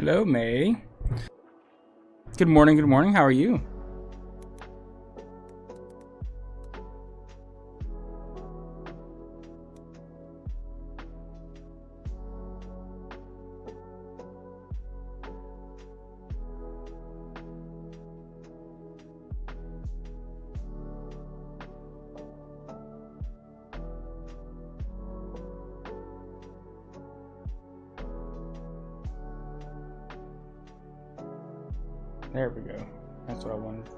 Hello, May. Good morning, good morning. How are you? There we go. That's what I wanted.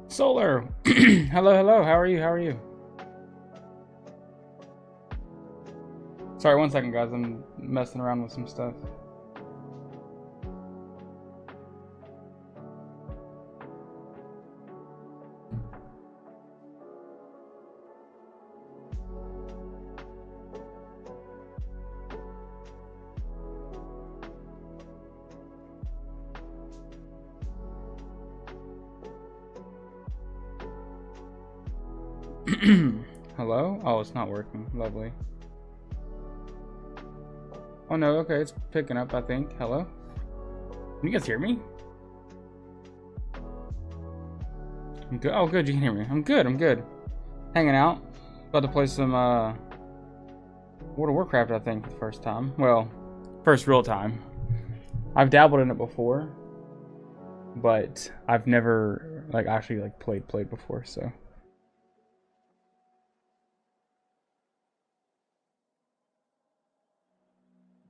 Solar. Hello, hello. How are you? How are you? Sorry, 1 second, guys. I'm messing around with some stuff. Hello? Oh, it's not working. Lovely. Oh no, okay, it's picking up, I think. Hello? Can you guys hear me? I'm good. Oh, good, you can hear me. I'm good, I'm good. Hanging out. About to play some, World of Warcraft, I think, for the first time. Well, first real time. I've dabbled in it before, but I've never, like, actually, like, played before, so.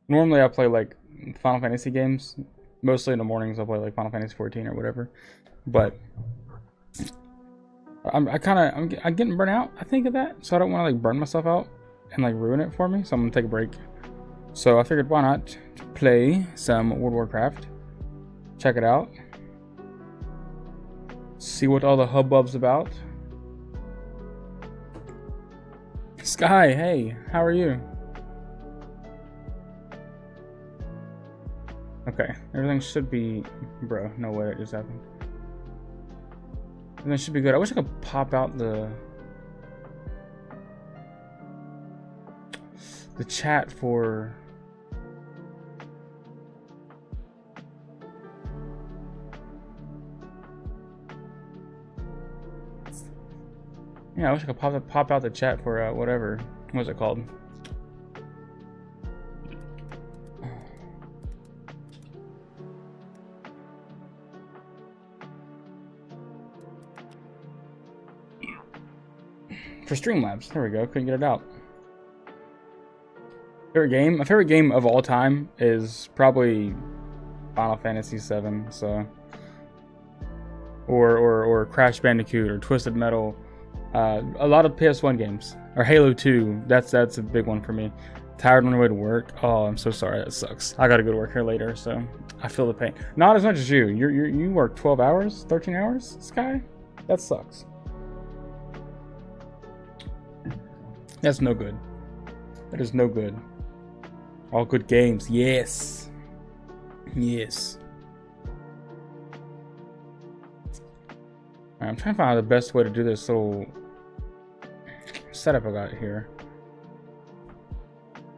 Normally I play like Final Fantasy games. Mostly in the mornings I'll play like Final Fantasy 14 or whatever. But I'm getting burnt out, I think, of that. So I don't want to like burn myself out and like ruin it for me. So I'm gonna take a break. So I figured, why not play some World of Warcraft. Check it out. See what all the hubbub's about. Sky, hey, how are you? Okay, everything should be... Bro, no way it just happened. Everything should be good. I wish I could pop out the chat for... Yeah, I wish I could pop out the chat for whatever. What's it called? For Streamlabs. There we go. Couldn't get it out. Favorite game? My favorite game of all time is probably Final Fantasy VII. So, or Crash Bandicoot or Twisted Metal. A lot of PS1 games or Halo 2. That's a big one for me. Tired on the way to work. Oh, I'm so sorry. That sucks. I gotta go to work here later, so I feel the pain. Not as much as you. You work 12 hours, 13 hours, Sky. That sucks. That's no good. That is no good. All good games. Yes. Yes. I'm trying to find out the best way to do this little setup I got here.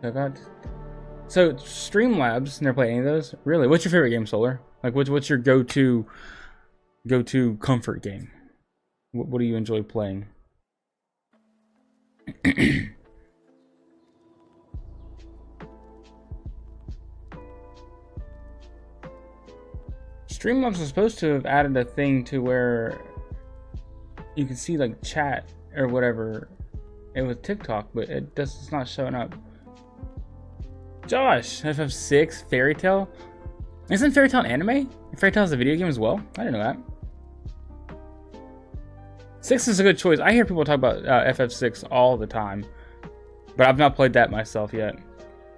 So Streamlabs, never played any of those? Really? What's your favorite game, Solar? Like what's your go-to comfort game? What do you enjoy playing? Streamlabs is supposed to have added a thing to where you can see like chat or whatever it was TikTok, but it's not showing up. Josh, FF6 Fairy Tail. Isn't Fairy Tail an anime? Fairy Tail is a video game as well? I didn't know that. 6 is a good choice. I hear people talk about FF6 all the time, but I've not played that myself yet.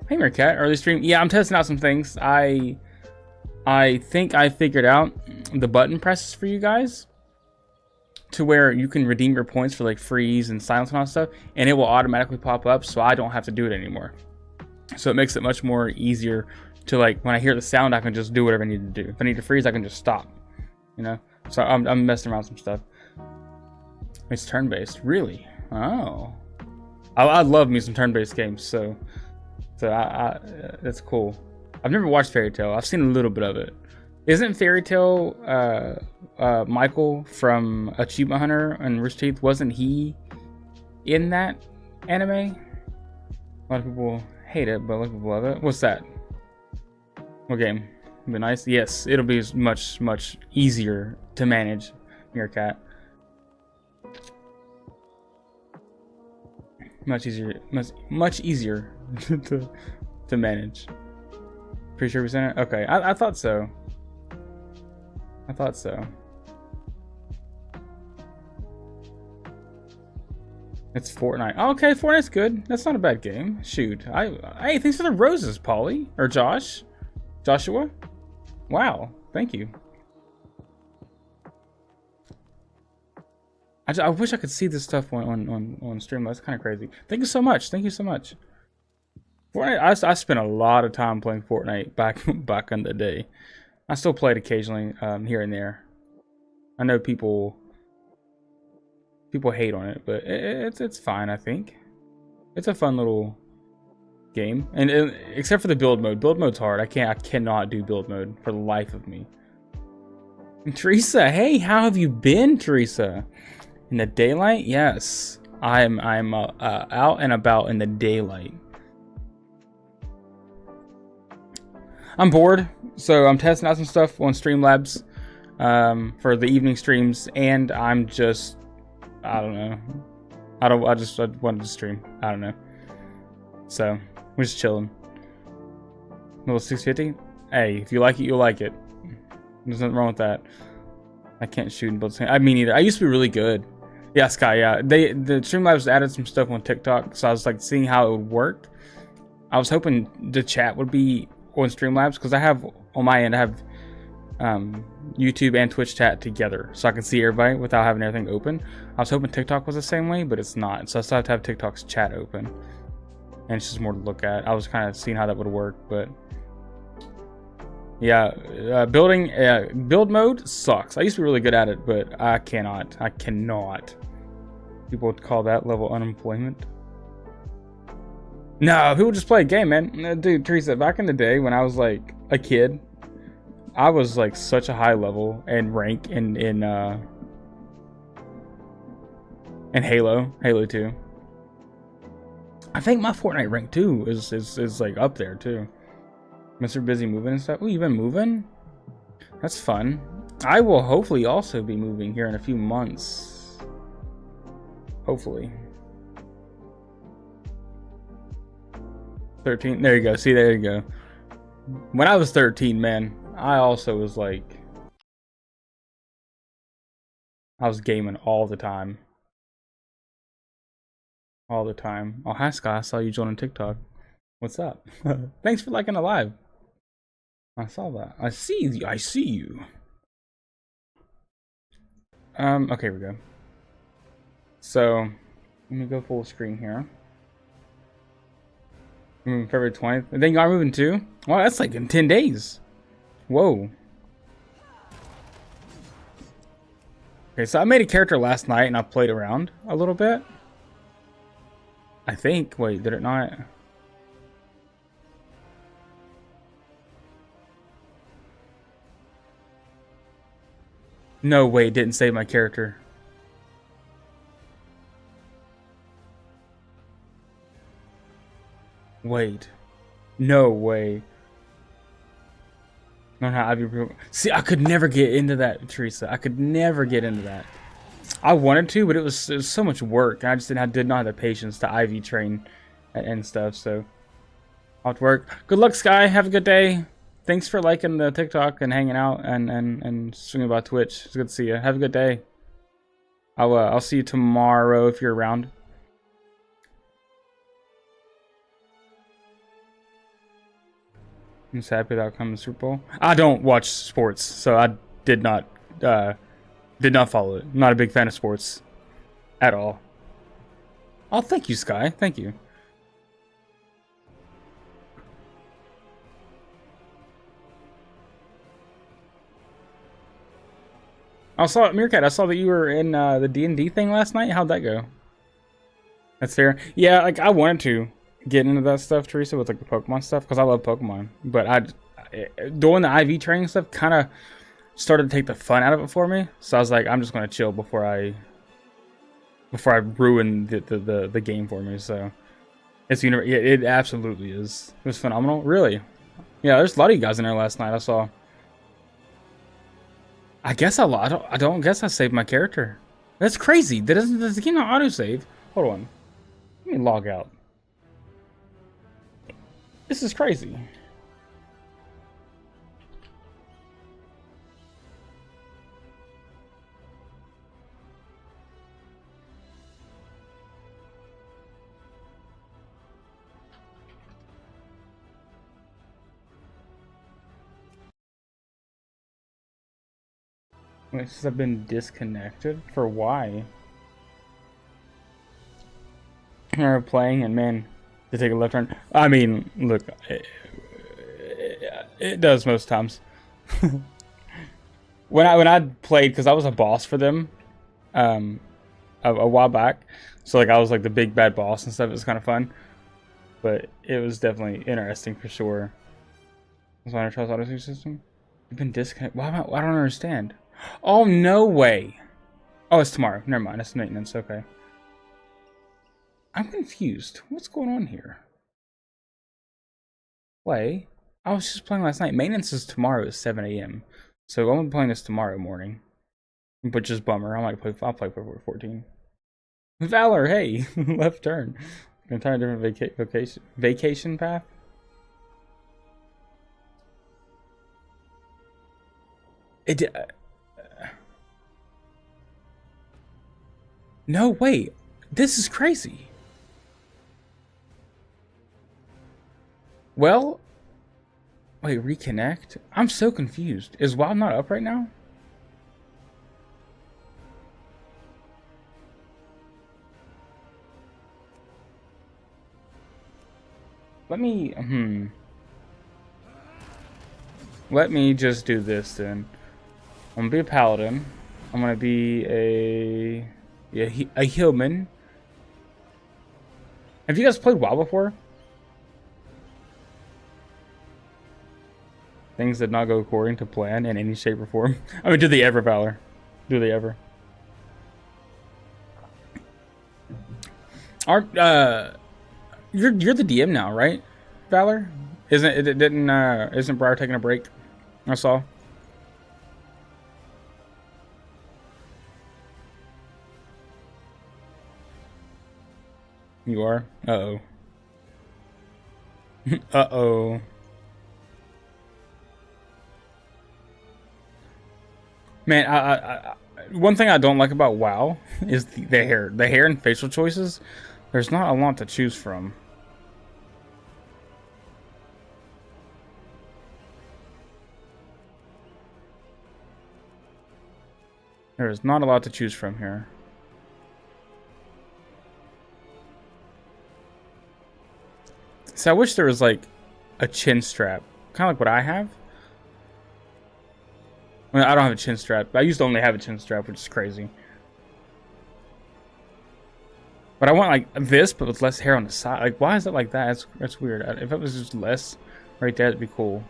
Hey, Meerkat, early stream. Yeah, I'm testing out some things. I think I figured out the button presses for you guys to where you can redeem your points for like freeze and silence and all that stuff, and it will automatically pop up, so I don't have to do it anymore. So it makes it much more easier to, like, when I hear the sound, I can just do whatever I need to do. If I need to freeze, I can just stop, you know? So I'm messing around with some stuff. It's turn-based, really? Oh. I love me some turn-based games, so that's cool. I've never watched Fairy Tail. I've seen a little bit of it. Isn't Fairy Tail Michael from Achievement Hunter and Rooster Teeth? Wasn't he in that anime? A lot of people hate it, but a lot of people love it. What's that? What game? It'll be nice. Yes, it'll be much easier to manage, Meerkat. Much easier to manage. Pretty sure we sent it. Okay, I thought so. I thought so. It's Fortnite. Oh, okay, Fortnite's good. That's not a bad game. Shoot. Hey, thanks for the roses, Polly. Or Josh. Joshua? Wow. Thank you. I wish I could see this stuff on stream. That's kind of crazy. Thank you so much. Thank you so much. Fortnite. I spent a lot of time playing Fortnite back in the day. I still play it occasionally, here and there. I know people hate on it, but it's fine. I think it's a fun little game, and except for the build mode. Build mode's hard. I cannot do build mode for the life of me. And Teresa, hey, how have you been, Teresa? In the daylight? Yes, I'm out and about in the daylight. I'm bored, so I'm testing out some stuff on Streamlabs for the evening streams, and I'm just, I don't know. I just wanted to stream. I don't know. So we're just chilling. Little 650. Hey, if you like it, you'll like it. There's nothing wrong with that. I can't shoot and build. I mean, either. I used to be really good. Yeah, Sky. Yeah, the Streamlabs added some stuff on TikTok, so I was like seeing how it would work. I was hoping the chat would be on Streamlabs, because I have on my end, I have YouTube and Twitch chat together, so I can see everybody without having everything open. I was hoping TikTok was the same way, but it's not. So I still have to have TikTok's chat open, and it's just more to look at. I was kind of seeing how that would work, but yeah, build mode sucks. I used to be really good at it, but I cannot. People would call that level unemployment. No, people just play a game, man. Dude, Teresa, back in the day when I was like a kid, I was like such a high level and rank in Halo 2. I think my Fortnite rank too is like up there too. Mr. Busy moving and stuff. Oh, you've been moving? That's fun. I will hopefully also be moving here in a few months. Hopefully. 13. There you go. See, there you go. When I was 13, man, I also was like, I was gaming all the time. All the time. Oh, hi, Sky. I saw you joining TikTok. What's up? Thanks for liking the live. I saw that. I see you. I see you. Okay, here we go. So, let me go full screen here. February 20th. And then you are moving too? Wow, that's like in 10 days. Whoa. Okay, so I made a character last night and I played around a little bit. I think. Wait, did it not? No way, it didn't save my character. Wait. No way. No, see, I could never get into that, Teresa. I could never get into that. I wanted to, but it was so much work. I just did not have the patience to IV train and stuff, so I'll have to work. Good luck, Sky. Have a good day. Thanks for liking the TikTok and hanging out and swinging by Twitch. It's good to see you. Have a good day. I'll see you tomorrow if you're around. I'm just happy that outcome of the Super Bowl. I don't watch sports, so I did not follow it. I'm not a big fan of sports at all. Oh, thank you, Sky. Thank you. I saw Meerkat. I saw that you were in the D&D thing last night. How'd that go? That's fair. Yeah, like I wanted to get into that stuff, Teresa, with like the Pokemon stuff because I love Pokemon. But doing the IV training stuff kind of started to take the fun out of it for me. So I was like, I'm just gonna chill before I ruin the game for me. So it's yeah, it absolutely is. It was phenomenal. Really. Yeah, there's a lot of you guys in there last night. I saw. I guess I don't guess I saved my character. That's crazy. Does the game not autosave? Hold on. Let me log out. This is crazy. Wait, since I've been disconnected? For why? You're playing and man, to take a left turn. I mean, look, it does most times. when I played, because I was a boss for them, a while back, so like I was like the big bad boss and stuff. It was kind of fun, but it was definitely interesting for sure. That's why I trust auto system. You've been disconnected. Why? I don't understand. Oh no way. Oh, it's tomorrow. Never mind. It's maintenance. Okay. I'm confused. What's going on here? Play. I was just playing last night. Maintenance is tomorrow at 7 a.m. So I'm playing this tomorrow morning. But just bummer. I'll play for 14. Valor, hey, left turn. Gonna try a different vacation path. No, wait. This is crazy. Well, wait, reconnect? I'm so confused. Is WoW not up right now? Let me, Let me just do this then. I'm gonna be a paladin. I'm gonna be a human. Have you guys played WoW before? Things did not go according to plan in any shape or form. I mean, do they ever, Valor? Do they ever? You're the DM now, right, Valor? Isn't Briar taking a break? I saw. You are? Uh-oh. Uh-oh. Man, one thing I don't like about WoW is the hair. The hair and facial choices. There's not a lot to choose from. There is not a lot to choose from here. So I wish there was like a chin strap. Kind of like what I have. I mean, I don't have a chin strap. I used to only have a chin strap, which is crazy. But I want like this, but with less hair on the side. Like, why is it like that? That's weird. If it was just less right there, it'd be cool.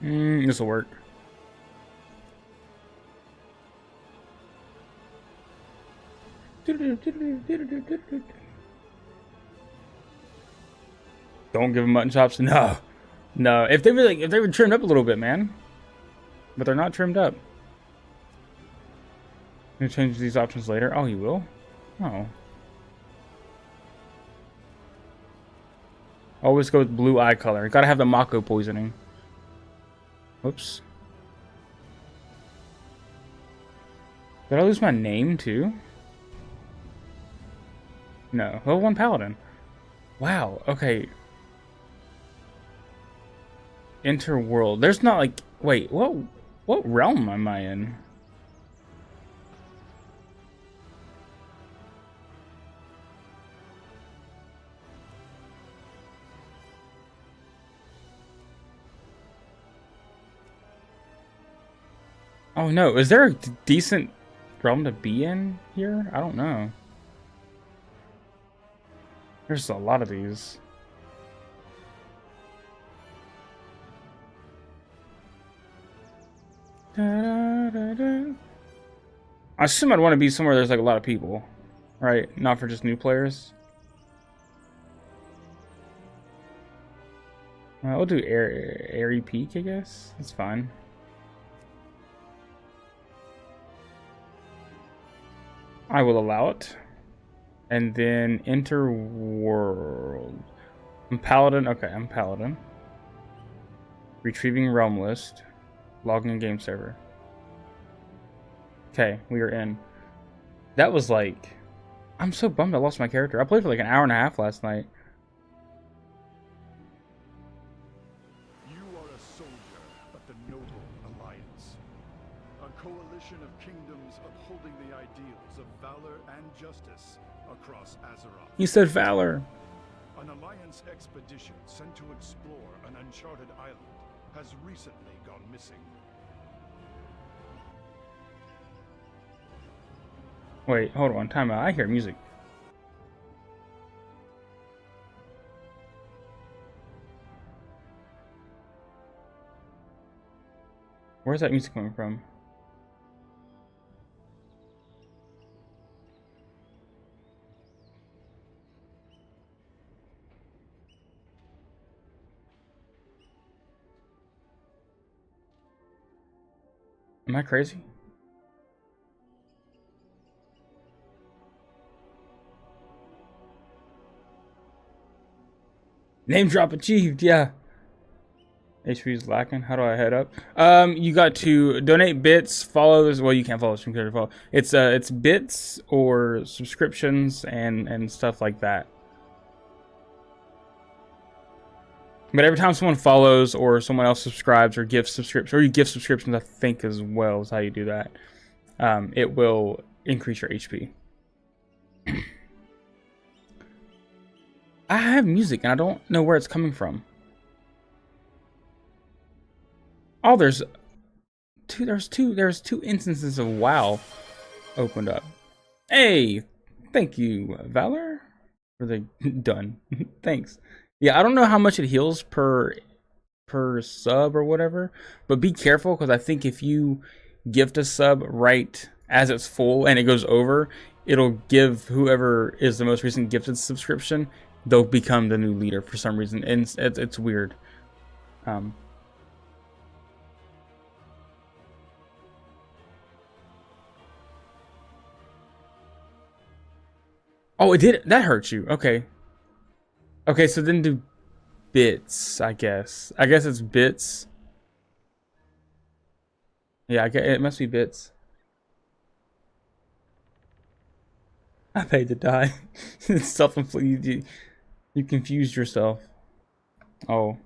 This will work. Don't give them mutton chops. No, no. If they were trimmed up a little bit, man. But they're not trimmed up. Gonna change these options later. Oh, you will? Oh. Always go with blue eye color. Gotta have the Mako poisoning. Whoops. Did I lose my name too? No. Level 1 Paladin. Wow. Okay. Enter world. There's not like... Wait, what realm am I in? Oh no, is there a decent realm to be in here? I don't know. There's a lot of these. Da, da, da. I assume I'd want to be somewhere there's like a lot of people, right? Not for just new players. We'll do Airy Peak, I guess. That's fine. I will allow it. And then enter world. I'm Paladin. Okay, I'm Paladin. Retrieving realm list. Logging in game server. Okay, we are in. That was like... I'm so bummed I lost my character. I played for like an hour and a half last night. You are a soldier of the Noble Alliance. A coalition of kingdoms upholding the ideals of valor and justice across Azeroth. You said valor. An Alliance expedition sent to explore an uncharted island has recently gone missing. Wait, hold on. Time out. I hear music. Where's that music coming from? Am I crazy? Name drop achieved, yeah. HP is lacking. How do I head up? You got to donate bits, follow this. Well, you can't follow this from here to follow. It's bits or subscriptions and stuff like that. But every time someone follows or someone else subscribes or gives subscriptions, or you give subscriptions, I think as well is how you do that. It will increase your HP. I have music and I don't know where it's coming from. Oh, there's two instances of WoW opened up. Hey, thank you, Valor, for the done. Thanks. Yeah, I don't know how much it heals per sub or whatever, but be careful because I think if you gift a sub right as it's full and it goes over, it'll give whoever is the most recent gifted subscription, they'll become the new leader for some reason, and it's weird. Oh, it did. That hurt you. Okay. Okay, so then do bits, I guess. I guess it's bits. Yeah, it must be bits. I paid to die. It's self-inflicted. You confused yourself. Oh.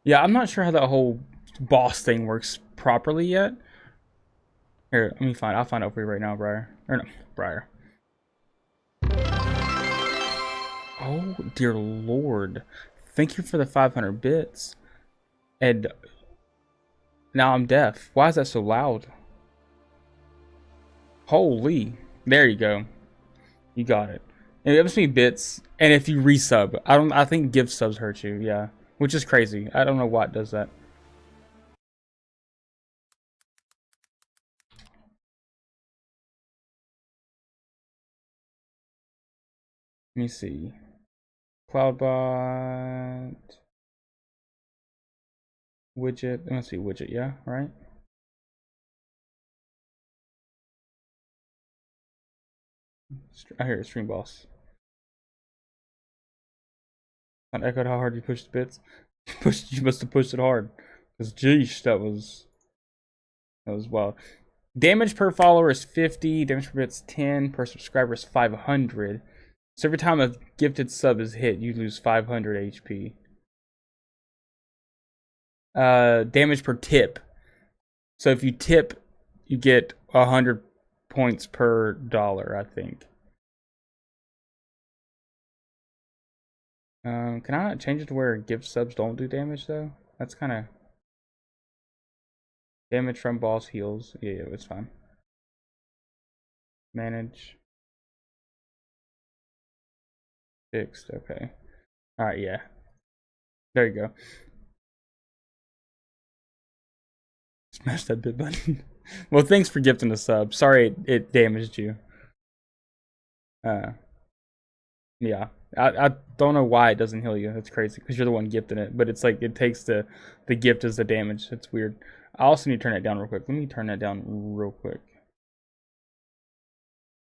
Yeah, I'm not sure how that whole boss thing works properly yet. Here, let me find. I'll find out for you right now, Briar. Or no, Briar. Oh dear Lord! Thank you for the 500 bits. And now I'm deaf. Why is that so loud? Holy! There you go. You got it. It gives me bits, and if you resub, I think gift subs hurt you. Yeah, which is crazy. I don't know why it does that. Let me see. Cloudbot widget. Let me see widget. Yeah, right. I hear it, stream boss. I echoed how hard you pushed the bits. You must have pushed it hard. Cause geesh, that was wild. Damage per follower is 50. Damage per bit's 10. Per subscriber is 500. So every time a gifted sub is hit, you lose 500 HP. Damage per tip. So if you tip, you get 100 points per dollar, I think. Can I not change it to where gift subs don't do damage though? That's kind of damage from boss heals. Yeah, it's fine. Manage. Fixed. Okay. All right. Yeah. There you go. Smash that bit button. Well, thanks for gifting a sub. Sorry it damaged you. Yeah. I don't know why it doesn't heal you. That's crazy because you're the one gifting it. But it's like it takes the gift as the damage. It's weird. I also need to turn that down real quick. Let me turn that down real quick.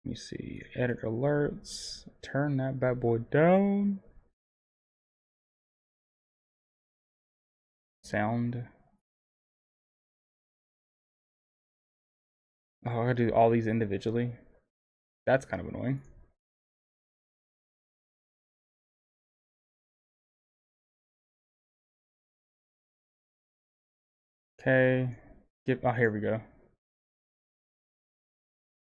Let me see. Edit alerts. Turn that bad boy down. Sound. Oh, I gotta do all these individually. That's kind of annoying. Okay. Oh, here we go.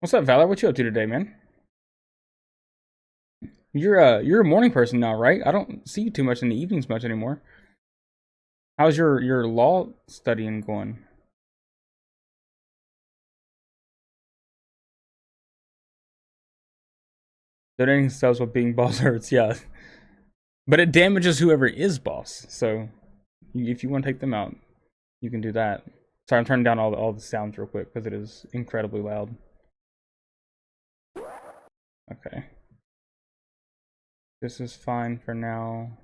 What's up, Valor? What you up to today, man? You're a morning person now, right? I don't see you too much in the evenings much anymore. How's your law studying going? Donating subs while being boss hurts, yeah. But it damages whoever is boss. So if you want to take them out, you can do that. Sorry, I'm turning down all the sounds real quick because it is incredibly loud. Okay. This is fine for now.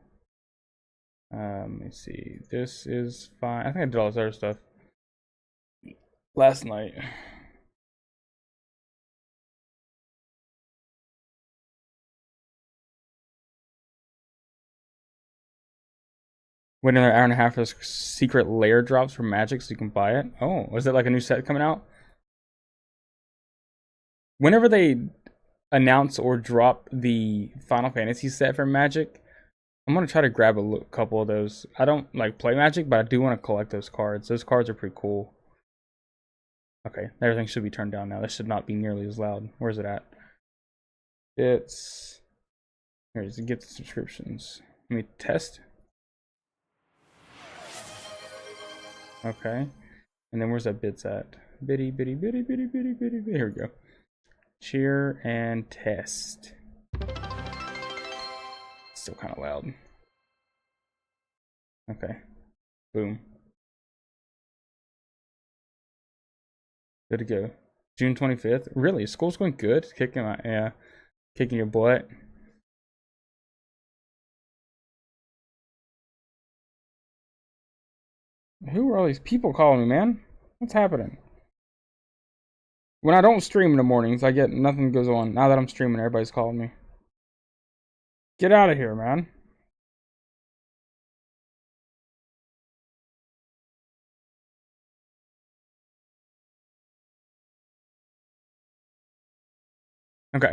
Let me see. This is fine. I think I did all this other stuff last night. Wait another hour and a half for secret layer drops for magic so you can buy it. Oh, is it like a new set coming out? Whenever they announce or drop the Final Fantasy set for Magic, I'm gonna try to grab a couple of those. I don't like play Magic, but I do want to collect those cards. Those cards are pretty cool. Okay, everything should be turned down now. This should not be nearly as loud. Where's it at? It's here. It get the subscriptions. Let me test. Okay, and then where's that bits at? Bitty. Here we go. Cheer and test. Still kind of loud. Okay. Boom. Good to go. June 25th. Really? School's going good? Kicking my kicking your butt. Who are all these people calling me, man? What's happening? When I don't stream in the mornings, I get nothing goes on. Now that I'm streaming, everybody's calling me. Get out of here, man. Okay.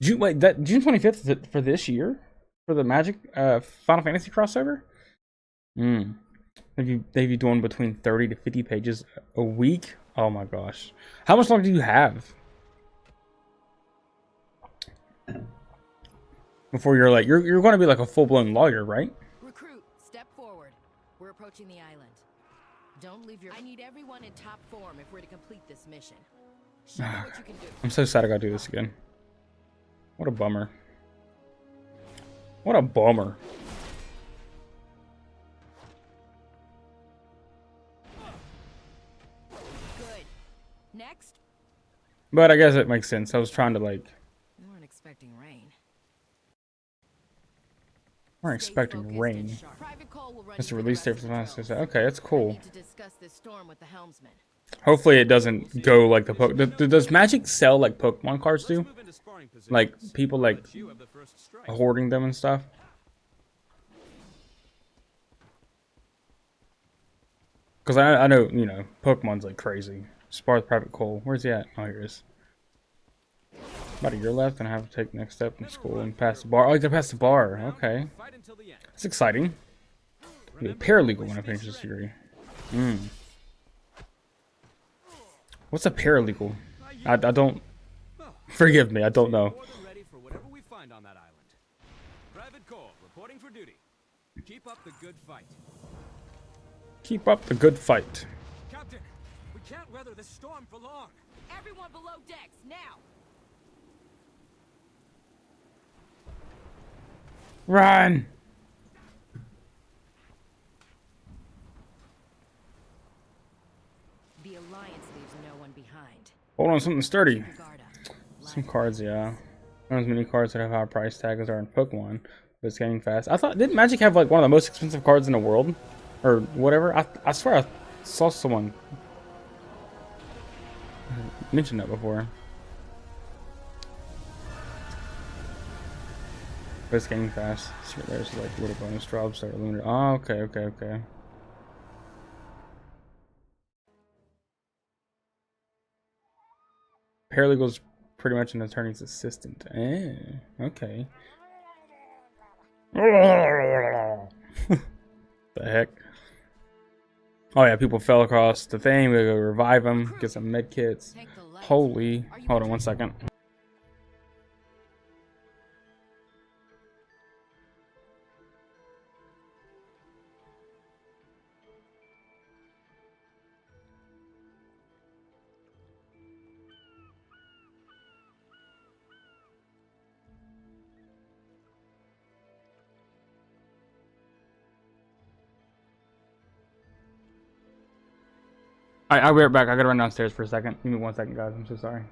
Wait, that June 25th for this year? For the Magic Final Fantasy crossover? Have you doing between 30 to 50 pages a week? Oh my gosh. How much longer do you have? Before you're like you're going to be like a full-blown lawyer, right? Recruit, step forward. We're approaching the island. Don't leave your I need everyone in top form if we're to complete this mission. Show me what you can do. I'm so sad I gotta do this again. What a bummer. What a bummer. Good. Next. But I guess it makes sense. I was trying to like We weren't expecting rain. weren't expecting rain. Private Cole will run That's the you release through date for the the rest of last. the Okay, that's I cool. need to discuss this storm with the helmsman. Hopefully it doesn't go like the does Magic sell like Pokemon cards do? Like people like hoarding them and stuff? Because I know, you know, Pokemon's like crazy. Sparth Private Cole. Where's he at? Oh, here he is. About a year left, and I have to take the next step in school and pass the bar. Oh, I gotta pass the bar. Okay. That's exciting. I'll be a paralegal when I finish this degree. What's a paralegal? I don't... Forgive me, I don't know. Private Cole, reporting for duty. Keep up the good fight. Keep up the good fight. Captain, we can't weather this storm for long. Everyone below decks, now! Run! The Alliance leaves no one behind. Hold on, something sturdy. Guard up. Some cards, yeah. Not as many cards that have high price tags as are in Pokemon, but it's getting fast. I thought, didn't Magic have like one of the most expensive cards in the world? Or whatever? I swear I saw someone mention that before. But it's getting fast. So there's like little bonus drops that are limited. Oh, okay. Paralegal's pretty much an attorney's assistant. Okay. The heck? Oh yeah, people fell across the thing. We gotta go revive them, get some med kits. Holy! Hold on 1 second. Alright, I'll be right back. I gotta run downstairs for a second. Give me 1 second, guys. I'm so sorry.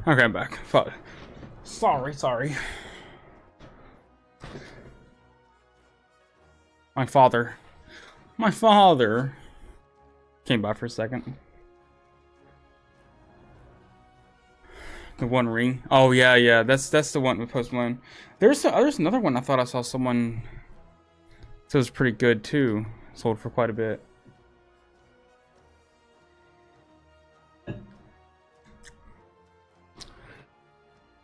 Okay, I'm back. Sorry. My father came by for a second. The One Ring. Oh yeah. That's the one with Post Malone. There's another one I thought I saw someone said was pretty good too. Sold for quite a bit.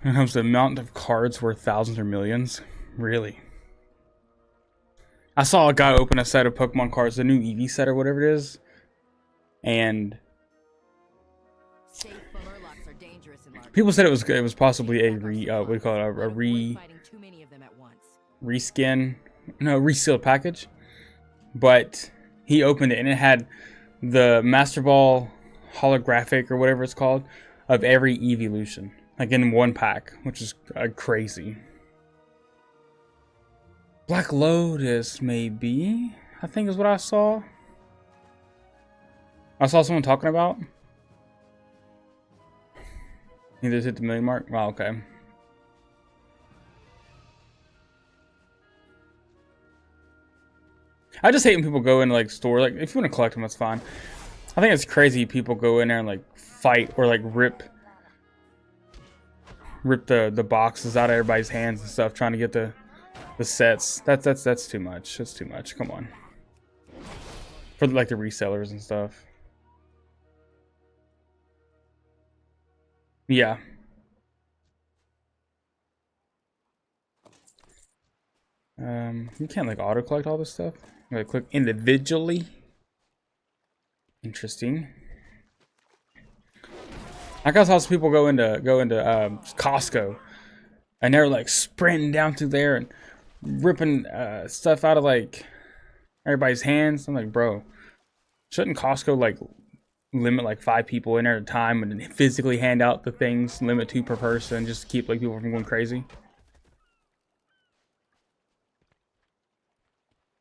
When it comes to the amount of cards worth thousands or millions, really. I saw a guy open a set of Pokemon cards, the new Eevee set or whatever it is, and people said it was possibly a reskin, no, resealed package, but he opened it and it had the Master Ball holographic or whatever it's called of every evolution, like in one pack, which is crazy. Black Lotus, maybe, I think is what I saw. I saw someone talking about. He just hit the million mark. Wow, okay. I just hate when people go into like store, like if you want to collect them, that's fine. I think it's crazy people go in there and like fight or like rip the boxes out of everybody's hands and stuff, trying to get the sets. That's too much. That's too much. Come on. For like the resellers and stuff. Yeah. You can't like auto collect all this stuff. You gotta click individually. Interesting. I guess how some people go into Costco and they're like sprinting down through there and ripping stuff out of like everybody's hands. I'm like, bro, shouldn't Costco like limit like 5 people in there at a time and then physically hand out the things, limit 2 per person, just to keep like people from going crazy?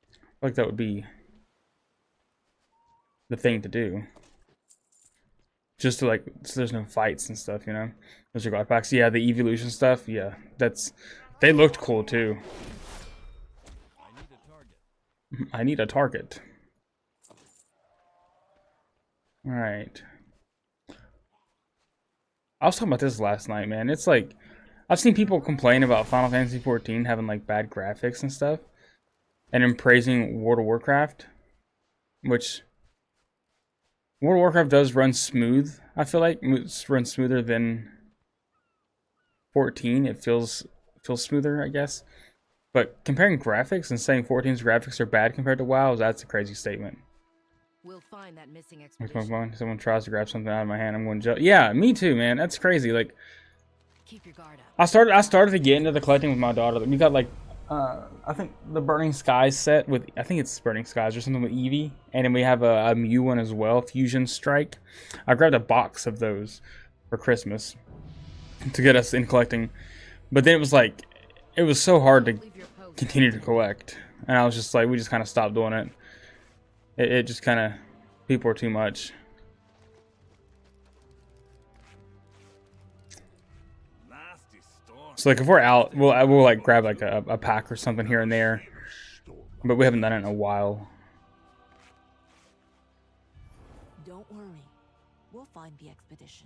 I feel like that would be the thing to do. Just to like, so there's no fights and stuff, you know? Those are god packs. Yeah, the evolution stuff, yeah. They looked cool too. I need a target. Alright. I was talking about this last night, man. It's like, I've seen people complain about Final Fantasy XIV having like bad graphics and stuff, and then praising World of Warcraft, which World of Warcraft does run smooth. I feel like it runs smoother than 14. It feels smoother, I guess. But comparing graphics and saying 14's graphics are bad compared to WoW's, that's a crazy statement. We'll find that missing expedition. Someone tries to grab something out of my hand, I'm going to yeah, me too, man. That's crazy. Like, keep your guard up. I started to get into the collecting with my daughter. We got like I think the Burning Skies set with, I think it's Burning Skies or something with Eevee, and then we have a Mew one as well, Fusion Strike. I grabbed a box of those for Christmas to get us in collecting, but then it was like, it was so hard to continue to collect, and I was just like, we just kind of stopped doing it. It just kind of, people are too much. So like if we're out, we'll like grab like a pack or something here and there, but we haven't done it in a while. Don't worry, we'll find the expedition.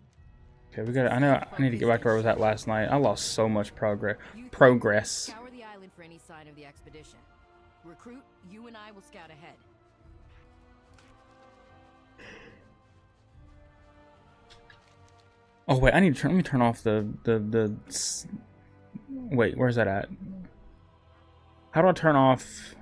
Okay, we got. I need to get back to where I was at last night. I lost so much progress. Scour the island for any sign of the expedition. Recruit, you and I will scout ahead. Oh wait, I need to let me turn off the wait, where's that at? How do I turn off?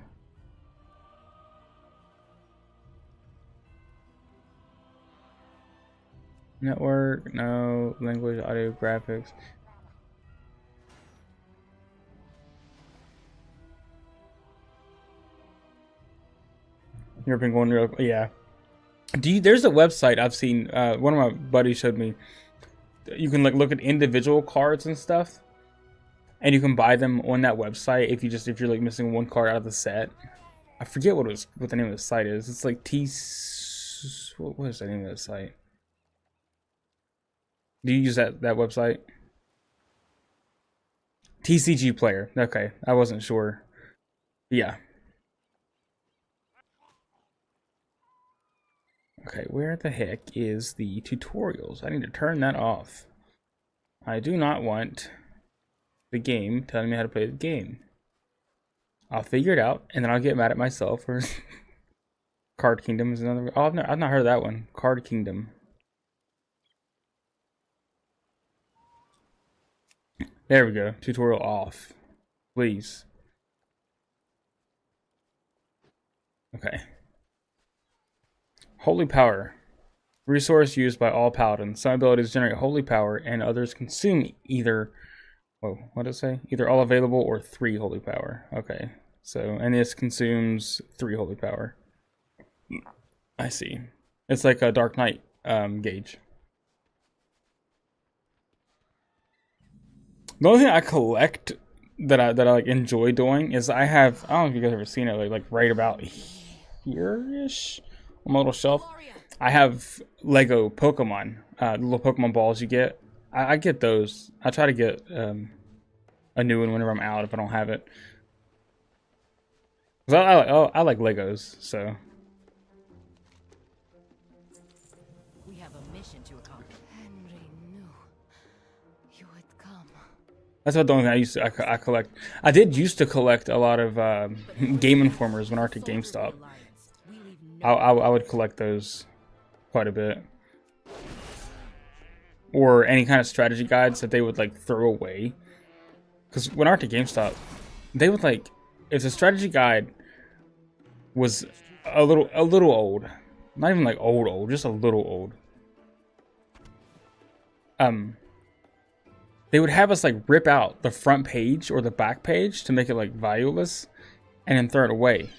Network, no. Language, audio, graphics. You've been going real, yeah. There's a website I've seen, one of my buddies showed me. You can like look at individual cards and stuff, and you can buy them on that website if you're like missing one card out of the set. I forget what the name of the site is. It's like what is the name of that site? Do you use that website? TCG Player. Okay, I wasn't sure. Yeah. Okay, where the heck is the tutorials? I need to turn that off. I do not want the game telling me how to play the game. I'll figure it out, and then I'll get mad at myself. Or Card Kingdom is another. Oh, I've not heard of that one. Card Kingdom. There we go. Tutorial off. Please. Okay. Holy Power. Resource used by all paladins. Some abilities generate holy power, and others consume either... Whoa, what did it say? Either all available or 3 holy power. Okay. So, and this consumes 3 holy power. I see. It's like a Dark Knight gauge. The only thing I collect that I like enjoy doing is I don't know if you guys have ever seen it, like right about here-ish on my little shelf. I have Lego Pokemon, little Pokemon balls you get. I get those. I try to get a new one whenever I'm out if I don't have it. 'Cause I like Legos, so. We have a mission to accomplish. Henry knew you would come. That's about the only thing I collect. I did used to collect a lot of Game Informers when I worked at GameStop. I would collect those quite a bit. Or any kind of strategy guides that they would like throw away. Because when I worked at GameStop, they would like, if the strategy guide was a little old, not even like old, just a little old. They would have us like rip out the front page or the back page to make it like valueless, and then throw it away.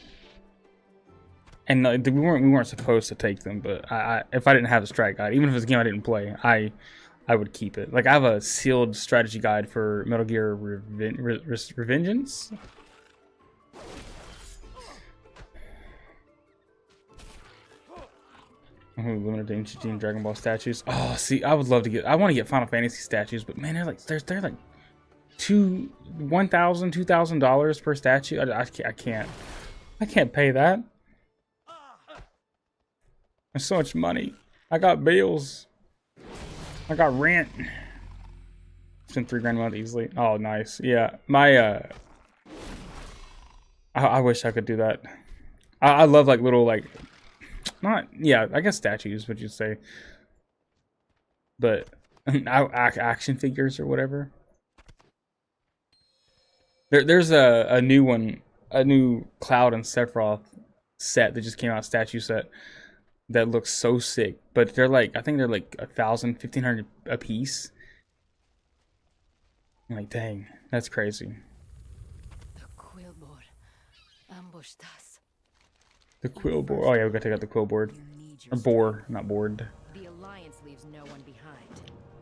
And we weren't supposed to take them, but if I didn't have a strat guide, even if it's a game I didn't play, I would keep it. Like I have a sealed strategy guide for Metal Gear Revengeance. Limited Ancient Dragon Ball statues. Oh, see, I would love to get. I want to get Final Fantasy statues, but man, they're like $1,000, $2,000 per statue. I can't pay that. There's so much money. I got bills. I got rent. Spent $3 grand a month easily. Oh, nice. Yeah, my I wish I could do that. I love like little like. Not, yeah, I guess statues, would you say? But action figures or whatever. There's a new one, a new Cloud and Sephiroth set that just came out, statue set that looks so sick. But they're like, I think they're like 1,000, 1,500 a piece. I'm like, dang, that's crazy. The Quillboard ambushed us. The quill board. Oh yeah, we gotta take out the quill board. Or boar, not board. The Alliance leaves no one behind.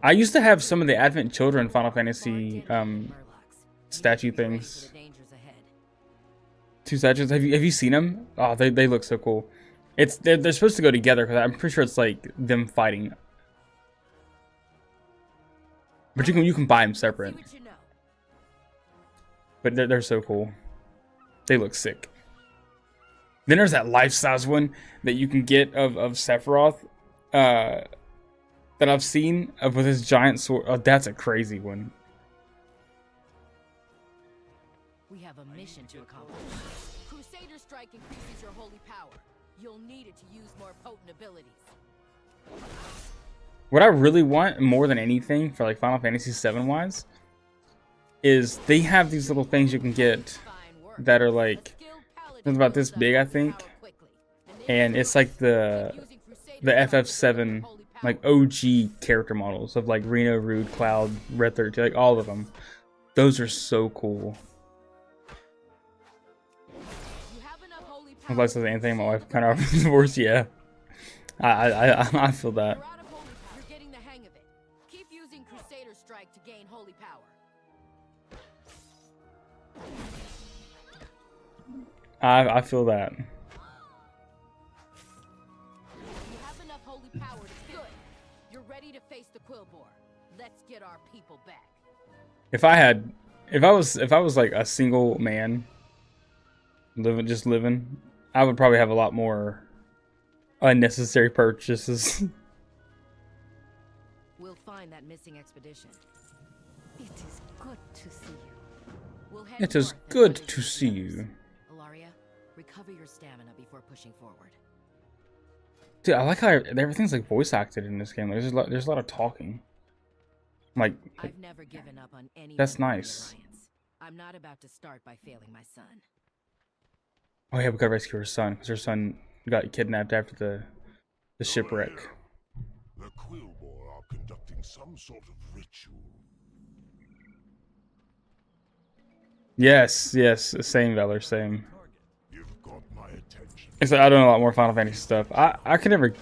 I used to have some of the Advent Children Final Fantasy statue things. Two statues. Have you seen them? Oh, they look so cool. They're supposed to go together because I'm pretty sure it's like them fighting. But you can buy them separate. But they're so cool. They look sick. Then there's that life-size one that you can get of Sephiroth that I've seen with his giant sword. Oh, that's a crazy one. We have a mission to accomplish. Crusader Strike increases your holy power. You'll need it to use more potent abilities. What I really want more than anything for like Final Fantasy VII wise is they have these little things you can get that are like about this big, I think, and it's like the FF7 like OG character models of like Reno, Rude, Cloud, Red 13, like all of them. Those are so cool. Unless there's anything, my wife kind of divorced. Yeah, I feel that. You're getting the hang of it. Keep using Crusader Strike to gain holy power. I feel that. You have enough holy power to good. You're ready to face the Quillbore. Let's get our people back. If I was like a single man living, I would probably have a lot more unnecessary purchases. We'll find that missing expedition. It is good to see you. We'll head It is north and good visit to the see others. you. Ilaria, recover your stamina before pushing forward. Dude, I like how everything's like voice acted in this game. Like, there's a lot of talking. Like I've never given up on anyone. That's in the nice. Alliance. I'm not about to start by failing my son. oh yeah, we gotta rescue her son because her son got kidnapped after the shipwreck. The Quillbore are conducting some sort of ritual. Yes, same Valor, same. You've got my attention. Except I don't know a lot more Final Fantasy stuff. I could never.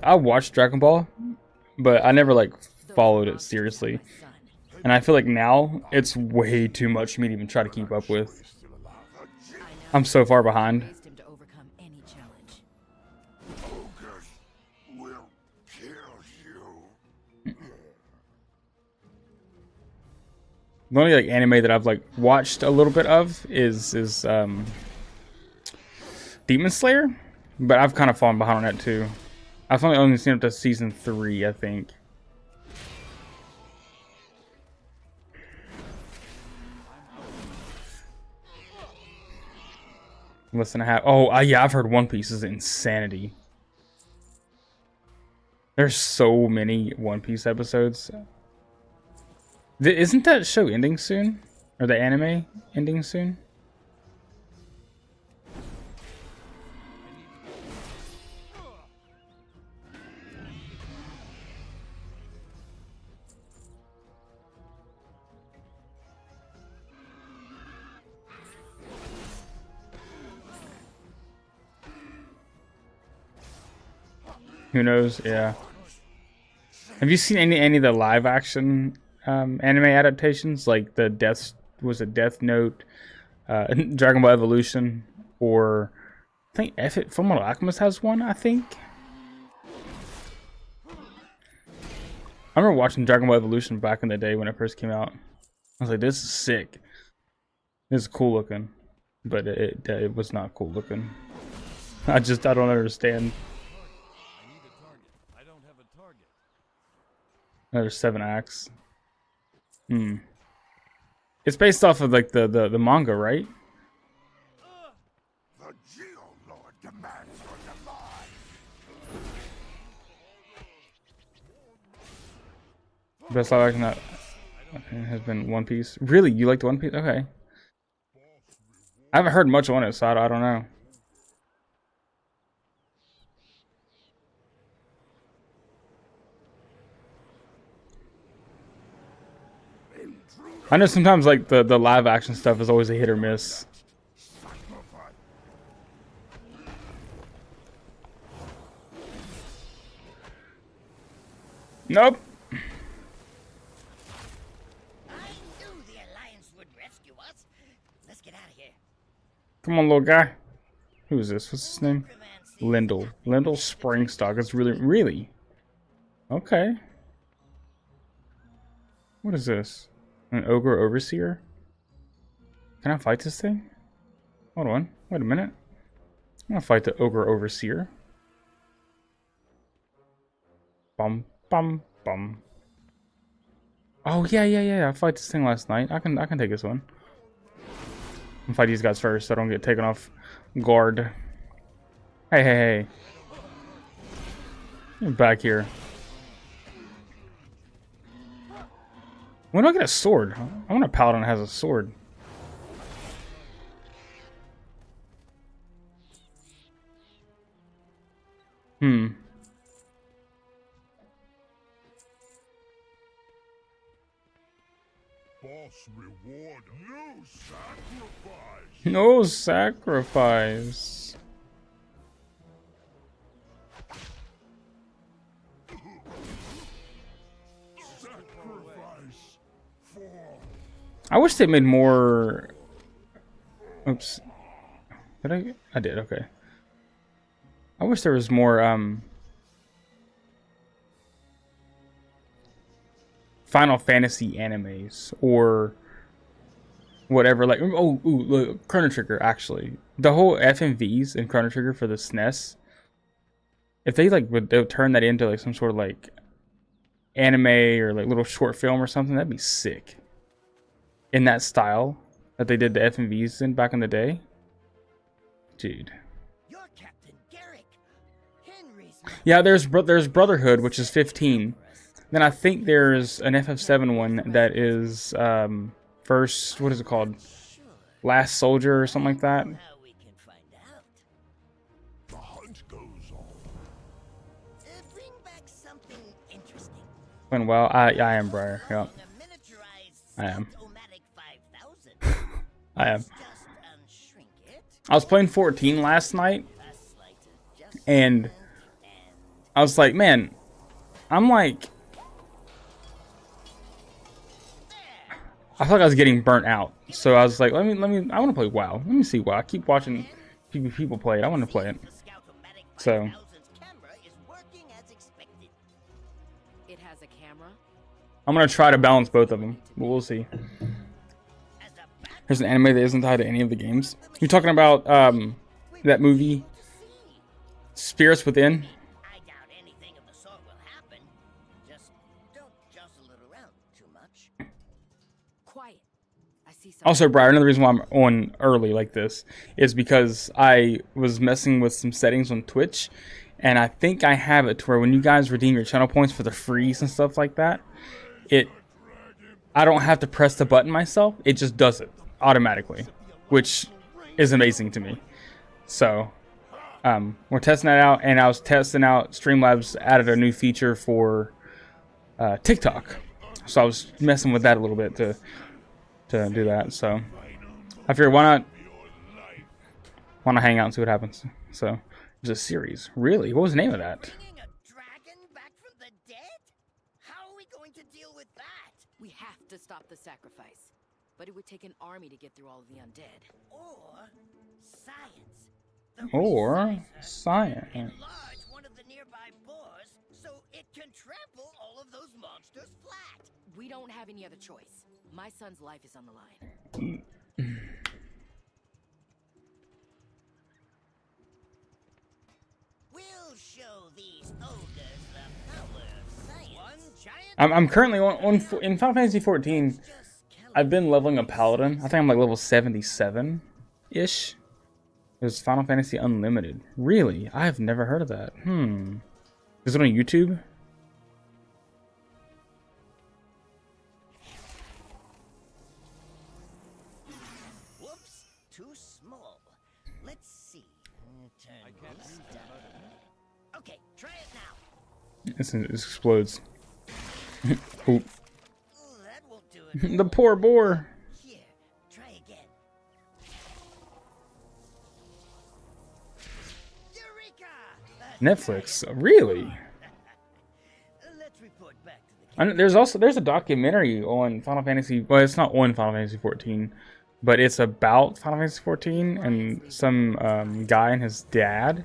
I watched Dragon Ball, but I never like followed it seriously. And I feel like now it's way too much for me to even try to keep up with. I'm so far behind. Raised him to overcome any challenge. Ogres will kill you. The only like anime that I've like watched a little bit of is Demon Slayer, but I've kind of fallen behind on that too. I've only seen up to season 3, I think. Less than a half. Oh, yeah, I've heard One Piece is insanity. There's so many One Piece episodes. Isn't that show ending soon? Or the anime ending soon? Who knows? Yeah. Have you seen any of the live action anime adaptations, like the Death Note, Dragon Ball Evolution, or I think Fullmetal Alchemist has one. I think. I remember watching Dragon Ball Evolution back in the day when it first came out. I was like, "This is sick. This is cool looking," but it was not cool looking. I don't understand. Another 7 acts. It's based off of like the manga, right? The Geolord demands your demise. Best live action that has been One Piece. Really, you liked One Piece? Okay. I haven't heard much on it, so I don't know. I know sometimes like the live action stuff is always a hit or miss. Nope. I knew the Alliance would rescue us. Let's get out of here. Come on, little guy. Who is this? What's his name? Lindell. Lindell Springstock. It's really. Okay. What is this? An ogre overseer? Can I fight this thing? Hold on. Wait a minute. I'm gonna fight the ogre overseer. Bum bum bum. Oh yeah. I fought this thing last night. I can take this one. I'm gonna fight these guys first so I don't get taken off guard. Hey. Get back here. When do I get a sword? I want a paladin that has a sword. Boss reward, no sacrifice. No sacrifice. Sacrifice for I wish they made more. Oops. Did I? I did. Okay. I wish there was more Final Fantasy animes or whatever. Like, look, Chrono Trigger, actually. The whole FMVs in Chrono Trigger for the SNES, if they like would turn that into like some sort of like anime or like little short film or something, that'd be sick. In that style that they did the FMVs in back in the day. Dude. You're Captain Garrick. Henry's Yeah, there's Brotherhood, which is 15. Then I think there's an FF7 one that is first, what is it called? Last Soldier or something like that. how we can find out. The hunt goes on. Bring back something interesting. When well, I am Briar. Yeah, A miniaturized I am. Automatic 5000. I am. Just unshrink it. I was playing 14 last night, A slight adjustment. and I was like, man, I'm like, I felt like I was getting burnt out. So I was like, let me, I want to play WoW. Let me see WoW. I keep watching people play it. I want to play it. The Scout-O-Matic So 5000's camera is working as expected. It has a camera. I'm gonna try to balance both of them, but we'll see. As a back There's an anime that isn't tied to any of the games. You're talking about that movie, Spirits Within. I doubt anything of the sort will happen. Just don't jostle it around too much. Quiet. I see something. Also, Briar, another reason why I'm on early like this is because I was messing with some settings on Twitch, and I think I have it to where when you guys redeem your channel points for the freeze and stuff like that, I don't have to press the button myself. It just does it automatically, which is amazing to me. So we're testing that out, and I was testing out Streamlabs added a new feature for TikTok, so I was messing with that a little bit to do that. So I figured why not hang out and see what happens. So there's a series. Really? What was the name of that? Bringing a dragon back from the dead? How are we going to deal with that? We have to stop the sacrifice. But it would take an army to get through all of the undead. Or science. The Or researcher science. enlarge one of the nearby boars so it can trample all of those monsters flat. We don't have any other choice. My son's life is on the line. We'll show these ogres the power of science. One giant I'm currently in Final Fantasy 14. just I've been leveling a paladin. I think I'm like level 77 ish. There's Final Fantasy Unlimited. Really? I have never heard of that. Is it on YouTube? Whoops, too small. Let's see. Turn this down. Okay, try it now. It explodes. Oop. Ooh, that won't do it. The poor boar. Here, try again. Eureka! Netflix. Really? Let's report back to the I know there's a documentary on Final Fantasy. Well, it's not on Final Fantasy 14, but it's about Final Fantasy 14 and some guy and his dad.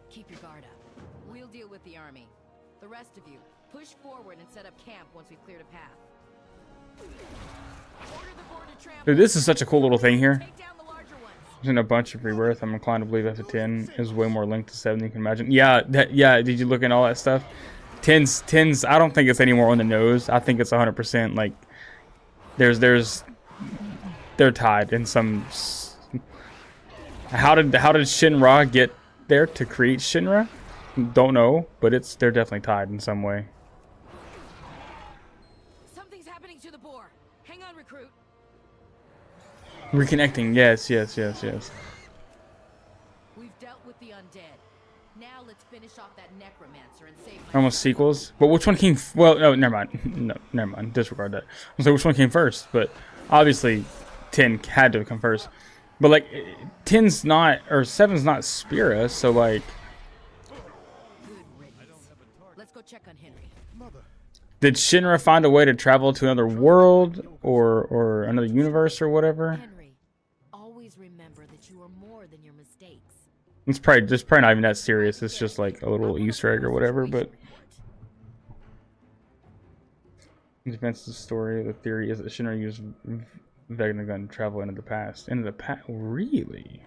Keep your guard up. We'll deal with the army. The rest of you, push forward and set up camp once we've cleared a path. Order the boar to trample. Dude, this is such a cool little thing here. Take down the larger ones. There's in a bunch of rebirth. I'm inclined to believe F10 is way more linked to 7 than you can imagine. Yeah, yeah. Did you look at all that stuff? 10's. I don't think it's any more on the nose. I think it's 100%. Like, they're tied in some. How did Shinra get there to create Shinra? Don't know, but they're definitely tied in some way. Something's happening to the boar. Hang on, recruit. Reconnecting. Yes. We've dealt with the undead. Now let's finish off that necromancer and save my Almost son. sequels. But which one came? Well, no, never mind. No, never mind. Disregard that. I was like, which one came first? But obviously, 10 had to come first. But like, 10's not, or 7's not Spira. So like, Good riddance. Let's go check on Henry. did Shinra find a way to travel to another world or another universe or whatever? Henry, always remember that you are more than your mistakes. It's probably not even that serious. It's just like a little Easter egg or whatever. But In defense of the story, the theory is that Shinra used Vegna gun to travel into the past. Into the past? Really?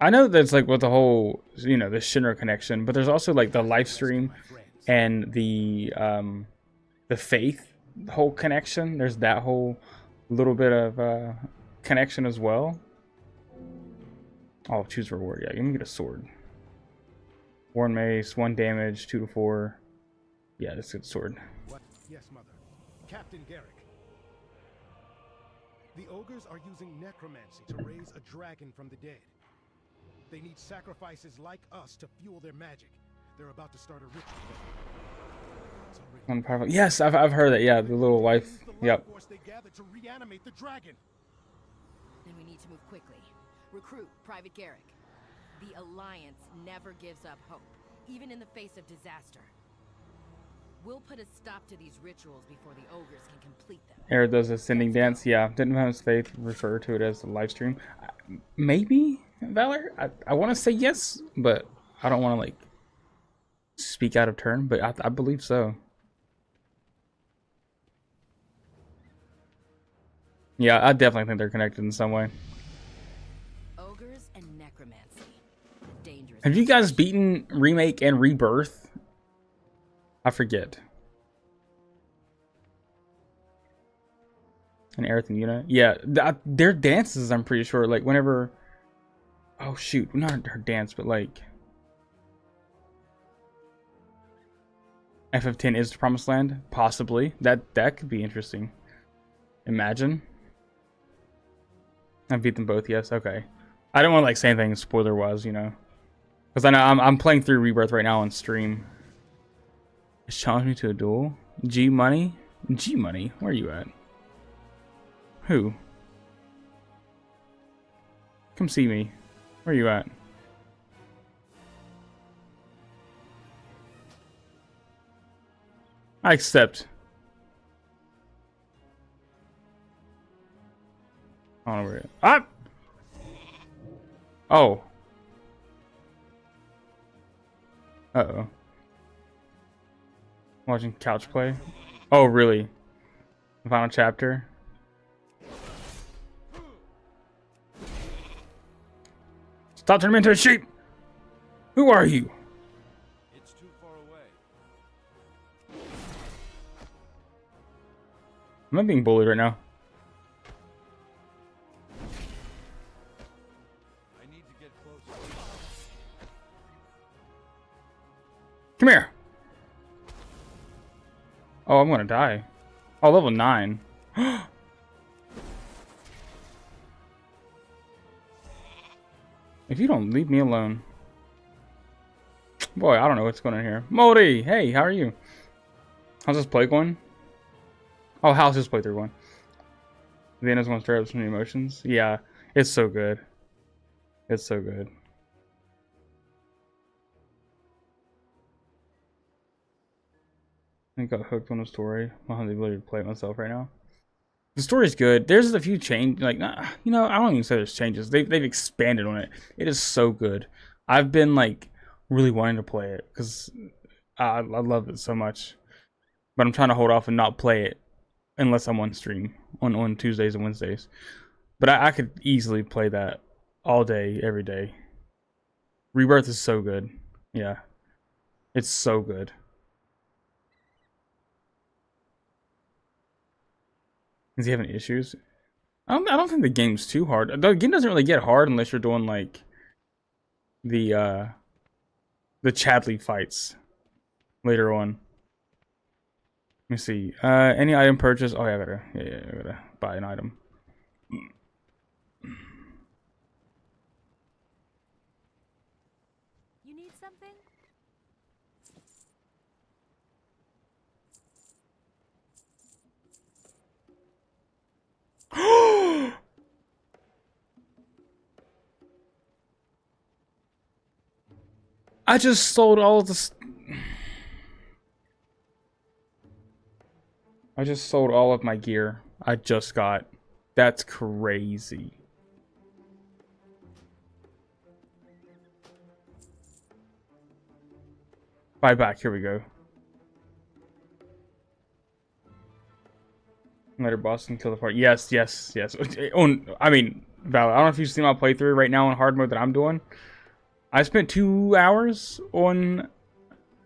I know that's like with the whole, you know, the Shinra connection, but there's also like the live stream and the faith whole connection. There's that whole little bit of connection as well. Oh, choose reward. Yeah, let me get a sword. Worn mace, 1 damage, 2 to 4. Yeah, that's a good sword. What? Yes, Mother. Captain Garrick. The ogres are using necromancy to raise a dragon from the dead. They need sacrifices like us to fuel their magic. They're about to start a ritual. Yes, I've heard that. Yeah, the little wife. Yep. They gathered to reanimate the dragon. Then we need to move quickly. Recruit Private Garrick. The Alliance never gives up hope, even in the face of disaster. We'll put a stop to these rituals before the ogres can complete them. Eric does a sending dance. Yeah, didn't have his faith refer to it as a live stream. Maybe, Valor? I want to say yes, but I don't want to, like, speak out of turn, but I believe so. Yeah, I definitely think they're connected in some way. Ogres and necromancy. Dangerous. Have you guys beaten Remake and Rebirth? I forget. And Aerith and Yuna? Yeah, their dances, I'm pretty sure. Like, whenever... Oh, shoot. Not her dance, but, like... FF10 is the Promised Land? Possibly. That could be interesting. Imagine. I beat them both, yes. Okay. I don't want to, like, say anything spoiler-wise, you know. Because I know I'm playing through Rebirth right now on stream. It's challenged me to a duel. G Money? G Money? Where are you at? Who? Come see me. Where are you at? I accept. I don't know where. Ah! Oh. Uh-oh. Watching couch play. Oh, really? The final chapter. Stop turning me into a sheep! Who are you? It's too far away. Am I being bullied right now? I need to get closer. Come here! Oh, I'm gonna die. Oh, level 9. If you don't leave me alone. Boy, I don't know what's going on here. Modi! Hey, how are you? How's this play going? Oh, how's this playthrough going? Vienna's gonna stir up some emotions. Yeah, it's so good. It's so good. I got hooked on the story. I have the ability to play it myself right now. The story's good. There's a few change, like, you know, I don't even say there's changes. They've expanded on it. It is so good. I've been like really wanting to play it because I love it so much. But I'm trying to hold off and not play it unless I'm on stream on Tuesdays and Wednesdays. But I could easily play that all day, every day. Rebirth is so good. Yeah, it's so good. Is he having issues? I don't think the game's too hard. The game doesn't really get hard unless you're doing like the Chadley fights later on. Let me see. Any item purchase? Oh yeah, I gotta buy an item. You need something? I just sold all of this. I just sold all of my gear I just got. That's crazy. Buy back. Here we go. Later boss can kill the party. Yes, yes, yes. I mean, Val, I don't know if you've seen my playthrough right now on hard mode that I'm doing. I spent 2 hours on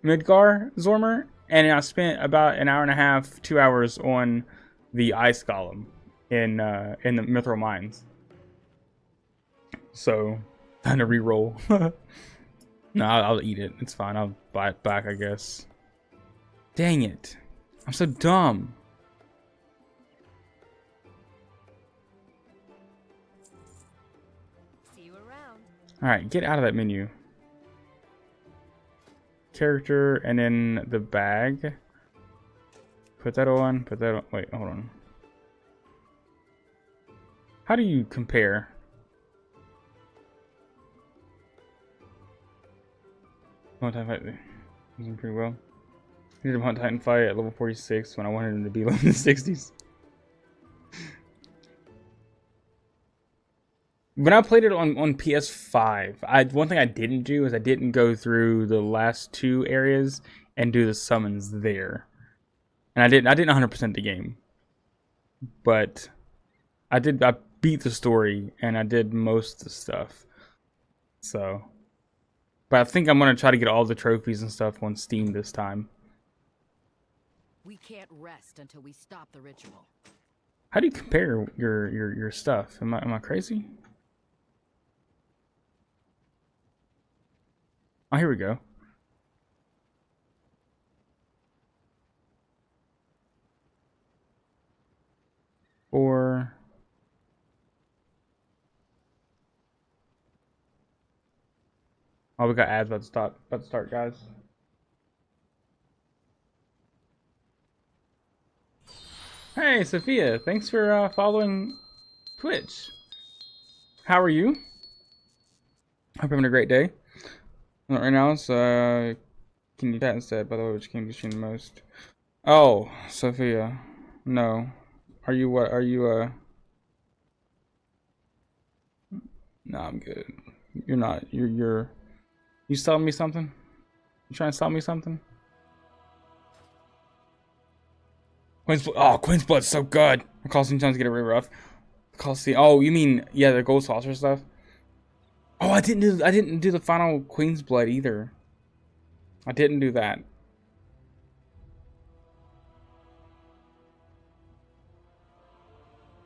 Midgar Zormer, and I spent about an hour and a half, 2 hours on the ice golem in the Mithril Mines. So, time to re-roll. No, I'll eat it. It's fine. I'll buy it back, I guess. Dang it. I'm so dumb. See you around. Alright, get out of that menu. Character, and then the bag. Put that on, put that on. Wait, hold on. How do you compare? One time fight doing pretty well. I did a Hunt Titan fight at level 46 when I wanted him to be level in the 60s. When I played it on PS5, one thing I didn't do is I didn't go through the last 2 areas and do the summons there. And I didn't 100% the game. But I beat the story and I did most of the stuff. So, but I think I'm gonna try to get all the trophies and stuff on Steam this time. We can't rest until we stop the ritual. How do you compare your stuff? Am I crazy? Oh, here we go. Or oh, we got ads about to start, guys. Hey, Sophia, thanks for following Twitch. How are you? Hope you're having a great day. Right now, it's can you chat instead? By the way, which game do you stream the most? Oh, Sophia, no. Are you what? Are you No, I'm good. You're not. You're. You selling me something? You trying to sell me something? Queen's Blood. Oh, Queen's Blood's so good. The Coliseum times get it really rough. The Coliseum. Oh, you mean the gold saucer stuff? Oh, I didn't do the final Queen's Blood either. I didn't do that.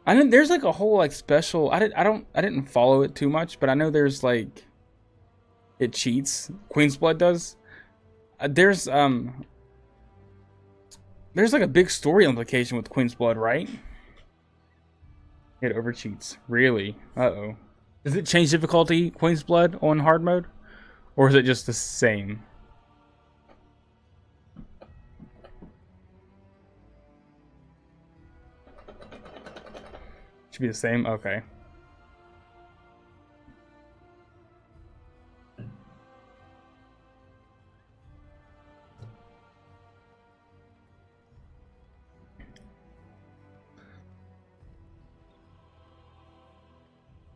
I know there's like a whole like special. I didn't follow it too much, but I know there's like it cheats. Queen's Blood does. There's like a big story implication with Queen's Blood, right? It over cheats. Really? Uh-oh. Does it change difficulty, Queen's Blood, on hard mode? Or is it just the same? Should be the same? Okay.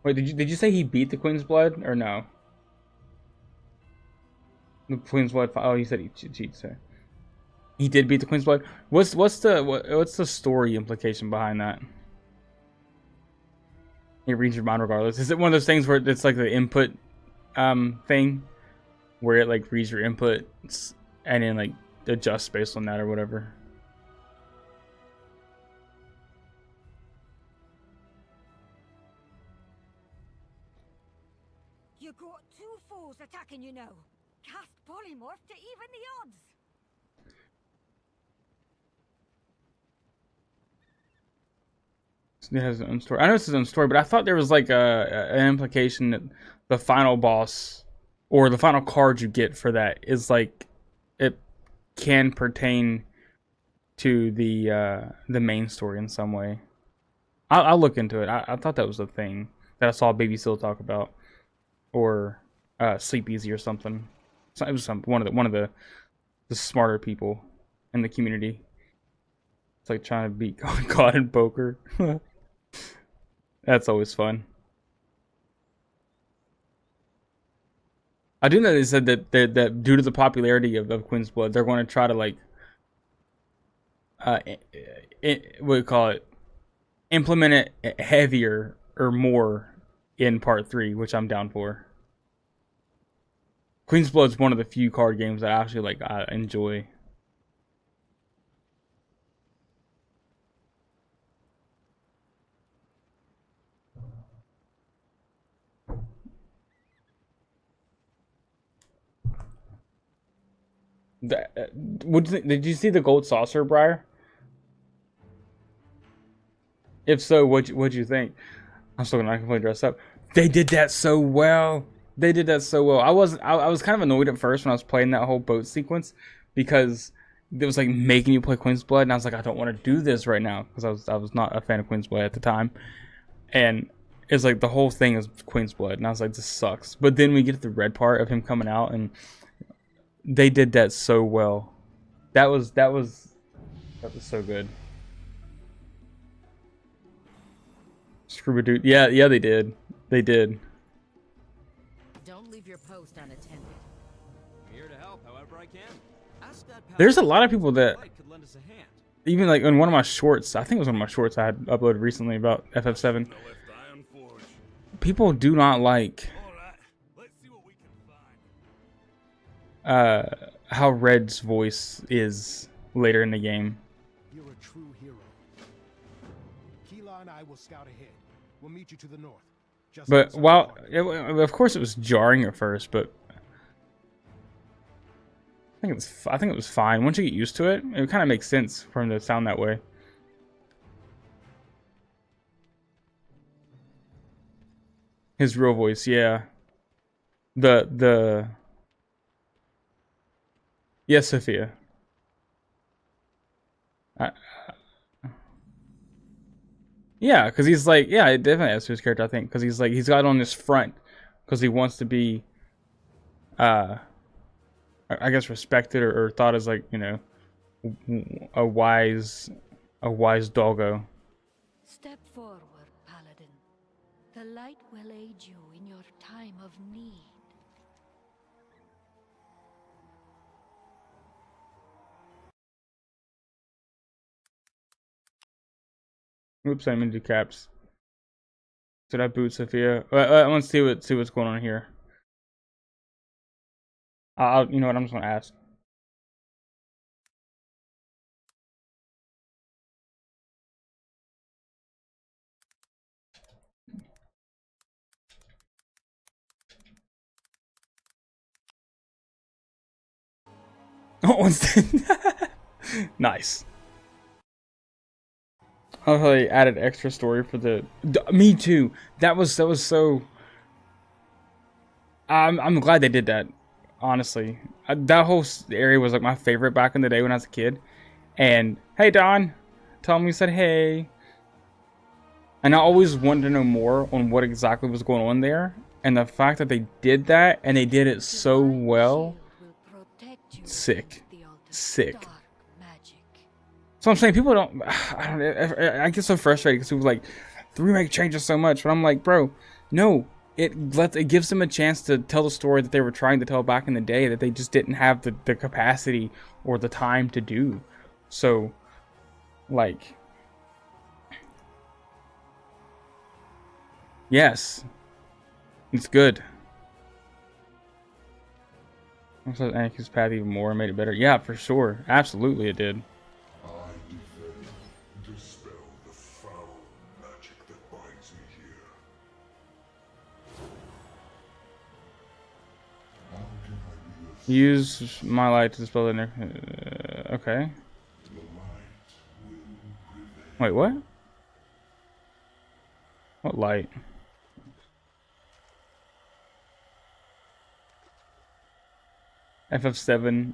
Wait, did you say he beat the Queen's Blood or no? The Queen's Blood. Oh, you said he cheats. He did beat the Queen's Blood. What's the story implication behind that? It reads your mind regardless. Is it one of those things where it's like the input thing, where it like reads your inputs and then like adjusts based on that or whatever? You got 2 foes attacking you now. Cast polymorph to even the odds. It has its own story. I know it's its own story, but I thought there was like an implication that the final boss or the final card you get for that is like it can pertain to the main story in some way. I'll look into it. I thought that was a thing that I saw Baby Seal talk about, or Sleep Easy or something. So it was one of the smarter people in the community. It's like trying to beat God in poker. That's always fun. I do know they said that due to the popularity of Queen's Blood, they're going to try to like what do you call it? implement it heavier or more in part 3, which I'm down for. Queen's Blood's one of the few card games that I actually like. I enjoy. Did you see the gold saucer, Briar? If so, what'd you think? I'm still not completely dressed up. They did that so well. They did that so well. I was kind of annoyed at first when I was playing that whole boat sequence because it was like making you play Queen's Blood, and I was like, I don't want to do this right now because I was not a fan of Queen's Blood at the time, and it's like the whole thing is Queen's Blood, and I was like, this sucks. But then we get to the red part of him coming out, and they did that so well. That was so good. Scooby-Doo. Yeah, they did. They did. Don't leave your post unattended. I'm here to help however I can. Ask that There's a lot of people that could lend us a hand. even like in one of my shorts, I think it was one of my shorts I had uploaded recently about FF7. People do not like how Red's voice is later in the game. You're a true hero. Keela and I will scout ahead. We'll meet you to the north. Just But outside while the park. of course it was jarring at first, but I think it was fine. Once you get used to it, it kind of makes sense for him to sound that way. His real voice, yeah. Yes, Sophia. Yeah, because he's like, yeah, it definitely adds to his character, I think, because he's like, he's got on this front because he wants to be, I guess, respected or thought as like, you know, a wise doggo. Step forward, Paladin. The light will aid you in your time of need. Oops, I meant to do caps. Did I boot Sophia? I want to see what's going on here. You know what? I'm just gonna ask. Oh, nice. I love how they added extra story for the. Me too. That was so. I'm glad they did that. Honestly, that whole area was like my favorite back in the day when I was a kid. And hey, Don, tell me you said hey. And I always wanted to know more on what exactly was going on there. And the fact that they did that and they did it so well, sick. So I'm saying people don't. I get so frustrated because people like the remake changes so much, but I'm like, bro, no. It gives them a chance to tell the story that they were trying to tell back in the day that they just didn't have the capacity or the time to do. So, like, yes, it's good. Also, Anakin's path even more and made it better. Yeah, for sure, absolutely, it did. I defend, dispel the foul magic that binds me here. How can I be of Use my light to dispel the. Okay. the light will prevail? Wait, what? What light? FF7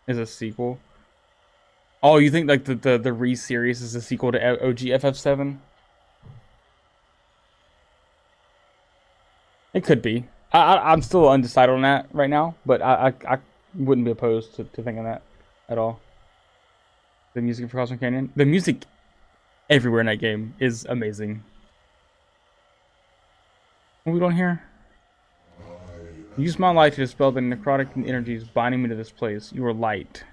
is a sequel. Oh, you think like the re-series is a sequel to OG FF7? It could be. I'm still undecided on that right now, but I wouldn't be opposed to thinking that at all. The music for Cosmic Canyon, the music everywhere in that game is amazing. What are we doing here? Use my light to dispel the necrotic energies binding me to this place. You are light.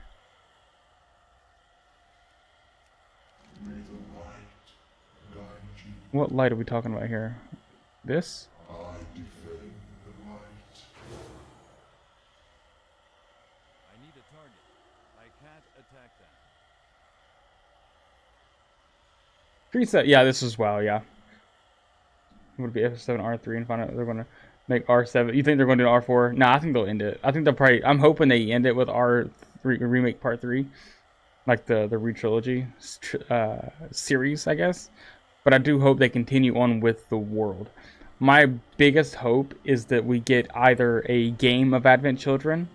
May the light What light are we talking about here? This? I defend the light. I need a target. I can't attack that. Preset. Yeah, this is WoW. Yeah. It would be F7 R3 and find out they're gonna make R7. You think they're gonna do R4? Nah, I think they'll end it. I think they'll probably. I'm hoping they end it with R3 remake part 3, like the re-trilogy series, I guess. But I do hope they continue on with the world. My biggest hope is that we get either a game of Advent Children,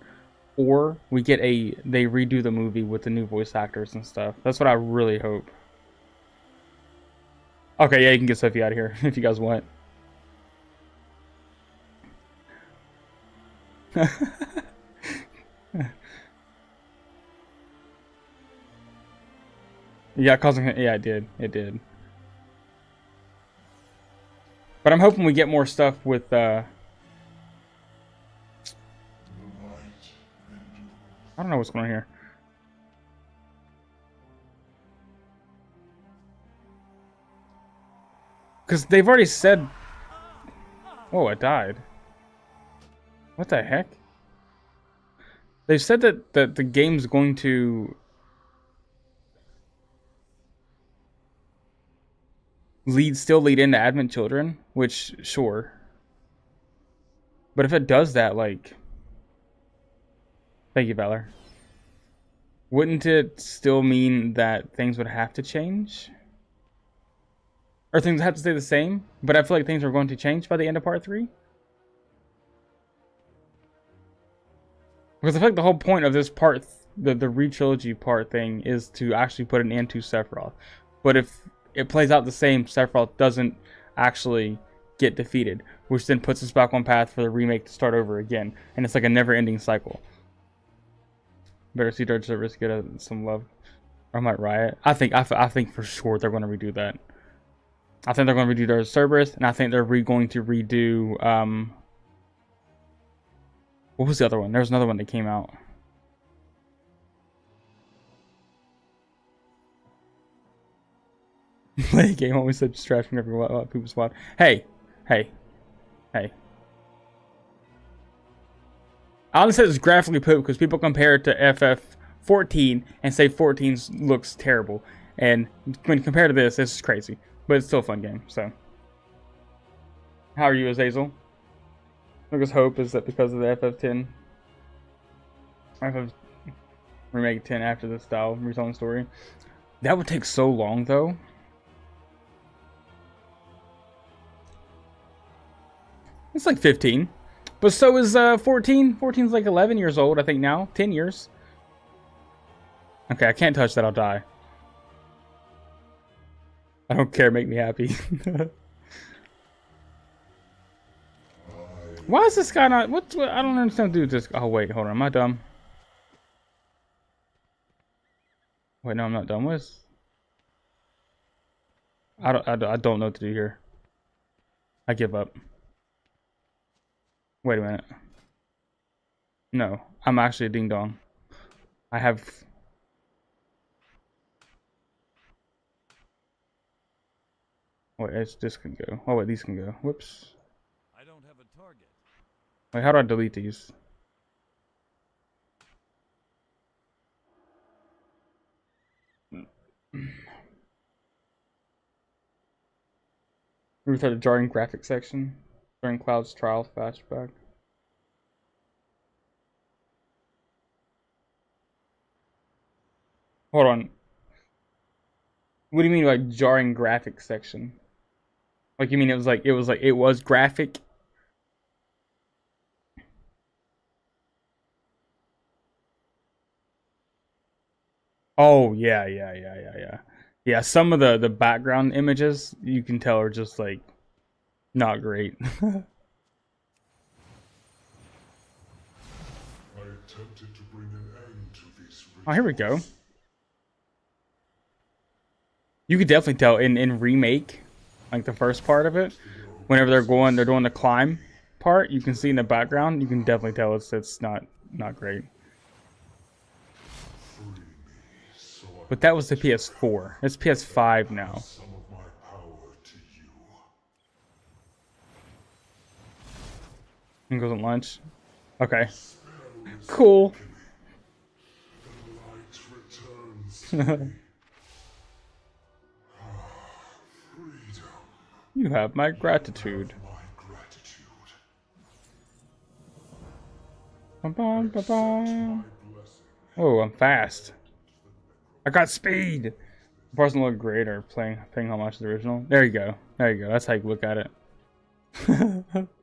or we get they redo the movie with the new voice actors and stuff. That's what I really hope. Okay, yeah, you can get Sophie out of here if you guys want. Yeah, causing. Yeah, it did. It did. But I'm hoping we get more stuff with. I don't know what's going on here. Because they've already said. Oh, I died. What the heck? They've said that the game's going to still lead into Advent Children, which sure. But if it does that, like, thank you, Valor. Wouldn't it still mean that things would have to change? Or things have to stay the same? But I feel like things are going to change by the end of part 3. Because I feel like the whole point of this part, the re-trilogy part thing, is to actually put an end to Sephiroth. But if it plays out the same, Sephiroth doesn't actually get defeated, which then puts us back on path for the remake to start over again, and it's like a never-ending cycle. Better see Dark Service get some love, or I might riot. I think for sure they're going to redo that. I think they're going to redo Dark Cerberus, and I think they're going to redo what was the other one? There was another one that came out. Play a game always such distraction every while people swap. Hey. I only said it's graphically poop because people compare it to FF14 and say 14 looks terrible. And when compared to this is crazy. But it's still a fun game, so. How are you, Azazel? My biggest hope is that because of the FF10, FF remake 10 after the style retelling story, that would take so long though. It's like 15, but so is 14. 14's like 11 years old, I think now. 10 years. Okay, I can't touch that. I'll die. I don't care. Make me happy. Why is this guy not? What? I don't understand. Do this. Oh wait, hold on. Am I dumb? Wait, no, I'm not dumb. What is? I don't know what to do here. I give up. Wait a minute. No, I'm actually a ding dong. I have. Wait, this can go. Oh wait, these can go. Whoops. I don't have a target. Wait, how do I delete these? Restart the jarring graphic section during Cloud's trial flashback. Hold on. What do you mean by jarring graphic section? Like you mean it was graphic? Oh yeah. Yeah, some of the background images you can tell are just like not great. I attempted to bring an end to this. Oh, here we go. You could definitely tell in remake, like the first part of it, whenever they're doing the climb part, you can see in the background, you can definitely tell it's not great. But that was the PS4. It's PS5 now. Some of my power to you. And goes on lunch. Okay. Cool. The light returns to me. Freedom. You have my gratitude. My gratitude. Ba-bum, Accept ba-bum. my blessing. Oh, I'm fast. I got speed. The person look great or paying homage to the original. There you go. There you go. That's how you look at it.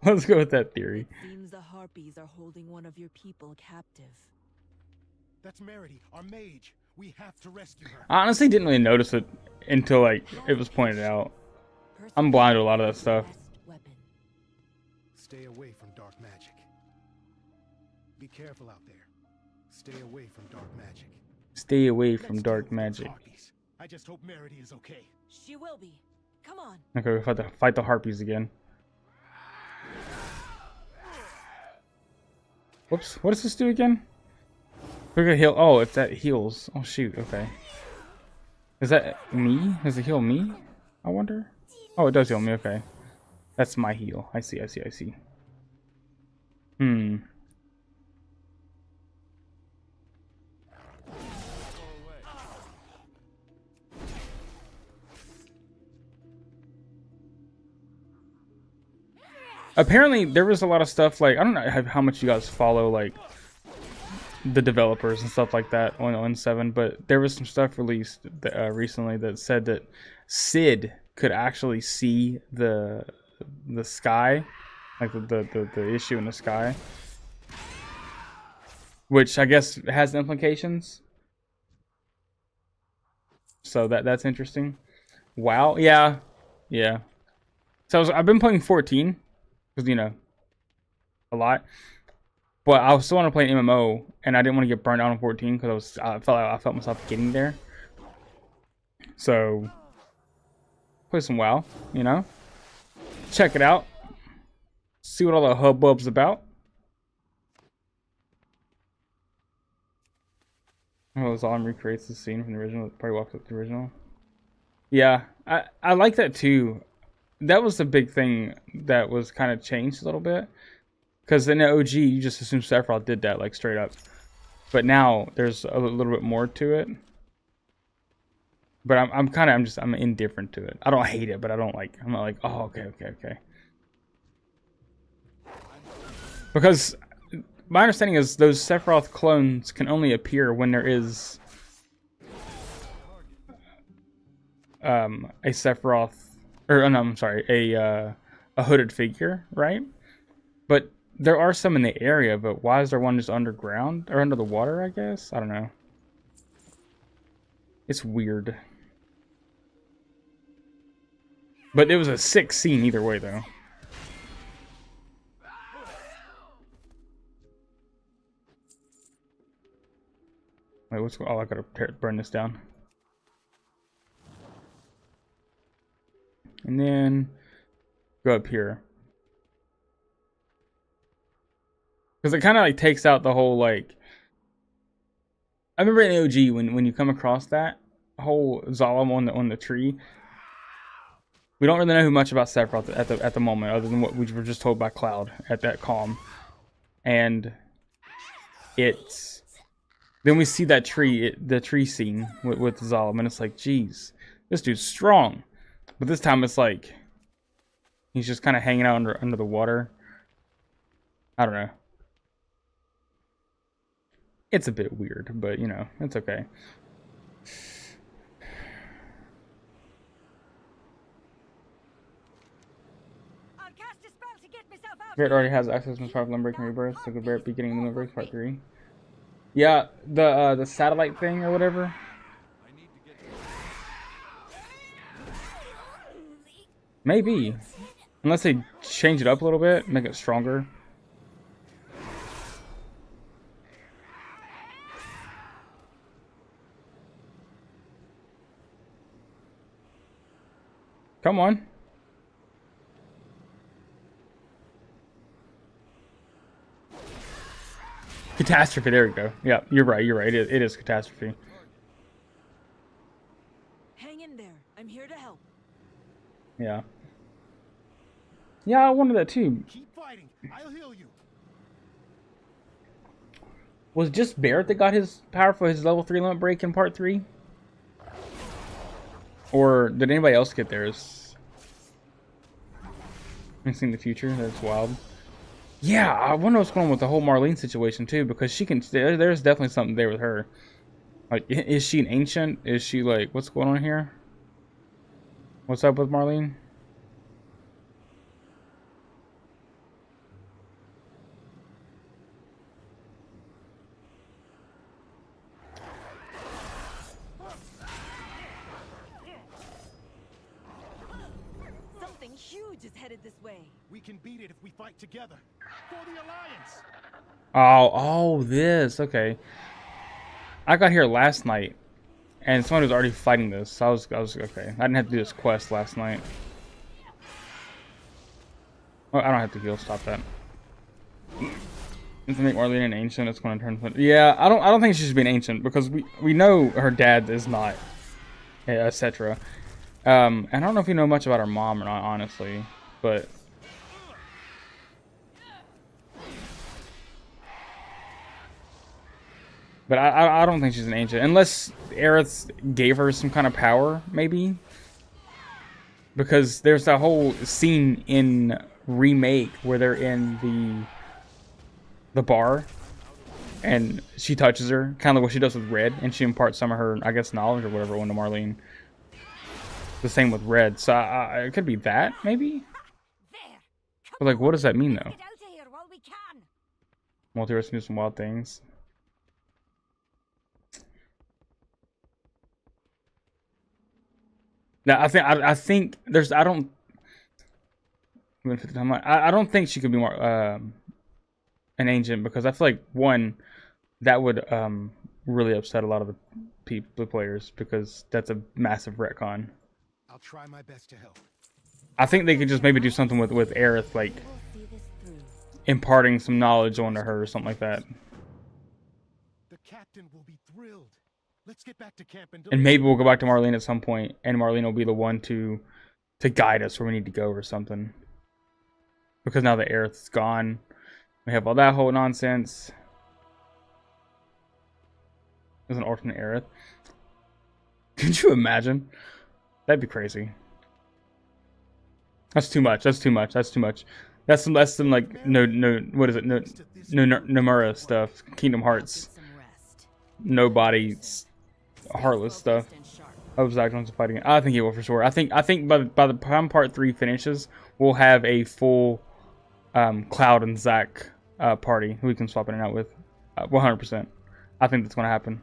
Let's go with that theory. Seems the Harpies are holding one of your people captive. That's Merity, our mage. We have to rescue her. I honestly didn't really notice it until like it was pointed out. I'm blind to a lot of that stuff. Weapon. Stay away from dark magic. Be careful out there. Stay away from dark magic. Stay away from Let's dark deal with those magic. Harpies. I just hope Merity is okay. She will be. Come on. Okay, we have to fight the harpies again. Whoops, what does this do again? We're gonna heal. Oh, it's that heals. Oh shoot, okay. Is that me? Does it heal me? I wonder. Oh, it does heal me, okay. That's my heal. I see. Apparently, there was a lot of stuff like, I don't know how much you guys follow like the developers and stuff like that on 7, but there was some stuff released recently that said that Sid could actually see the sky, like the issue in the sky, which I guess has implications. So that's interesting. Wow, yeah. So I've been playing 14 because a lot. But I still want to play an MMO, and I didn't want to get burned out on 14 because I felt myself getting there. So play some WoW, check it out, see what all the hubbub's about. Oh, Zalm recreates the scene from the original. Probably walks up the original. Yeah, I like that too. That was the big thing that was kind of changed a little bit. Because in the OG, you just assume Sephiroth did that, like, straight up. But now, there's a little bit more to it. But I'm indifferent to it. I don't hate it, but I'm not like, oh, okay. Because my understanding is those Sephiroth clones can only appear when there is a Sephiroth, or no, I'm sorry, a hooded figure, right? But there are some in the area, but why is there one just underground or under the water? I guess I don't know. It's weird, but it was a sick scene either way, though. Wait, what's? Oh, I gotta burn this down. And then go up here. Because it kind of like takes out the whole like... I remember in OG when you come across that whole Zalem on the tree. We don't really know much about Sephiroth at the moment, other than what we were just told by Cloud at that calm. And it's... Then we see that tree, the tree scene with Zalem, and it's like, geez, this dude's strong. But this time it's like he's just kind of hanging out under the water. I don't know. It's a bit weird, but it's okay. I'll cast a spell to get myself out. Barrett already has access to Power Limbrick and Rebirth, so could Barrett be getting the Limbrick Part 3? Yeah, the satellite thing or whatever. Maybe. Unless they change it up a little bit, make it stronger. Come on. Catastrophe, there we go. Yeah, you're right. It is catastrophe. Hang in there. I'm here to help. Yeah. Yeah, I wanted that too. Keep fighting. I'll heal you. Was it just Barrett that got his power for his level 3 limit break in part 3? Or did anybody else get theirs? I've seen the future. That's wild. Yeah, I wonder what's going on with the whole Marlene situation too, because she can. There's definitely something there with her. Like, is she an ancient? Is she like, what's going on here? What's up with Marlene? Something huge is headed this way. We can beat it if we fight together. For the Alliance! Oh, this. Okay. I got here last night, and someone was already fighting this. So I was okay. I didn't have to do this quest last night. Well, I don't have to heal. Stop that. To make Marlene an ancient, it's going to turn. Yeah, I don't think she should be an ancient because we know her dad is not, etc. And I don't know if you know much about her mom or not, honestly, but. But I don't think she's an ancient. Unless Aerith gave her some kind of power, maybe. Because there's that whole scene in Remake where they're in the bar. And she touches her, kind of like what she does with Red. And she imparts some of her, I guess, knowledge or whatever onto Marlene. The same with Red. So it could be that, maybe? But like, what does that mean, though? Multiverse can do some wild things. Now I think there's I don't think she could be more an ancient because I feel like one that would really upset a lot of the players because that's a massive retcon. I'll try my best to help. I think they could just maybe do something with Aerith, like imparting some knowledge onto her or something like that. The captain will be thrilled. Let's get back to camp and maybe we'll go back to Marlene at some point, and Marlene will be the one to guide us where we need to go or something. Because now that Aerith's gone, we have all that whole nonsense. There's an alternate Aerith. Could you imagine? That'd be crazy. That's too much. That's too much. That's too much. That's some like no what is it? No Nomura stuff. Kingdom Hearts. Nobody. Heartless stuff. I was actually fighting it. I think it will for sure. I think by the time part 3 finishes, we'll have a full Cloud and Zack party who we can swap in and out with. 100%. I think that's going to happen.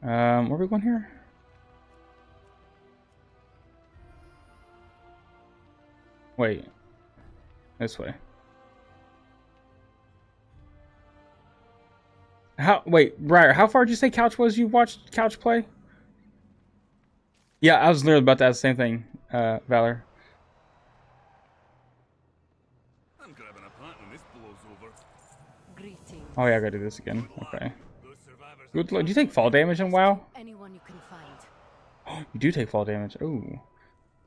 Where are we going here? Wait. This way. Wait, Briar, how far did you say Couch was you watched Couch play? Yeah, I was literally about to ask the same thing, Valor. I'm grabbing a punt when this blows over. Greetings. Oh yeah, I gotta do this again. Okay. Good luck. Do you take fall damage in WoW? Anyone you can find. You do take fall damage. Ooh.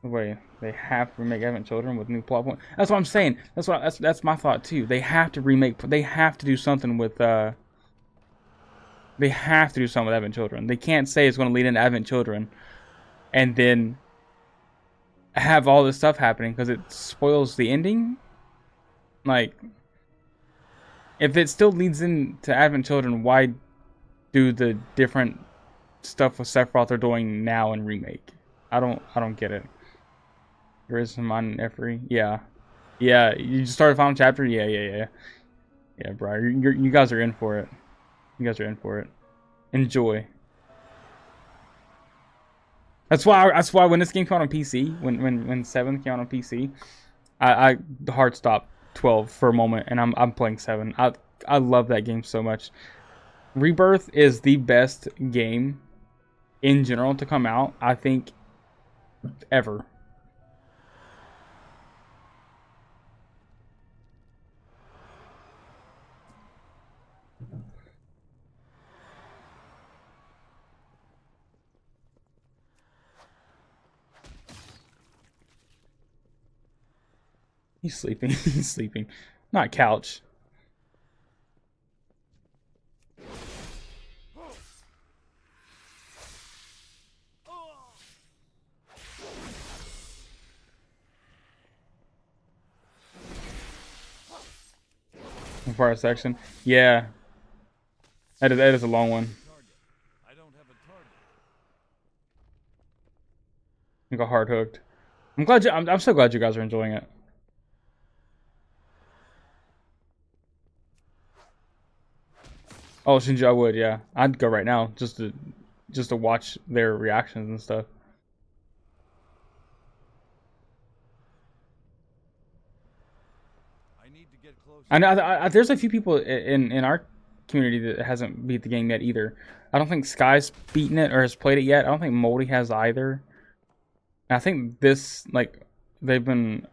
Wait, they have to remake Advent Children with new plot point. That's what I'm saying. That's my thought too. They have to remake. They have to do something with. They have to do something with Advent Children. They can't say it's going to lead into Advent Children, and then have all this stuff happening because it spoils the ending. Like, if it still leads into Advent Children, why do the different stuff with Sephiroth they're doing now in Remake? I don't get it. There is some on Efri. Yeah. You just started final chapter. Yeah, bro. You guys are in for it. You guys are in for it. Enjoy. That's why when this game came out on PC, when 7 came out on PC, I hard stopped 12 for a moment, and I'm playing 7. I love that game so much. Rebirth is the best game in general to come out, I think, ever. He's sleeping. He's sleeping. Not couch. Far section. Yeah. That is a long one. I don't have a target. I got hard hooked. I'm so glad you guys are enjoying it. Oh, Shinji, I would, yeah. I'd go right now just to watch their reactions and stuff. I need to get closer. I know there's a few people in our community that hasn't beat the game yet either. I don't think Sky's beaten it or has played it yet. I don't think Moldy has either. And I think this, like, they've been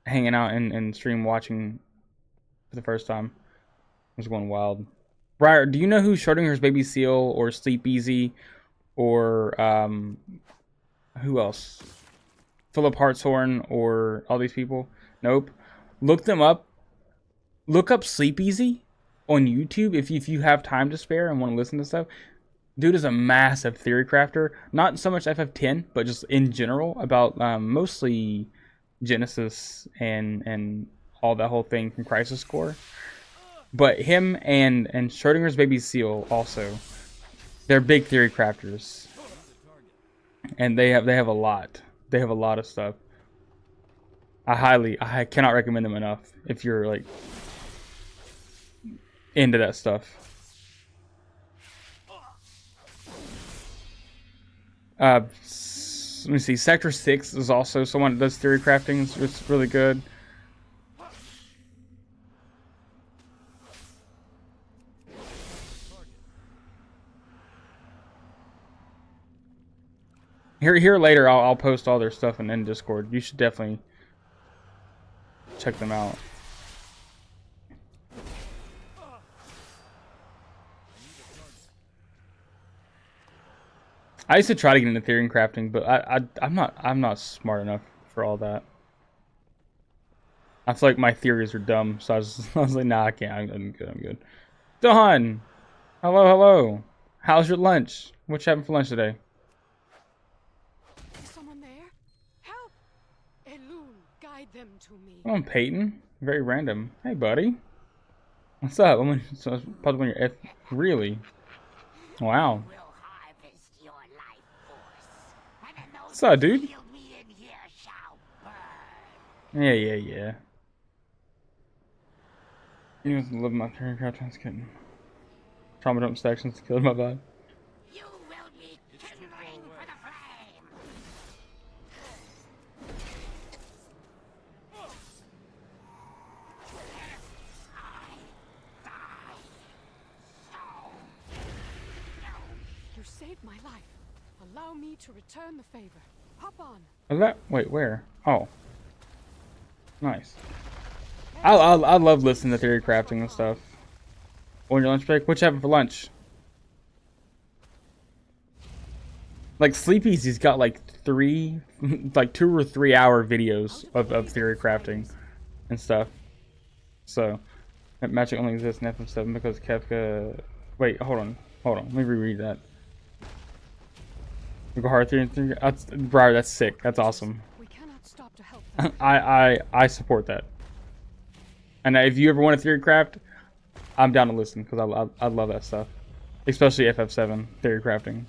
hanging out and stream watching for the first time. It was going wild. Briar, do you know who Schrodinger's Baby Seal or Sleep Easy or who else? Philip Hartshorn or all these people? Nope. Look them up. Look up Sleep Easy on YouTube if you have time to spare and want to listen to stuff. Dude is a massive theory crafter. Not so much FF10, but just in general about mostly Genesis and all that whole thing from Crisis Core. But him and Schrodinger's Baby Seal also, they're big theory crafters, and they have a lot. They have a lot of stuff. I cannot recommend them enough if you're like into that stuff. Let me see. Sector 6 is also someone that does theory crafting. It's really good. Here later, I'll post all their stuff in Discord. You should definitely check them out. I used to try to get into theory and crafting, but I'm not smart enough for all that. I feel like my theories are dumb, so I was like, nah, I can't. I'm good. Dawn, hello. How's your lunch? What you having for lunch today? Is someone there? Help! Elune, guide them to me. Come on, Peyton. Very random. Hey, buddy. What's up? So probably when you're F. Really? Wow. What's up, dude? Yeah. You guys love my turn crouch. I was kidding. Trauma dump sections killed my vibe. You will be kindling for the flame. You saved my life. Allow me to return the favor. Hop on. Wait, where? Oh. Nice. I love listening to theory crafting and stuff. On your lunch break? What you having for lunch? Like, Sleep Easy's got like 2 or 3 hour videos of theory crafting and stuff. So, magic only exists in FF7 because Kefka... Wait, hold on. Let me reread that. We go hard theory. Briar, that's sick. That's awesome. We cannot stop to help them. I support that. And if you ever want a theory craft, I'm down to listen because I love that stuff, especially FF7 theory crafting.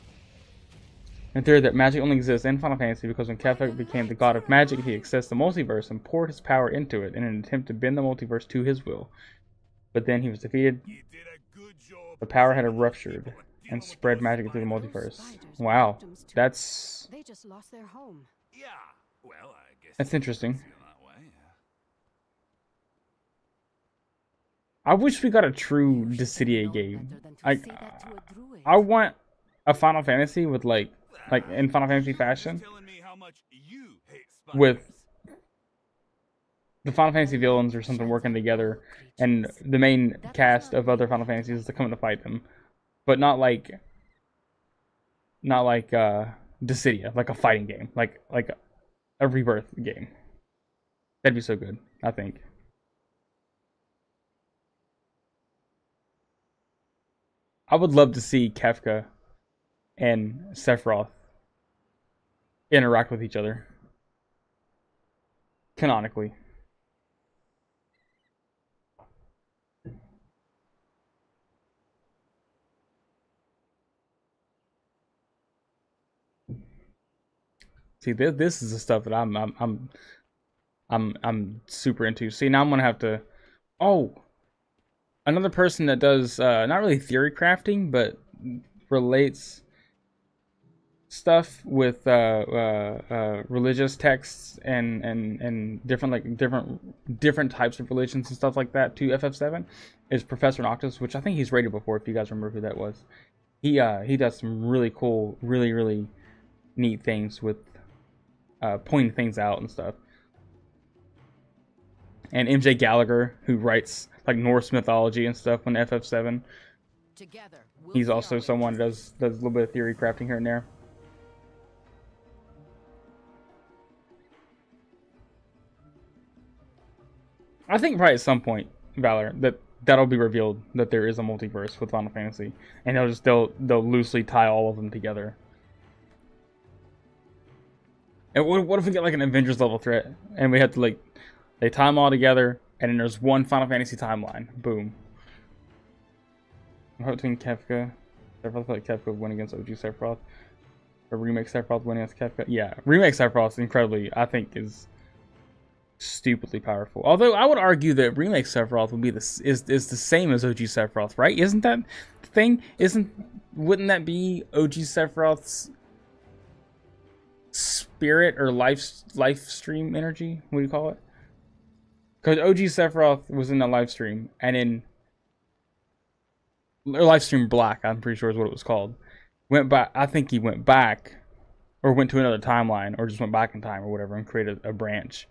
And theory that magic only exists in Final Fantasy because when Kefka became the god of magic, he accessed the multiverse and poured his power into it in an attempt to bend the multiverse to his will. But then he was defeated. The power had ruptured and spread magic through the multiverse. Wow, that's They just lost their home. Yeah, well, I guess that's interesting. feel that way. I wish we got a true Dissidia game. I want a Final Fantasy with like in Final Fantasy fashion, Telling me how much you hate with spiders. the Final Fantasy villains or something working together, and the main cast of other Final Fantasies to come to fight them, but not like Dissidia, like a fighting game, like a Rebirth game. That'd be so good, I think. I would love to see Kefka and Sephiroth interact with each other. Canonically. See, this is the stuff that I'm super into. See, now I'm gonna have to. Oh, another person that does not really theory crafting, but relates stuff with religious texts and different types of religions and stuff like that to FF7 is Professor Noctis, which I think he's rated before. If you guys remember who that was, he does some really cool, really neat things with pointing things out and stuff. And MJ Gallagher, who writes like Norse mythology and stuff on FF7, Together, he's also someone that does a little bit of theory crafting here and there. I think probably at some point, Valor, that'll be revealed that there is a multiverse with Final Fantasy, and they'll loosely tie all of them together. And what if we get like an Avengers level threat, and we have to they tie them all together, and then there's one Final Fantasy timeline. Boom. I'm between Kefka. Sephiroth, like Kefka would win against OG Sephiroth. Or remake Sephiroth win against Kefka. Yeah, remake Sephiroth incredibly, I think, is stupidly powerful. Although I would argue that remake Sephiroth would be is the same as OG Sephiroth, right? Isn't that the thing? Wouldn't that be OG Sephiroth's spirit or life stream energy? What do you call it? Because OG Sephiroth was in the live stream, and in live stream Black, I'm pretty sure is what it was called. Went back. I think he went back, or went to another timeline, or just went back in time, or whatever, and created a branch.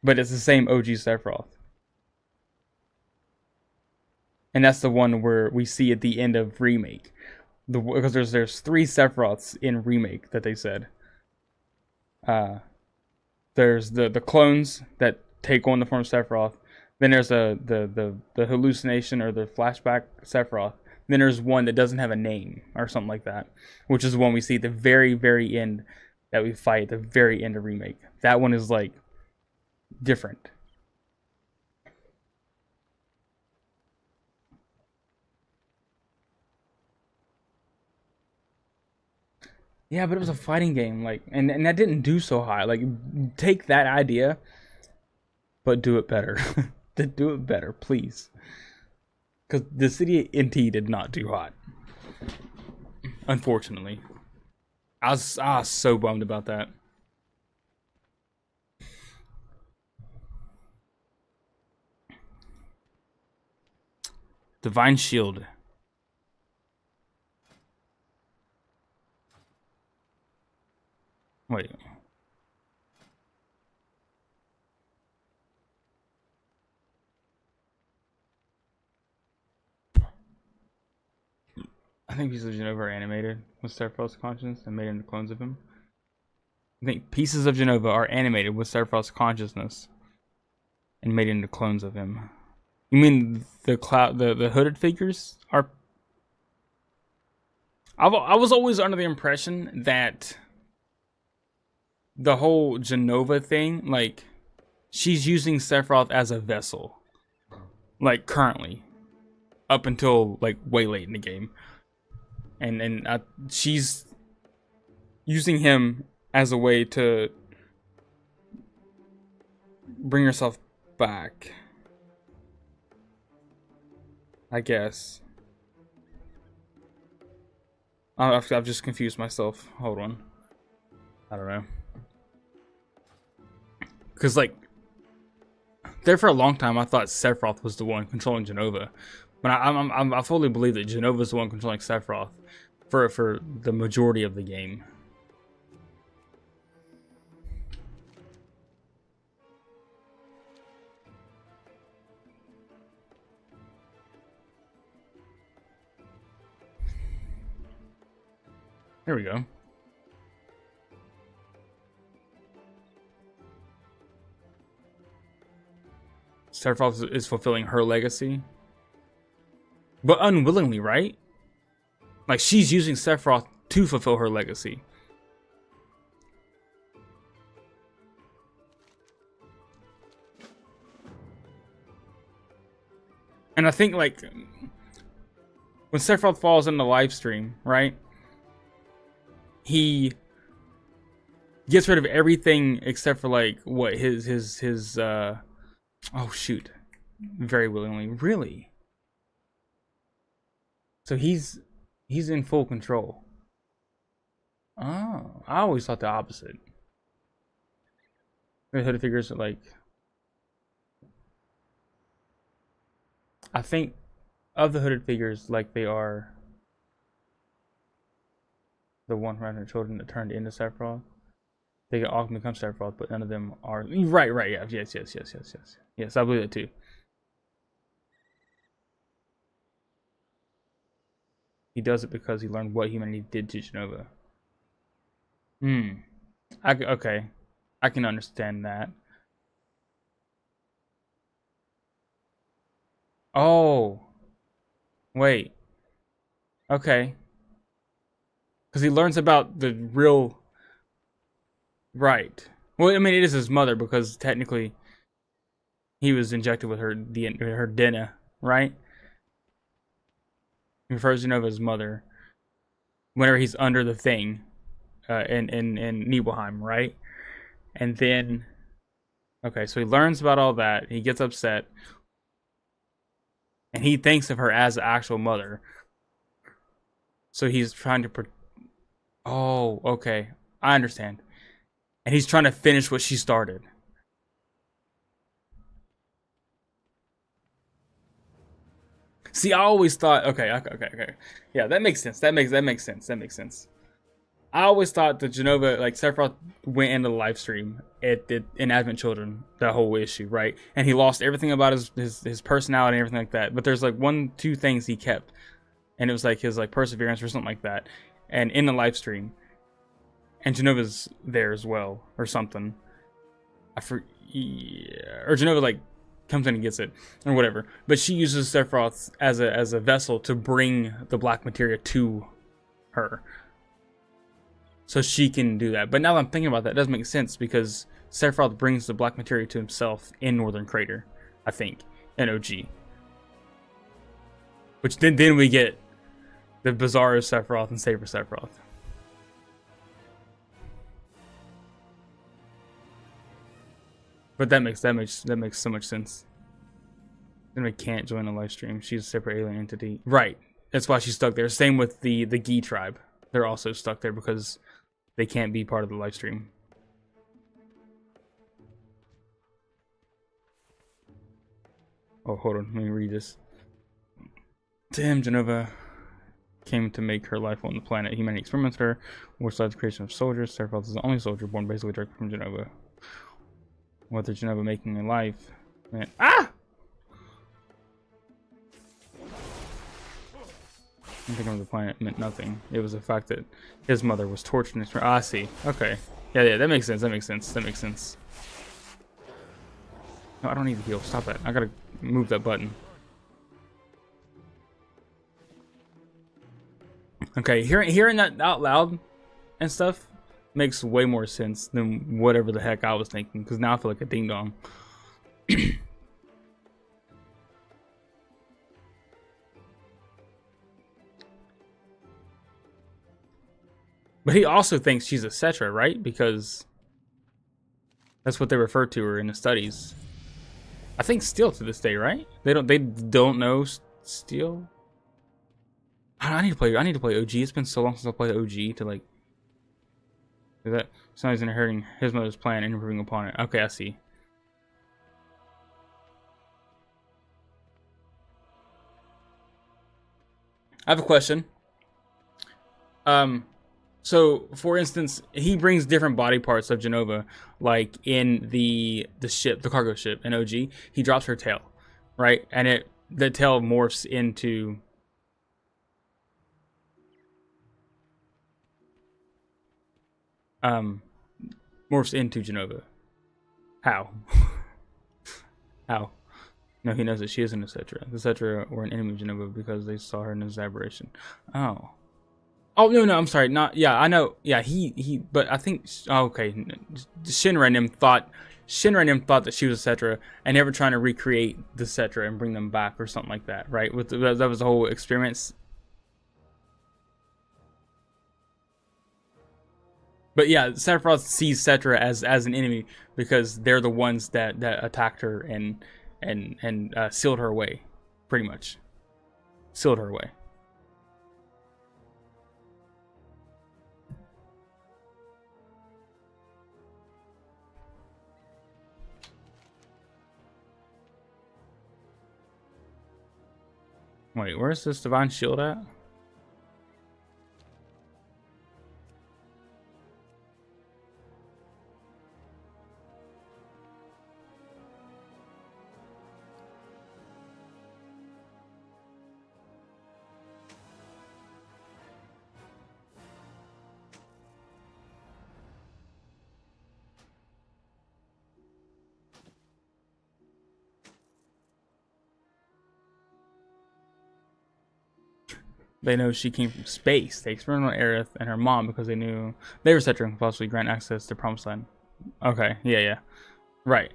But it's the same OG Sephiroth. And that's the one where we see at the end of Remake. Because there's 3 Sephiroths in Remake that they said. There's the clones that take on the form of Sephiroth. Then there's the hallucination or the flashback Sephiroth. Then there's one that doesn't have a name or something like that. Which is the one we see at the very, very end that we fight at the very end of Remake. That one is like different. Yeah, but it was a fighting game, like, and that didn't do so high. Like, take that idea, but do it better. Do it better, please. Because the City NT did not do hot, unfortunately. I was so bummed about that. Divine Shield. Wait. I think Pieces of Genova are animated with Sephiroth's conscience and made into clones of him. I think Pieces of Genova are animated with Sephiroth's consciousness and made into clones of him. You mean the hooded figures are? I was always under the impression that the whole Genova thing, like, she's using Sephiroth as a vessel, like, currently, up until like way late in the game, and she's using him as a way to bring herself back, I guess. I've just confused myself. Hold on. I don't know. Because, like, there for a long time, I thought Sephiroth was the one controlling Genova. But I fully believe that Genova is the one controlling Sephiroth for the majority of the game. There we go. Sephiroth is fulfilling her legacy. But unwillingly, right? Like, she's using Sephiroth to fulfill her legacy. And I think, like, when Sephiroth falls in the live stream, right? He gets rid of everything except for, like, what, his oh, shoot. Very willingly. Really? So he's in full control. Oh, I always thought the opposite. The hooded figures are like, I think of the hooded figures, like they are the 100 children that turned into Sephiroth. They can all become Sephiroth, but none of them are. Right, yeah, yes, I believe it too. He does it because he learned what humanity did to Jenova. Okay, I can understand that. Oh, wait. Okay. Because he learns about the real... Right. Well, I mean, it is his mother because technically he was injected with her DNA, right? He refers to Jenova as mother whenever he's under the thing in Nibelheim, right? And then... Okay, so he learns about all that. He gets upset. And he thinks of her as the actual mother. So he's trying to... Oh, okay. I understand. And he's trying to finish what she started. See, I always thought... Okay. Yeah, that makes sense. That makes sense. I always thought that Jenova, like, Sephiroth went into the live stream in Advent Children, that whole issue, right? And he lost everything about his personality and everything like that. But there's, like, 2 things he kept. And it was, like, his, like, perseverance or something like that. And in the live stream. And Genova's there as well, or something. Yeah. Or Jenova, like, comes in and gets it, or whatever. But she uses Sephiroth as a vessel to bring the black materia to her. So she can do that. But now that I'm thinking about that, it doesn't make sense because Sephiroth brings the black materia to himself in Northern Crater, I think, in OG. Which then we get the Bizarro Sephiroth and Saber Sephiroth. But that makes so much sense. Then we can't join the live stream. She's a separate alien entity. Right. That's why she's stuck there. Same with the Gi tribe. They're also stuck there because they can't be part of the live stream. Oh, hold on. Let me read this. Damn, Jenova came to make her life on the planet. Humanity experiments her, which led to the creation of soldiers. Sephiroth is the only soldier born basically directly from Jenova. Whether Jenova making a life... Man. Ah! I'm thinking of the planet meant nothing. It was the fact that his mother was tortured. I see. Okay. Yeah, that makes sense. That makes sense. No, I don't need to heal. Stop that. I gotta move that button. Okay, hearing that out loud and stuff makes way more sense than whatever the heck I was thinking. Because now I feel like a ding dong. But he also thinks she's a Cetra, right? Because that's what they refer to her in the studies. I think still to this day, right? They don't know still. I need to play OG. It's been so long since I played OG to like do that. So he's inheriting his mother's plan and improving upon it. Okay, I see. I have a question. So, for instance, he brings different body parts of Jenova, like in the ship, the cargo ship in OG. He drops her tail, right? And the tail morphs into Jenova. How? How? No, he knows that she isn't a Cetra. The Cetra were an enemy of Genova because they saw her in his aberration. Oh. Oh, no, I'm sorry. Not, yeah, I know. Yeah, but I think, oh, okay. Shinra and him thought that she was a Cetra, and they were trying to recreate the Cetra and bring them back or something like that, right? That was the whole experience. But yeah, Sephiroth sees Cetra as an enemy because they're the ones that attacked her and sealed her away, pretty much. Sealed her away. Wait, where's this divine shield at? They know she came from space. They experimented on Aerith and her mom because they knew they were Cetra and could possibly grant access to Promised Land. Okay, yeah. Right.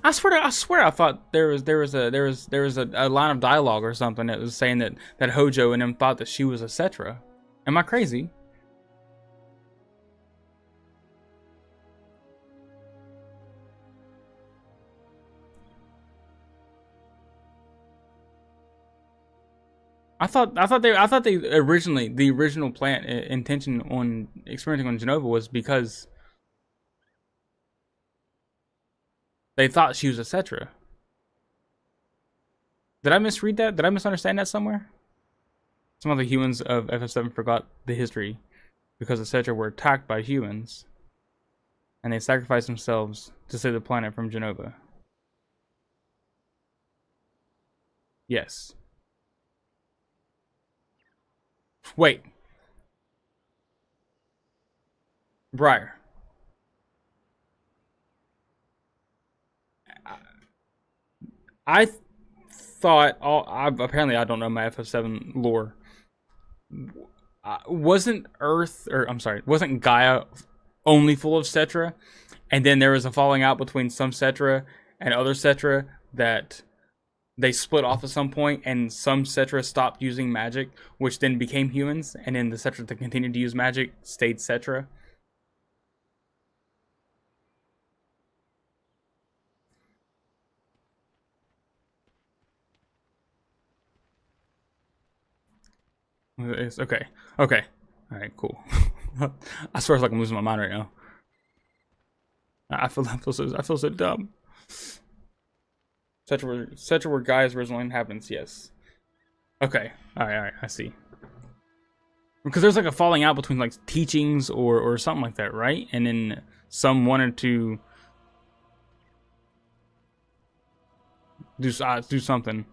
I swear I thought there was a line of dialogue or something that was saying that Hojo and him thought that she was a Cetra. Am I crazy? I thought they originally, the original plan intention on experimenting on Genova was because they thought she was a Cetra. Did I misread that? Did I misunderstand that somewhere? Some of the humans of FF7 forgot the history because the Cetra were attacked by humans, and they sacrificed themselves to save the planet from Genova. Yes. Wait. Briar. I thought apparently I don't know my FF7 lore. Wasn't Gaia only full of Cetra, and then there was a falling out between some Cetra and other Cetra that they split off at some point, and some Cetra stopped using magic, which then became humans, and then the Cetra that continued to use magic stayed Cetra. It's okay. All right, cool. I swear, it's like I'm losing my mind right now. I feel so dumb. Cetra where Gaia's original inhabitants, yes. Okay, all right, I see. Because there's like a falling out between like teachings or something like that, right? And then some wanted to do something.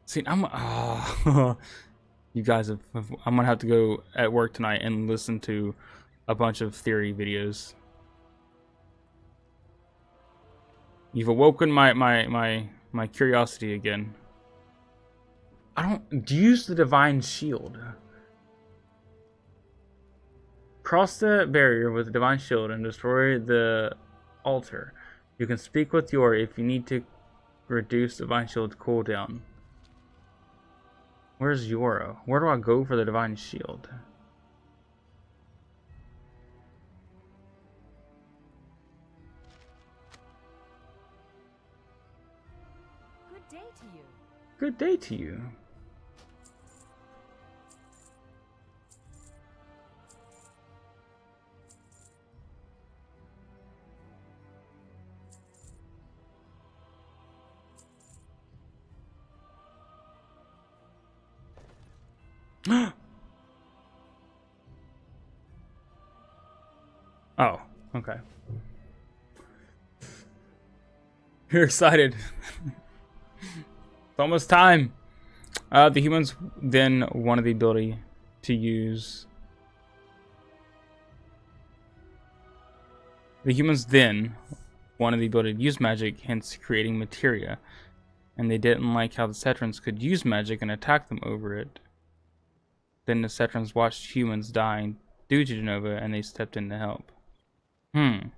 See, you guys I'm gonna have to go at work tonight and listen to a bunch of theory videos. You've awoken my curiosity again. Use the divine shield. Cross the barrier with the divine shield and destroy the altar. You can speak with Yori if you need to reduce divine shield's cooldown. Where's Yoro? Where do I go for the divine shield? Good day to you. Good day to you. Oh, okay. You're excited. It's almost time. The humans then wanted the ability to use The humans then wanted the ability to use magic, hence creating materia. And they didn't like how the Cetrans could use magic and attack them over it. Then the Cetrans watched humans dying due to Genova, and they stepped in to help. Humans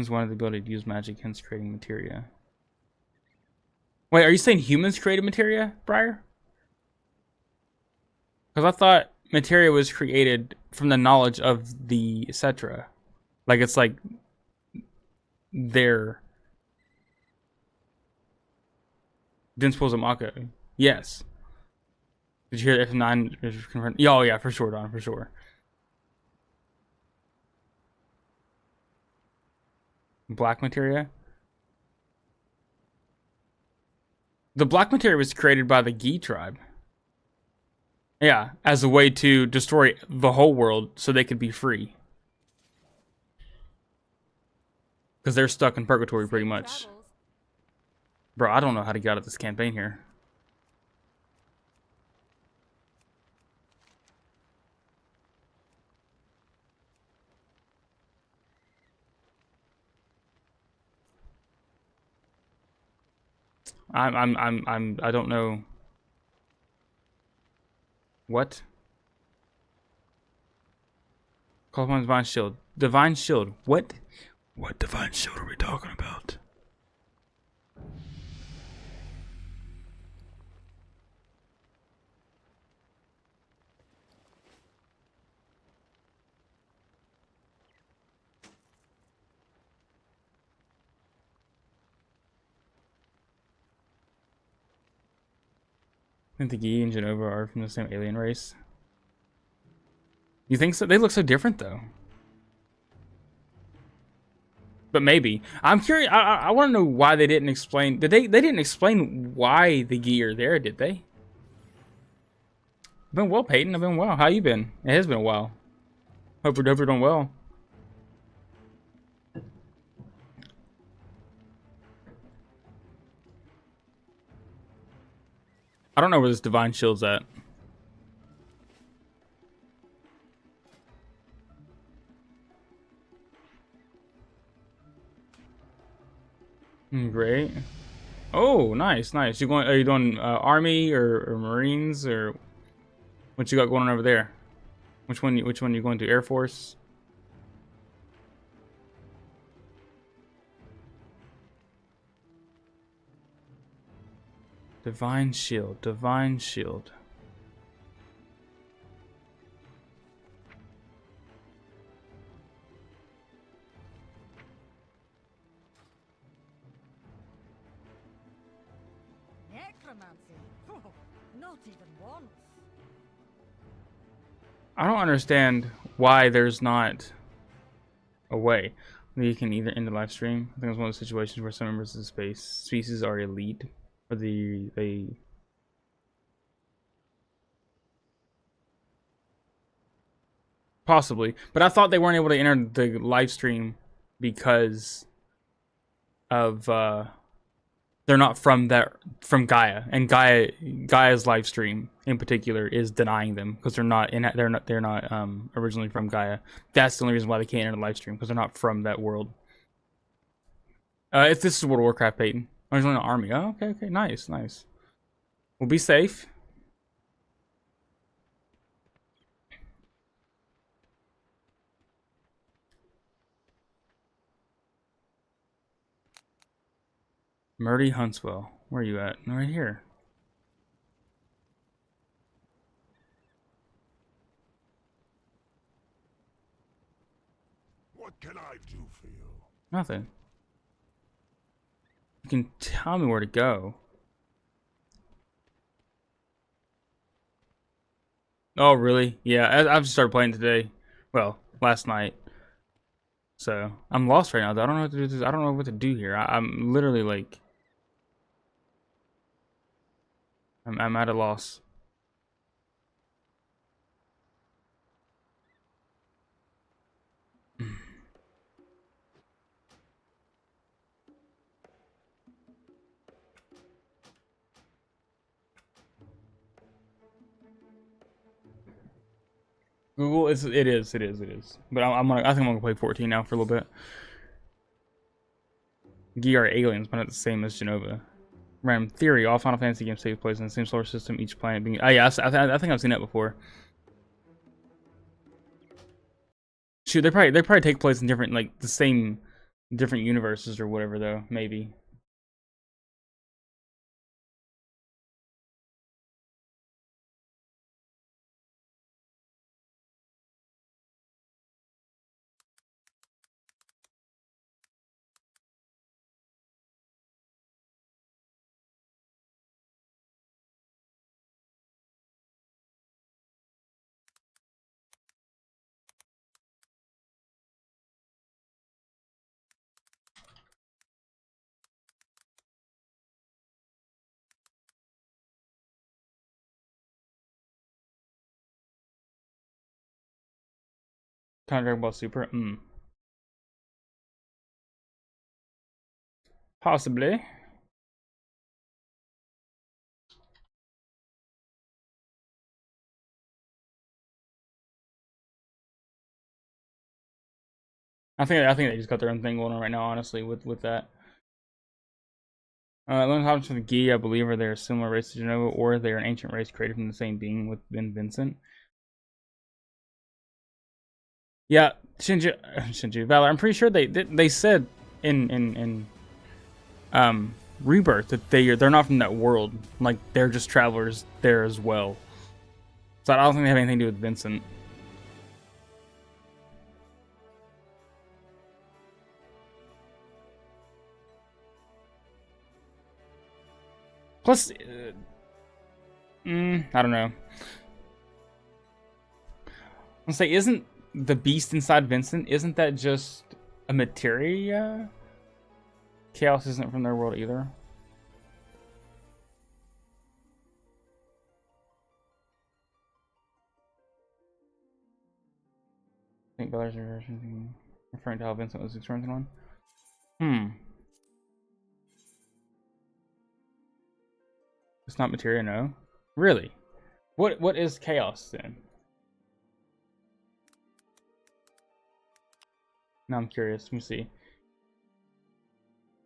wanted the ability to use magic, hence creating materia. Wait, are you saying humans created materia, Briar? Because I thought materia was created from the knowledge of the Cetra. Like, it's like their dense pools of Mako. Yes. Did you hear the F9? Yeah, oh yeah, for sure, Don, for sure. Black materia? The black materia was created by the Gi tribe. Yeah, as a way to destroy the whole world so they could be free. Because they're stuck in purgatory pretty much. Bro, I don't know how to get out of this campaign here. I don't know. What? Call upon Divine Shield. Divine Shield. What? What Divine Shield are we talking about? I think the Gi and Genova are from the same alien race. You think so? They look so different though. But maybe. I'm curious. I want to know why they didn't explain. Did they? They didn't explain why the Gi are there, did they? I've been well, Peyton. I've been well. How you been? It has been a while. Hope you're doing well. I don't know where this Divine Shield's at. Great. Oh, nice, nice. You going? Are you doing Army or Marines or what you got going on over there? Which one? Which one you going to? Air Force? Divine Shield. Divine Shield. Necromancy? Oh, not even once. I don't understand why there's not a way that you can either end the live stream. I think it's one of those situations where some members of the species are elite, or they possibly. But I thought they weren't able to enter the live stream because of they're not from Gaia, and Gaia's live stream in particular is denying them because they're not originally from Gaia. That's the only reason why they can't enter the live stream, because they're not from that world. If this is World of Warcraft, Peyton. I was in the army. Oh, okay, nice. Well, be safe. Murdy Huntswell. Where are you at? Right here. What can I do for you? Nothing. You can tell me where to go. Oh, really? Yeah, I've just started playing today. Well, last night. So, I'm lost right now, though. I don't know what to do. I don't know what to do here. I'm literally like... I'm at a loss. Google it is. But I think I'm gonna play 14 now for a little bit. Gi are aliens, but not the same as Genova. Random theory: all Final Fantasy games take place in the same solar system, each planet being. Oh yeah, I think I've seen that before. Shoot, they probably take place in different, like, the same different universes or whatever, though, maybe. Dragon Ball Super? Possibly. I think they just got their own thing going on right now, honestly, with that. One happens to the Gi, I believe, are they're a similar race to Genova, or they're an ancient race created from the same being with Ben Vincent. Yeah, Shinji Valor. I'm pretty sure they said in Rebirth that they're not from that world. Like, they're just travelers there as well. So I don't think they have anything to do with Vincent. Plus, I don't know. I'll say, isn't the beast inside Vincent, isn't that just a materia? Chaos isn't from their world either. I think Balor's version referring to how Vincent was experimented on. It's not materia, no. Really? What is chaos then? Now I'm curious. Let me see.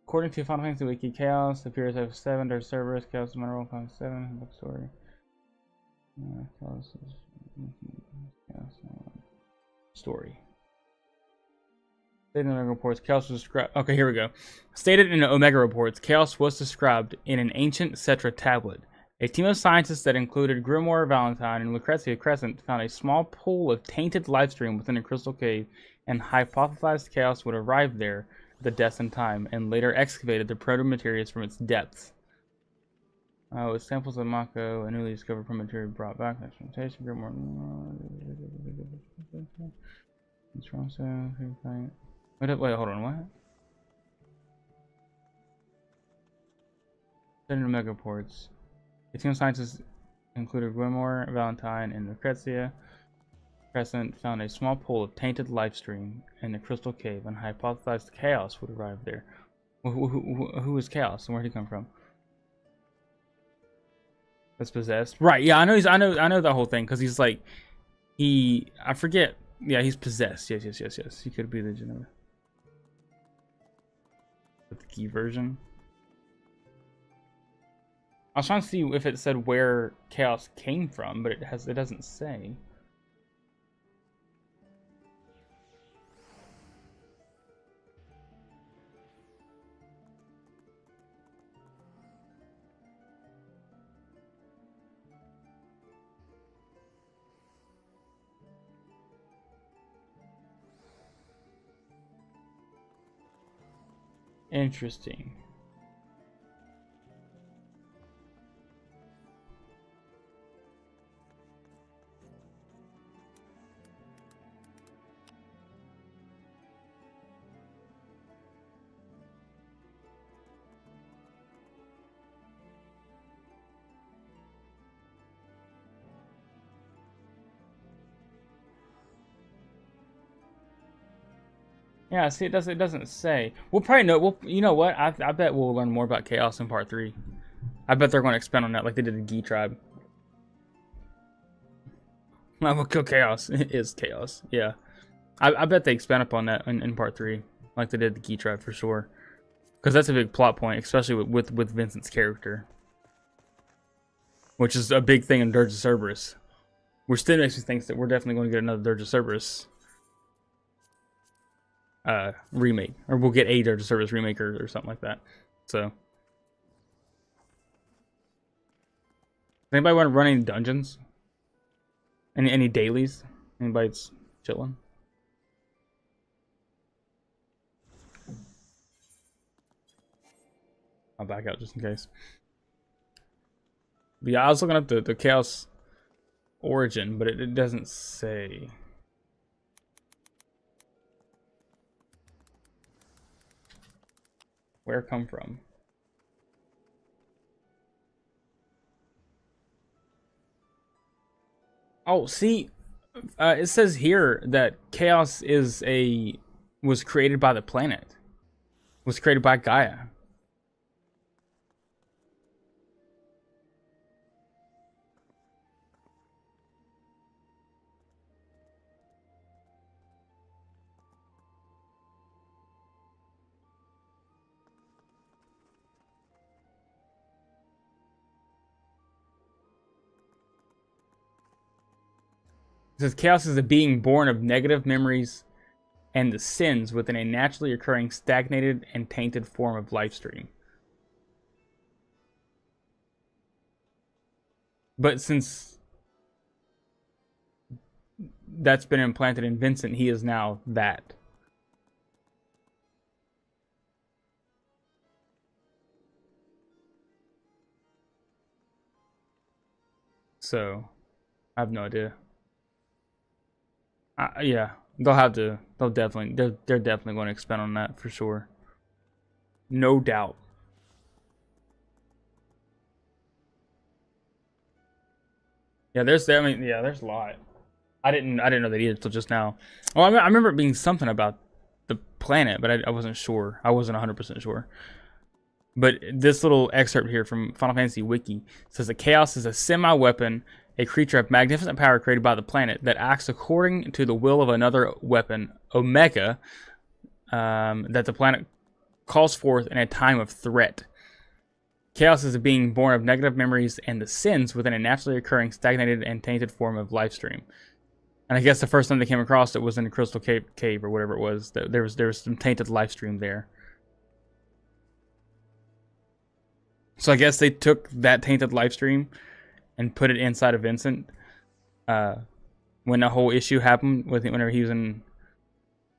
According to Final Fantasy Wiki, chaos appears as 7 to Cerberus, chaos is mineral 7, book story. Chaos is story. Stated in Omega reports, chaos was described. Okay, here we go. Stated in the Omega reports, chaos was described in an ancient Cetra tablet. A team of scientists that included Grimoire, Valentine, and Lucrezia Crescent found a small pool of tainted lifestream within a crystal cave, and hypothesized chaos would arrive there at the destined time, and later excavated the proto-materials from its depths. With samples of Mako, a newly discovered proto-material brought back experimentation. Grimoire. Wait, hold on, what? Then Omega reports. The team of scientists included Grimoire, Valentine, and Lucrezia Crescent found a small pool of tainted lifestream in the crystal cave and hypothesized chaos would arrive there. Who is chaos and where did he come from? That's possessed, right? Yeah, I know that whole thing because he's like, I forget. Yeah, he's possessed. Yes. He could be the Genova. With the key version. I was trying to see if it said where chaos came from, but it doesn't say. Interesting. Yeah, see, it doesn't say. We'll probably know. You know what? I bet we'll learn more about chaos in part 3. I bet they're going to expand on that like they did in Gi Tribe. I will kill chaos. It is chaos. Yeah. I bet they expand upon that in part 3. Like they did the key tribe for sure. Because that's a big plot point, especially with Vincent's character. Which is a big thing in Dirge of Cerberus. Which still makes me think that we're definitely going to get another Dirge of Cerberus remake. Or we'll get a Dirge of Cerberus remake or something like that. So. Anybody want to run any dungeons? Any dailies? Anybody's chilling? I'll back out just in case. But yeah, I was looking up the Chaos origin, but it doesn't say. Where it come from? Oh, see, it says here that Chaos was created by the planet. Was created by Gaia. It says chaos is a being born of negative memories and the sins within a naturally occurring stagnated and tainted form of life stream. But since that's been implanted in Vincent, he is now that. So, I have no idea. Yeah, they're definitely going to expand on that for sure. No doubt. Yeah, there's a lot. I didn't know that either until just now. Oh, I remember it being something about the planet, but I wasn't sure. I wasn't 100% sure. But this little excerpt here from Final Fantasy Wiki says that Chaos is a semi-weapon, a creature of magnificent power created by the planet that acts according to the will of another weapon, Omega, that the planet calls forth in a time of threat. Chaos is a being born of negative memories and the sins within a naturally occurring stagnated and tainted form of life stream. And I guess the first time they came across it was in the Crystal Cave or whatever it was. There was some tainted life stream there. So I guess they took that tainted life stream and put it inside of Vincent when the whole issue happened with him, whenever he was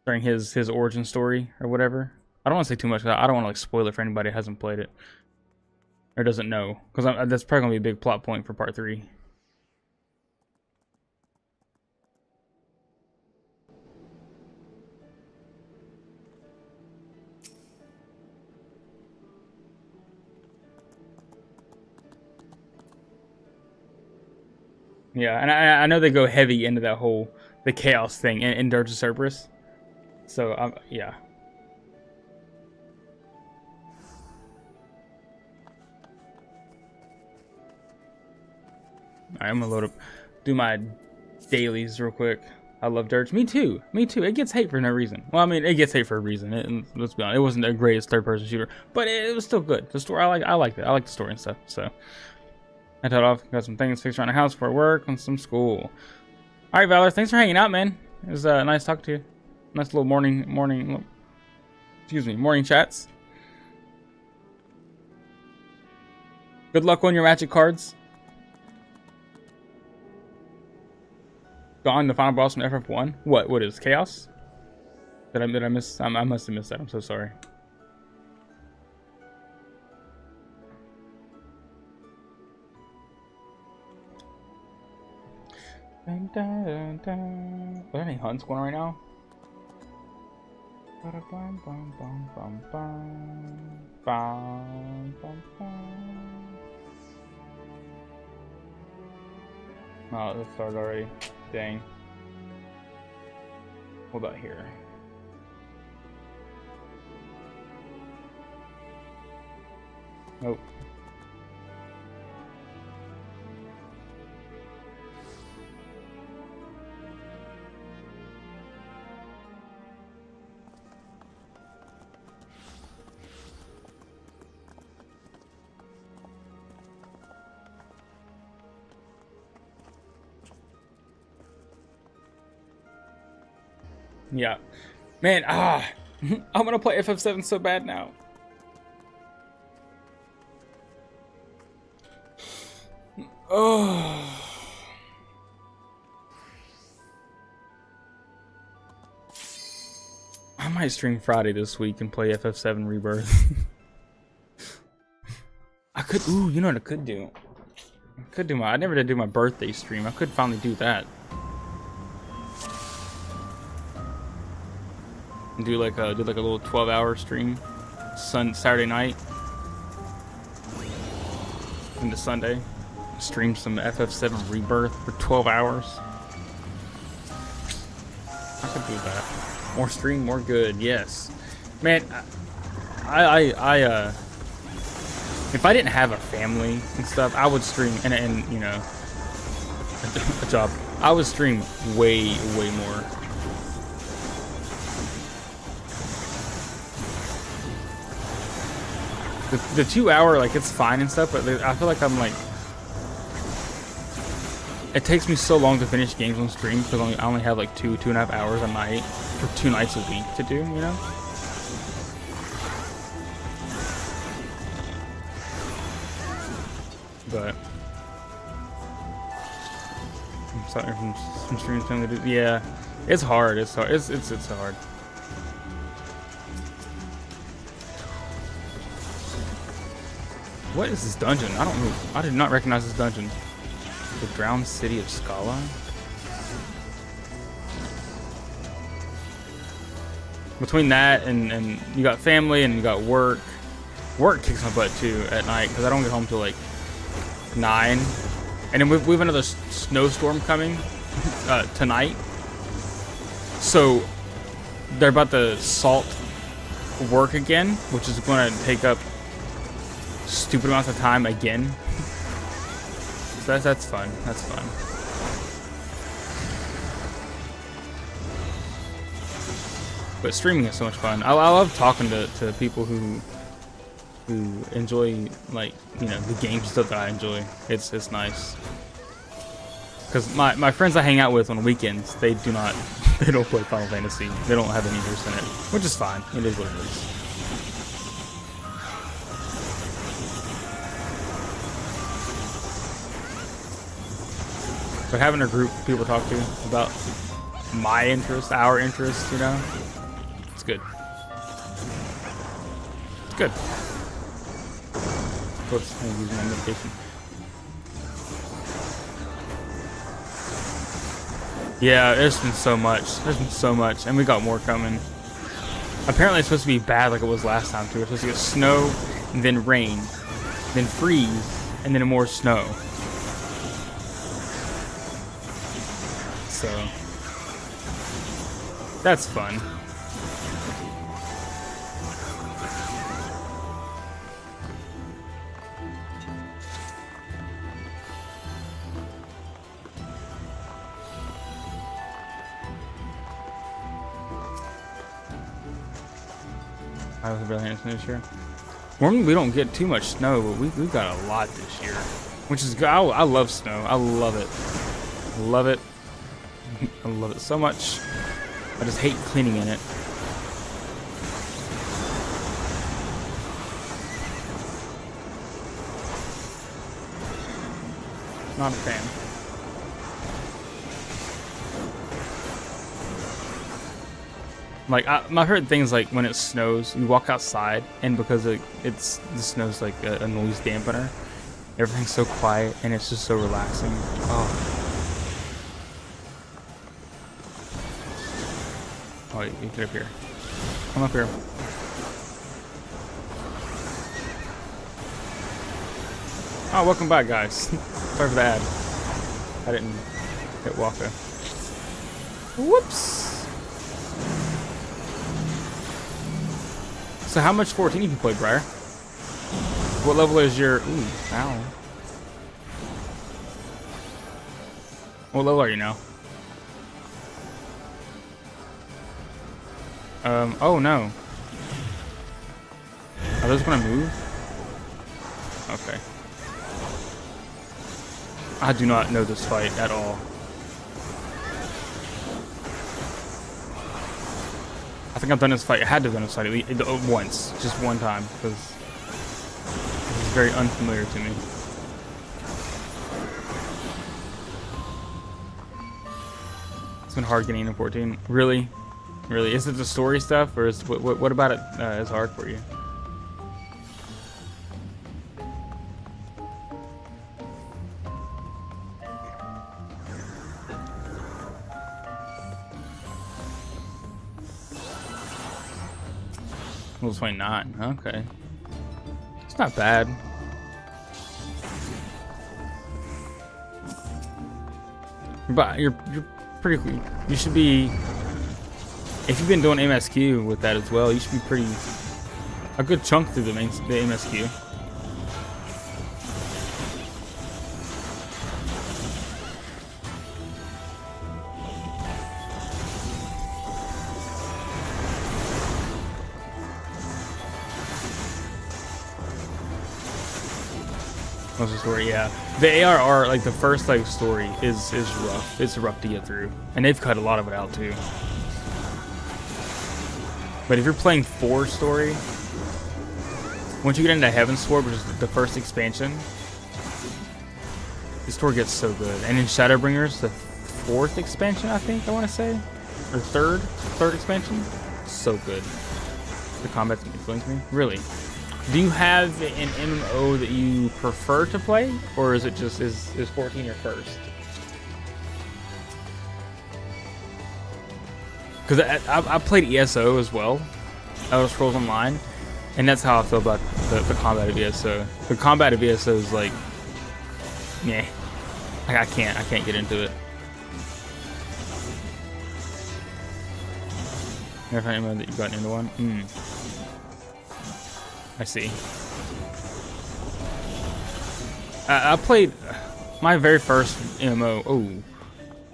during his origin story or whatever. I don't want to say too much. I don't want to like spoil it for anybody who hasn't played it or doesn't know, because that's probably gonna be a big plot point for part 3. Yeah, and I know they go heavy into that the chaos thing in Dirge of Cerberus. So yeah. Alright, I'm gonna do my dailies real quick. I love Dirge. Me too. It gets hate for no reason. Well, I mean, it gets hate for a reason. Let's be honest, it wasn't the greatest third-person shooter, but it was still good. The story, I liked it. I like the story and stuff. So I told off, got some things fixed around the house for work and some school. All right, Valor, thanks for hanging out, man. It was nice talking to you. Nice little morning chats. Good luck on your magic cards. Gone the final boss from FF1. What is chaos? Did I miss? I must have missed that. I'm so sorry. Are there any hunts going on right now? Oh, this started already. Dang. What about here? Nope. Yeah. Man, I'm gonna play FF7 so bad now. Oh. I might stream Friday this week and play FF7 Rebirth. I could, ooh, you know what I could do? I never did do my birthday stream. I could finally do that. And do like a little 12-hour stream, Saturday night into Sunday. Stream some FF7 Rebirth for 12 hours. I could do that. More stream, more good. Yes, man. If I didn't have a family and stuff, I would stream and you know a job. I would stream way more. The 2 hour, like, it's fine and stuff, but I feel like I'm like, it takes me so long to finish games on stream because I only have like 2.5 hours a night for 2 nights a week to do, you know? But I'm sorry from streams trying to do. Yeah, it's hard. It's hard. It's hard. What is this dungeon? I don't know. I did not recognize this dungeon. The drowned city of Scala. Between that and you got family and you got work. Work kicks my butt too at night because I don't get home till like 9, and then we have another snowstorm coming tonight. So they're about to salt work again, which is going to take up stupid amounts of time again. So that's fun. That's fun. But streaming is so much fun. I love talking to people who enjoy, like, you know, the game stuff that I enjoy. It's nice. Because my friends I hang out with on weekends, they don't play Final Fantasy. They don't have any interest in it, which is fine. It is what it is. But having a group of people to talk to about my interest, our interest, you know, it's good. It's good. Of course, I'm using my medication. Yeah, there's been so much. There's been so much, and we got more coming. Apparently, it's supposed to be bad like it was last time too. We're supposed to get snow, and then rain, then freeze, and then more snow. So that's fun. I was really interested this year. Normally we don't get too much snow, but we got a lot this year, which is good. I love snow. I love it. I love it. I love it so much. I just hate cleaning in it. Not a fan. Like, my favorite thing is, like, when it snows, you walk outside, and because the snow's like a noise dampener, everything's so quiet, and it's just so relaxing. Oh. Oh, you get up here. Come up here. Oh, welcome back, guys. Sorry for the ad. I didn't hit Walker. Whoops. So how much 14 have you played, Briar? What level is your... Ooh, ow. What level are you now? Oh no. Are those gonna move? Okay. I do not know this fight at all. I think I've done this fight. I had to have done this fight at least once, just one time, because it's very unfamiliar to me. It's been hard getting into 14. Really? Really? Is it the story stuff, or is what about it is hard for you? Level 29. Okay. It's not bad. But you're pretty. You should be. If you've been doing MSQ with that as well, you should be pretty. A good chunk through the MSQ. What's the story? Yeah, the ARR, like the first like story is rough. It's rough to get through, and they've cut a lot of it out too. But if you're playing 4 story, once you get into Heaven's Sword, which is the first expansion, the story gets so good. And in Shadowbringers, the 4th expansion, I think I want to say, or third expansion, so good. The combat's influenced me, really. Do you have an MMO that you prefer to play, or is it just is 14 your first? Because I played ESO as well, Elder Scrolls Online, and that's how I feel about the combat of ESO. The combat of ESO is like, yeah, like I can't get into it. Never remember that you got into one. I see. I played my very first MMO. Oh.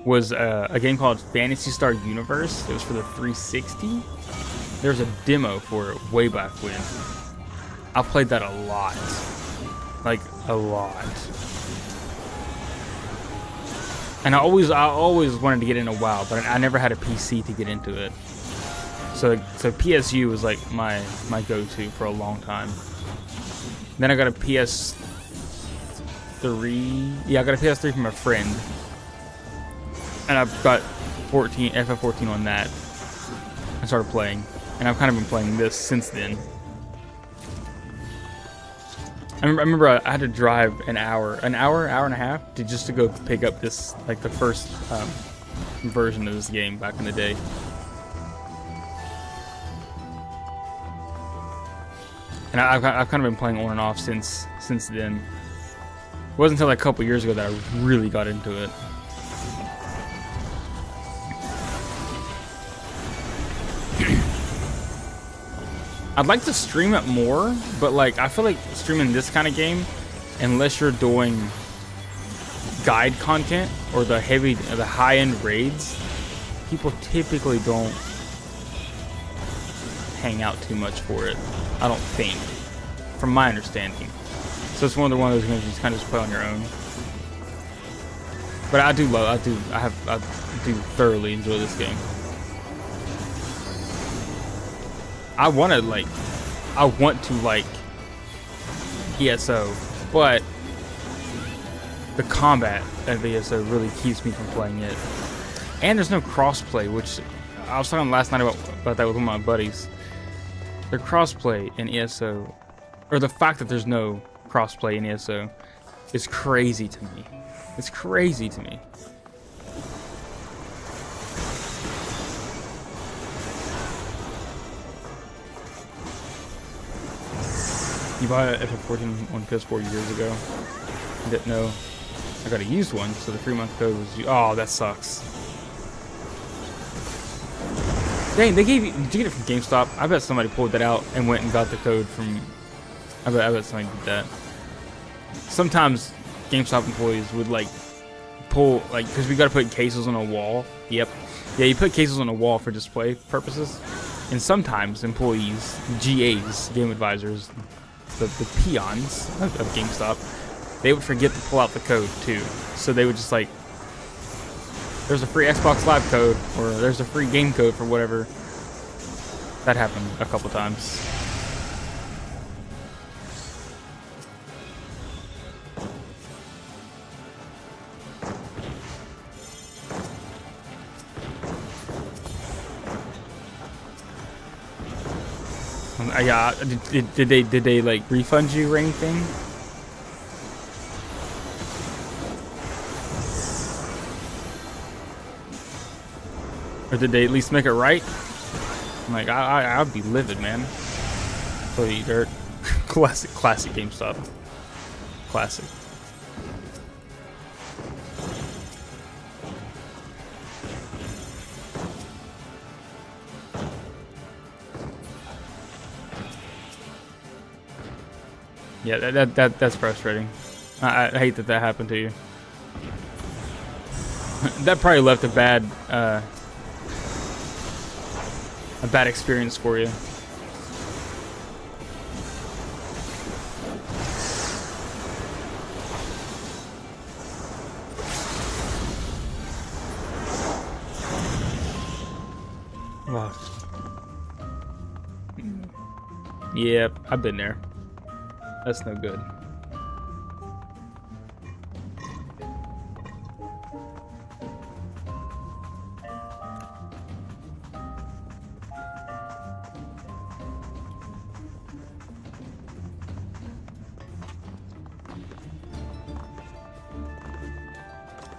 Was a game called Phantasy Star Universe. It was for the 360. There's a demo for it way back when. I played that a lot. Like, a lot. And I always wanted to get into WoW, but I never had a PC to get into it. So PSU was like my go-to for a long time. Then I got a PS3. Yeah, I got a PS3 from a friend. And I've got FF14 on that. I started playing, and I've kind of been playing this since then. I remember I had to drive an hour and a half to just to go pick up this, like the first version of this game back in the day. And I've kind of been playing on and off since then. It wasn't until like a couple years ago that I really got into it. I'd like to stream it more, but like I feel like streaming this kind of game, unless you're doing guide content or the high-end raids, people typically don't hang out too much for it. I don't think, from my understanding. So it's one of those games you just kind of play on your own. But I do thoroughly enjoy this game. I want to like ESO, but the combat of ESO really keeps me from playing it. And there's no crossplay, which I was talking last night about that with one of my buddies. The crossplay in ESO, or the fact that there's no crossplay in ESO, is crazy to me. It's crazy to me. You bought an FF14 on PS4 years ago. I didn't know. I got a used one, so the 3-month code was. Oh, that sucks. Dang, they gave you. Did you get it from GameStop? I bet somebody pulled that out and went and got the code from. I bet somebody did that. Sometimes GameStop employees would like pull because we got to put cases on a wall. Yep. Yeah, you put cases on a wall for display purposes, and sometimes employees, GAs, game advisors. The peons of GameStop, they would forget to pull out the code too. So they would just like, there's a free Xbox Live code, or there's a free game code for whatever. That happened a couple times. Yeah, did they like refund you or anything? Or did they at least make it right? I'm like, I'd be livid, man. Play dirt. Classic GameStop. Classic. Yeah, that's frustrating. I hate that happened to you. That probably left a bad experience for you. Wow. Yep, I've been there. That's no good.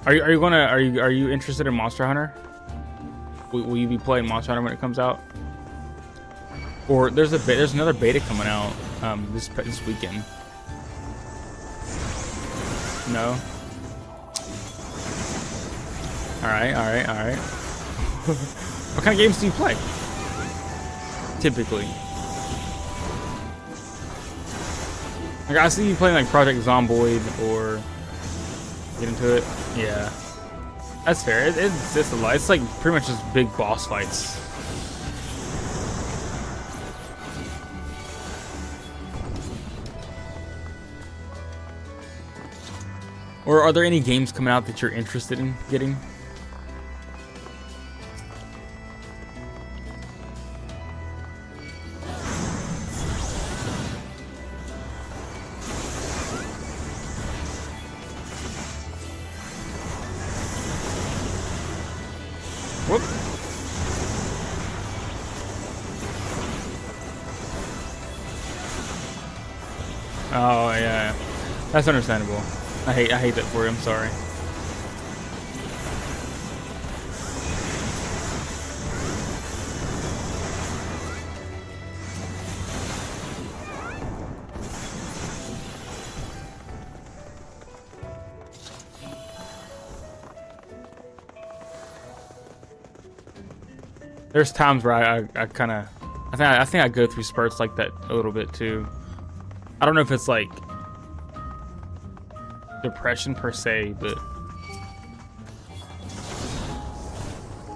Are you interested in Monster Hunter? Will you be playing Monster Hunter when it comes out? Or there's another beta coming out this weekend. No. All right. What kind of games do you play? Typically. Like I see you playing like Project Zomboid or get into it. Yeah, that's fair. It's just a lot. It's like pretty much just big boss fights. Or are there any games coming out that you're interested in getting? Whoop. Oh yeah, that's understandable. I hate that for you. I'm sorry. There's times where I kind of I think I go through spurts like that a little bit too. I don't know if it's like depression per se, but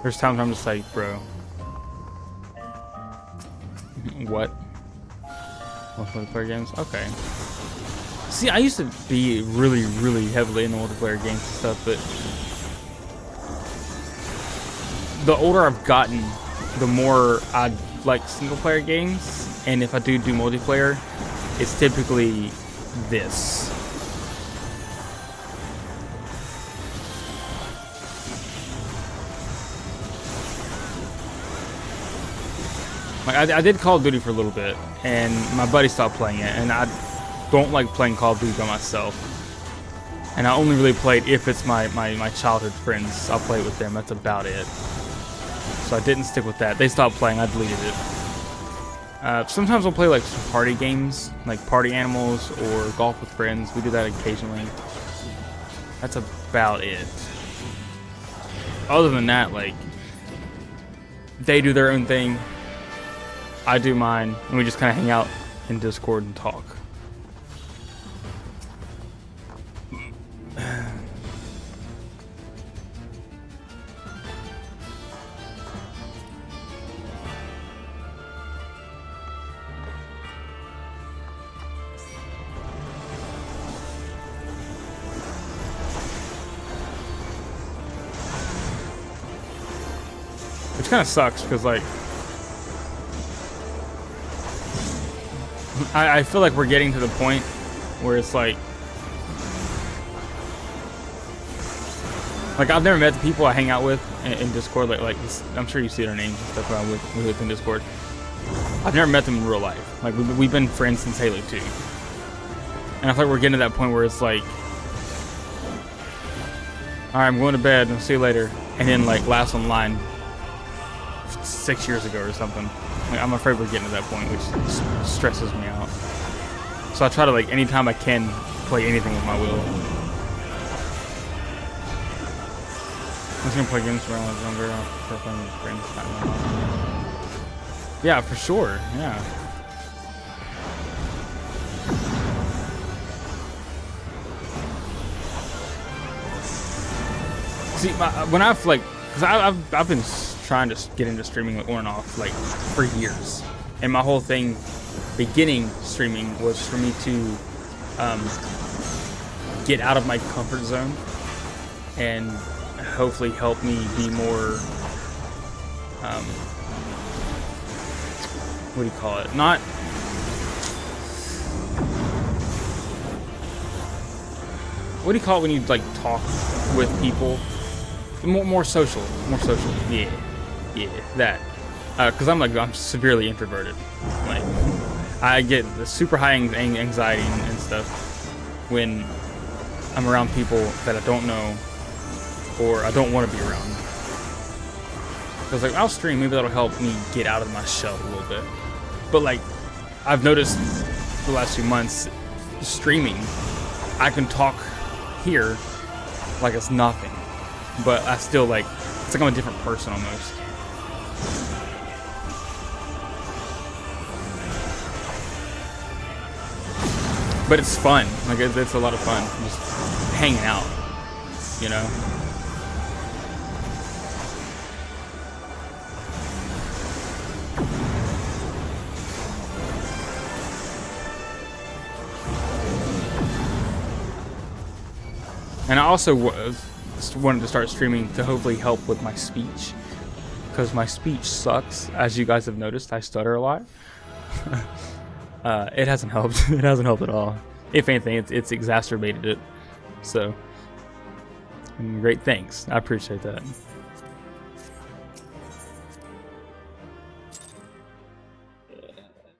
there's times I'm just like, bro, what? Multiplayer games? Okay. See, I used to be really heavily into multiplayer games and stuff, but the older I've gotten, the more I like single player games, and if I do multiplayer, it's typically this. Like I did Call of Duty for a little bit, and my buddy stopped playing it, and I don't like playing Call of Duty by myself. And I only really played if it's my childhood friends. I'll play with them. That's about it. So I didn't stick with that. They stopped playing. I deleted it. Sometimes I'll play like some party games, like Party Animals or Golf with Friends. We do that occasionally. That's about it. Other than that, like, they do their own thing, I do mine, and we just kind of hang out in Discord and talk. Which kind of sucks, because like I feel like we're getting to the point where it's like I've never met the people I hang out with in Discord. Like this, I'm sure you see their names and stuff around with in Discord. I've never met them in real life. Like we've been friends since Halo 2, and I feel like we're getting to that point where it's like, all right, I'm going to bed. I'll see you later. And then like last online 6 years ago or something. Like, I'm afraid we're getting to that point, which stresses me out. So I try to, like, anytime I can, play anything with my will. I was gonna play games when I was younger. I prefer playing with friends. Yeah, for sure. Yeah. See, when I've like, cause I've been trying to get into streaming on and off like for years, and my whole thing, beginning streaming, was for me to get out of my comfort zone and hopefully help me be more, what do you call it? Not. What do you call it when you like talk with people? More social, yeah, that, because I'm severely introverted. Like, I get the super high anxiety and stuff when I'm around people that I don't know or I don't want to be around. Because like I'll stream, maybe that'll help me get out of my shell a little bit. But like I've noticed the last few months, streaming, I can talk here like it's nothing. But I still like, it's like I'm a different person almost. But it's fun. Like it's a lot of fun, just hanging out, you know. And I also wanted to start streaming to hopefully help with my speech, because my speech sucks. As you guys have noticed, I stutter a lot. It hasn't helped. It hasn't helped at all. If anything, it's exacerbated it. So, great, thanks. I appreciate that.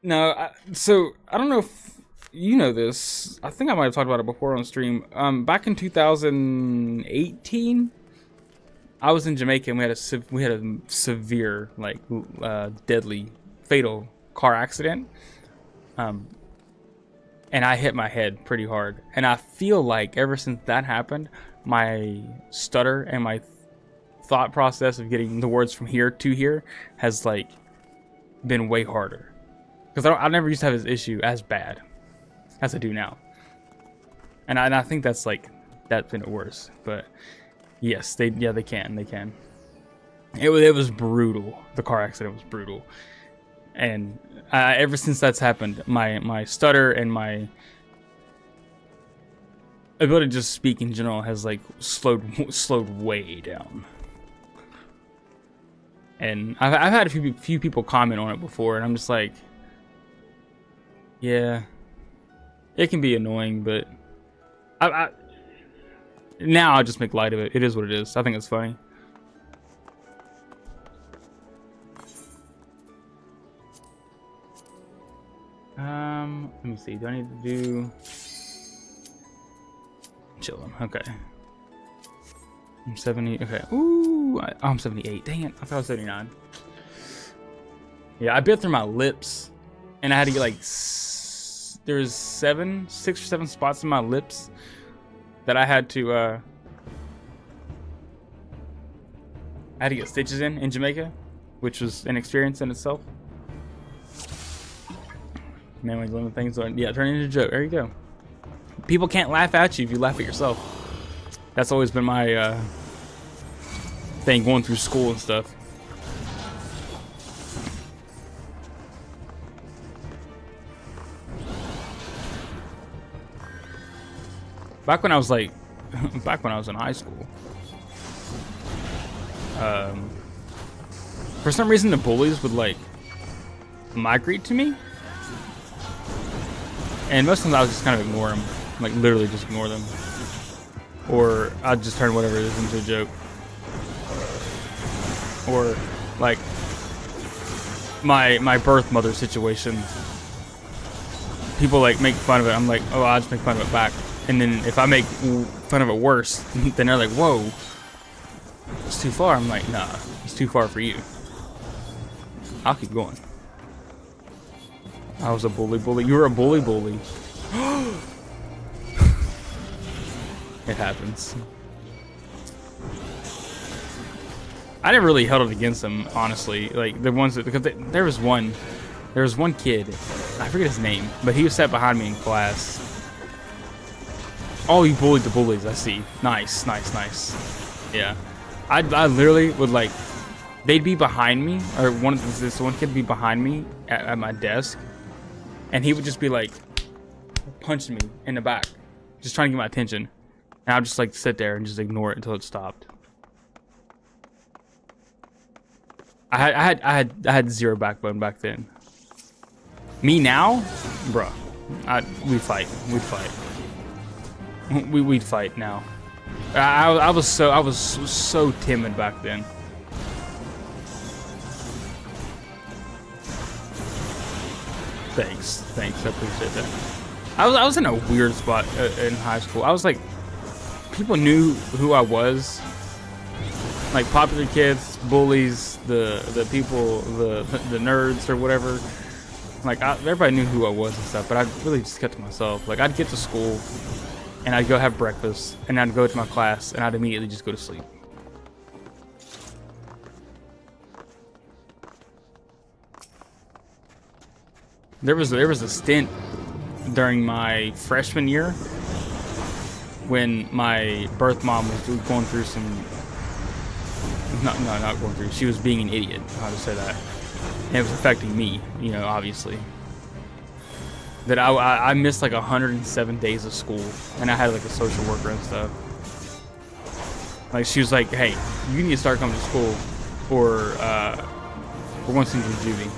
No, so I don't know if you know this. I think I might have talked about it before on stream. Back in 2018, I was in Jamaica and we had a severe, like, deadly, fatal car accident. And I hit my head pretty hard. And I feel like ever since that happened, my stutter and my thought process of getting the words from here to here has like been way harder. Because I never used to have this issue as bad as I do now, and I think that's been worse. But yes, they can. It was brutal. The car accident was brutal, and ever since that's happened, my stutter and my ability to just speak in general has like slowed way down. And I've had a few people comment on it before, and I'm just like, yeah. It can be annoying, but now I just make light of it. It is what it is. I think it's funny. Let me see. Do I need to do chillin'? Okay. I'm 70. Okay. Ooh, I'm 78. Dang it! I thought I was 79. Yeah, I bit through my lips, and I had to get like. There's 6 or 7 spots in my lips that I had to get stitches in Jamaica, which was an experience in itself. Man, when you learn things, yeah, turn it into a joke. There you go. People can't laugh at you if you laugh at yourself. That's always been my thing going through school and stuff. Back when I was in high school, for some reason the bullies would like migrate to me, And most times I would just kind of ignore them, like literally just ignore them, or I'd just turn whatever it is into a joke, or like my birth mother situation. People like make fun of it. I'm like, oh, I'll just make fun of it back. And then if I make fun of it worse, then they're like, whoa, it's too far. I'm like, nah, it's too far for you. I'll keep going. I was a bully. You were a bully. It happens. I never really held it against them, honestly. Like the ones that, because there was one kid, I forget his name, but he was sat behind me in class. Oh, he bullied the bullies. I see. Nice. Yeah, I literally would like, they'd be behind me, or this one kid would be behind me at my desk, and he would just be like punching me in the back, just trying to get my attention, and I'd just like sit there and just ignore it until it stopped. I had zero backbone back then. Me now, bruh, we'd fight. We'd fight now. I was so timid back then. Thanks, I appreciate that. I was in a weird spot in high school. I was like, people knew who I was. Like popular kids, bullies, the people, the nerds or whatever. Like everybody knew who I was and stuff, but I really just kept to myself. Like I'd get to school, and I'd go have breakfast, and I'd go to my class, and I'd immediately just go to sleep. There was a stint during my freshman year when my birth mom was going through some. Not going through. She was being an idiot. How to say that? And it was affecting me, you know, obviously. That I missed like 107 days of school, and I had like a social worker and stuff. Like she was like, "Hey, you need to start coming to school, or we're going to send you to juvie."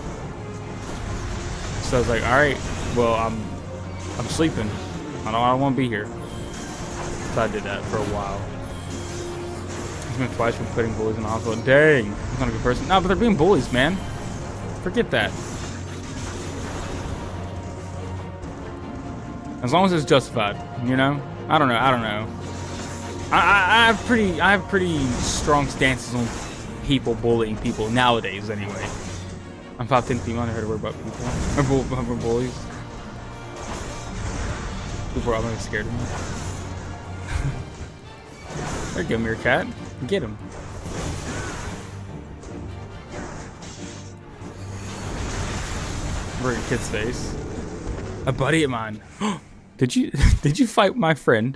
So I was like, "All right, well I'm sleeping. I don't want to be here." So I did that for a while. He's been twice for putting bullies in the hospital. Dang, I'm not a good person. No, but they're being bullies, man. Forget that. As long as it's justified, you know. I don't know. I have pretty strong stances on people bullying people nowadays. Anyway, I'm 5'10" female. I never heard a word about people or bullies. People are always scared of me. There you go, Meerkat. Get him. Bring a kid's face. A buddy of mine. Did you fight my friend?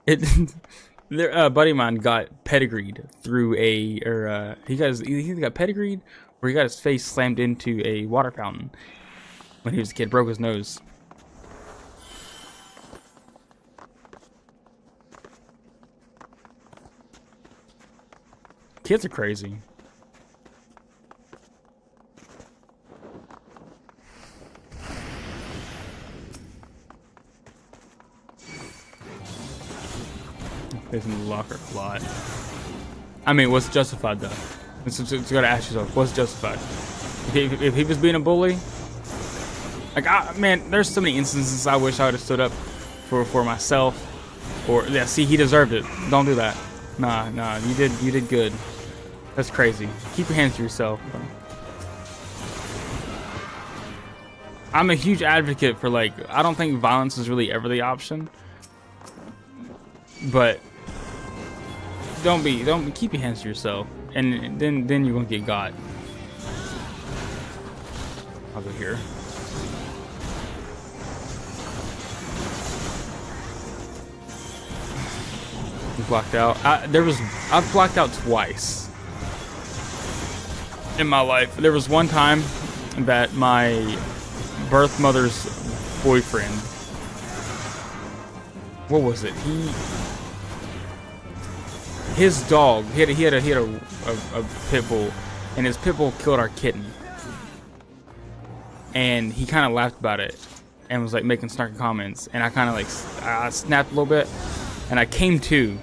A buddy of mine got pedigreed through he either got pedigreed or he got his face slammed into a water fountain when he was a kid. Broke his nose. Kids are crazy. There's in the locker a lot. I mean, what's justified though? It's gotta ask yourself, what's justified? If he was being a bully, like man, there's so many instances I wish I would have stood up for myself. Or yeah, see, he deserved it. Don't do that. Nah, you did good. That's crazy. Keep your hands to yourself, bro. I'm a huge advocate for like, I don't think violence is really ever the option. But don't keep your hands to yourself, and then you're gonna get got. I'll go here. Blocked out. I've blocked out twice in my life. There was one time that my birth mother's boyfriend, what was it? His dog. He had a pit bull, and his pit bull killed our kitten. And he kind of laughed about it. and was like making snarky comments, and I kind of like I snapped a little bit, and I came to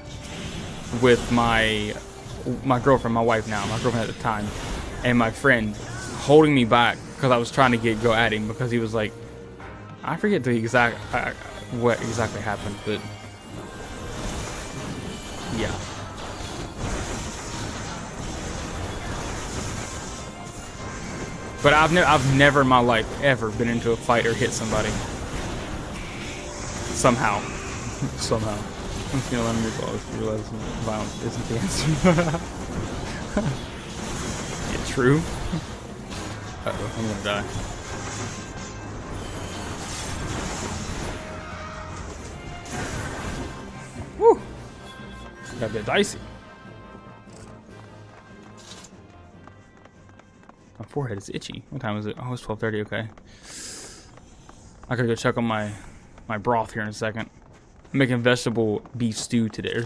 with my girlfriend, my wife now, my girlfriend at the time, and my friend holding me back because I was trying to go at him because he was like, I forget the exact what exactly happened, but yeah. But I've never in my life ever been into a fight or hit somebody. Somehow. Somehow. Once you let me realize violence isn't the answer. Yeah, true. Uh-oh, I'm gonna die. Woo! Got a bit dicey. My forehead is itchy. What time is it? Oh, it's 12:30. Okay. I gotta go check on my broth here in a second. I'm making vegetable beef stew today. Or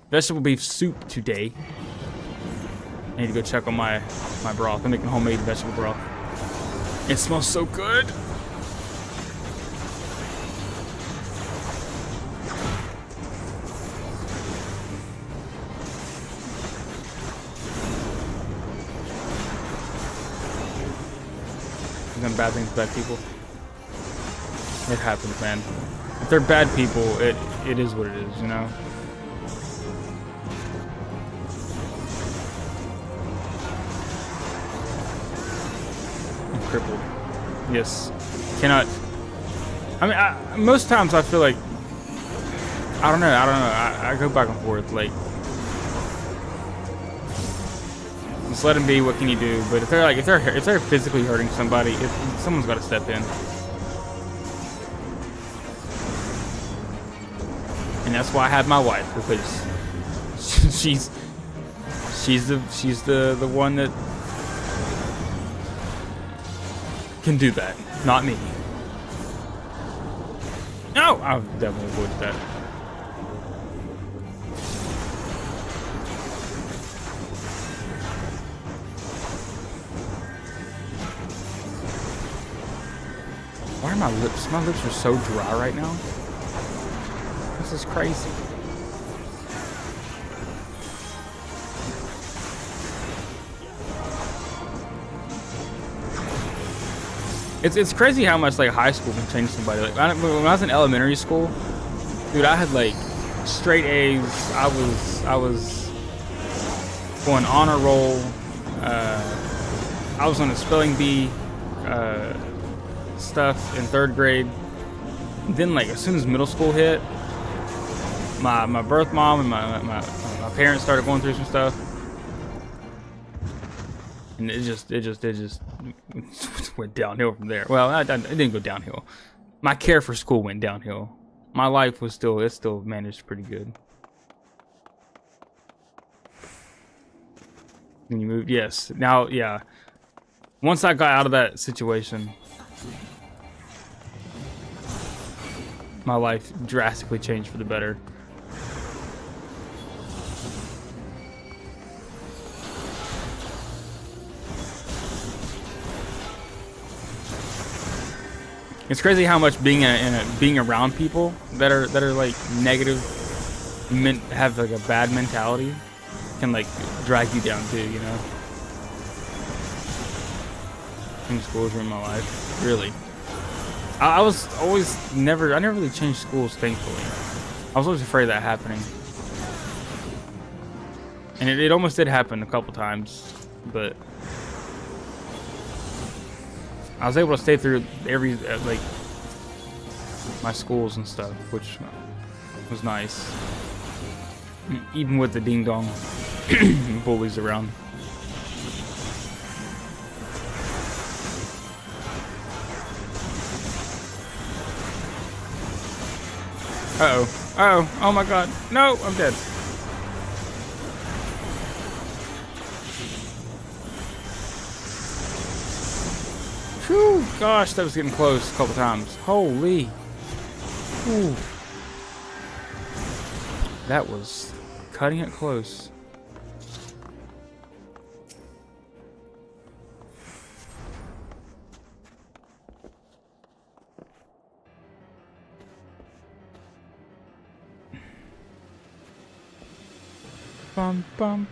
vegetable beef soup today. I need to go check on my broth. I'm making homemade vegetable broth. It smells so good. Done bad things to bad people. It happens, man. If they're bad people, it is what it is, you know? I'm crippled. Yes. Cannot. I mean, most times I feel like I don't know. I go back and forth. Like, just let them be. What can you do? But if they're physically hurting somebody, someone's got to step in. And that's why I have my wife, because she's the one that can do that, not me. No, I'll definitely avoid that. Why are my lips? My lips are so dry right now. This is crazy. It's crazy how much like high school can change somebody. Like when I was in elementary school, dude, I had like straight A's. I was going honor roll. I was on a spelling bee stuff in 3rd grade. Then like as soon as middle school hit, my birth mom and my parents started going through some stuff, and it just went downhill from there. Well, it didn't go downhill. My care for school went downhill. My life was still managed pretty good. When you moved, yes. Now, yeah. Once I got out of that situation, my life drastically changed for the better. It's crazy how much being being around people that are like negative, have like a bad mentality, can like drag you down too, you know. Schools were in my life, really. I never really changed schools, thankfully. I was always afraid of that happening, and it almost did happen a couple times, but I was able to stay through every like my schools and stuff, which was nice, even with the ding dong bullies around. Uh-oh. Uh-oh. Oh my god. No, I'm dead. Whew, gosh, that was getting close a couple times. Holy. Ooh. That was cutting it close. Bum bum.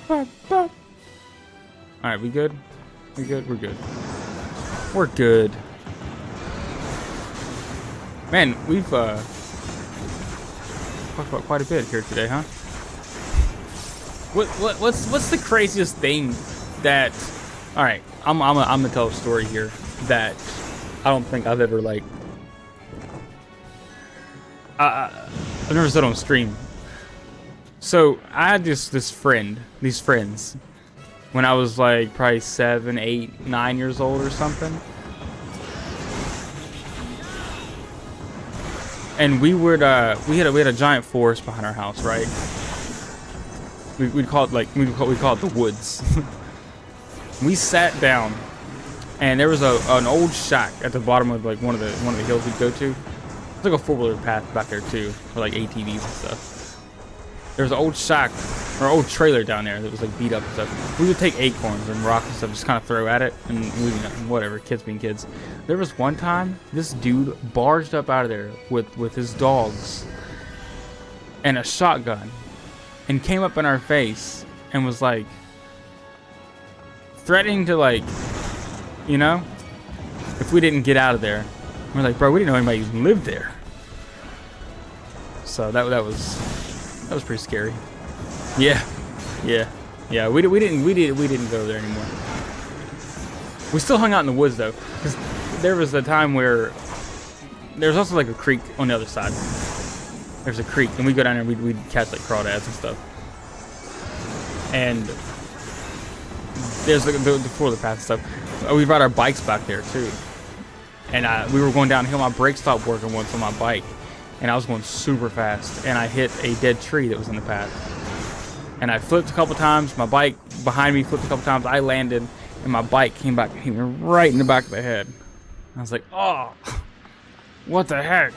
Bum, bum. All right, we good? We good? We're good. We're good. Man, we've talked about quite a bit here today, huh? What's the craziest thing that? All right, I'm gonna tell a story here that I don't think I've ever like. I've never said on stream. So I had these friends, when I was like probably 7, 8, 9 years old or something. And we had a giant forest behind our house, right? We'd call it the woods. We sat down, and there was an old shack at the bottom of like one of the hills we'd go to. It's like a 4-wheeler path back there too, for like ATVs and stuff. There was an old shack or old trailer down there that was like beat up and stuff. We would take acorns and rocks and stuff, just kind of throw at it, and whatever, kids being kids. There was one time this dude barged up out of there with his dogs and a shotgun, and came up in our face and was like threatening to, like, you know, if we didn't get out of there. We're like, bro, we didn't know anybody even lived there. So that was pretty scary. Yeah. We didn't go there anymore. We still hung out in the woods though, because there was a time where there's also like a creek on the other side. There's a creek, and we go down there and we'd catch like crawdads and stuff. And there's like the 4-wheeler path and stuff. We ride our bikes back there too. And we were going downhill. My brakes stopped working once on my bike, and I was going super fast, and I hit a dead tree that was in the path. And I flipped a couple times. My bike behind me flipped a couple times. I landed, and my bike came back and hit me right in the back of the head. I was like, oh, what the heck?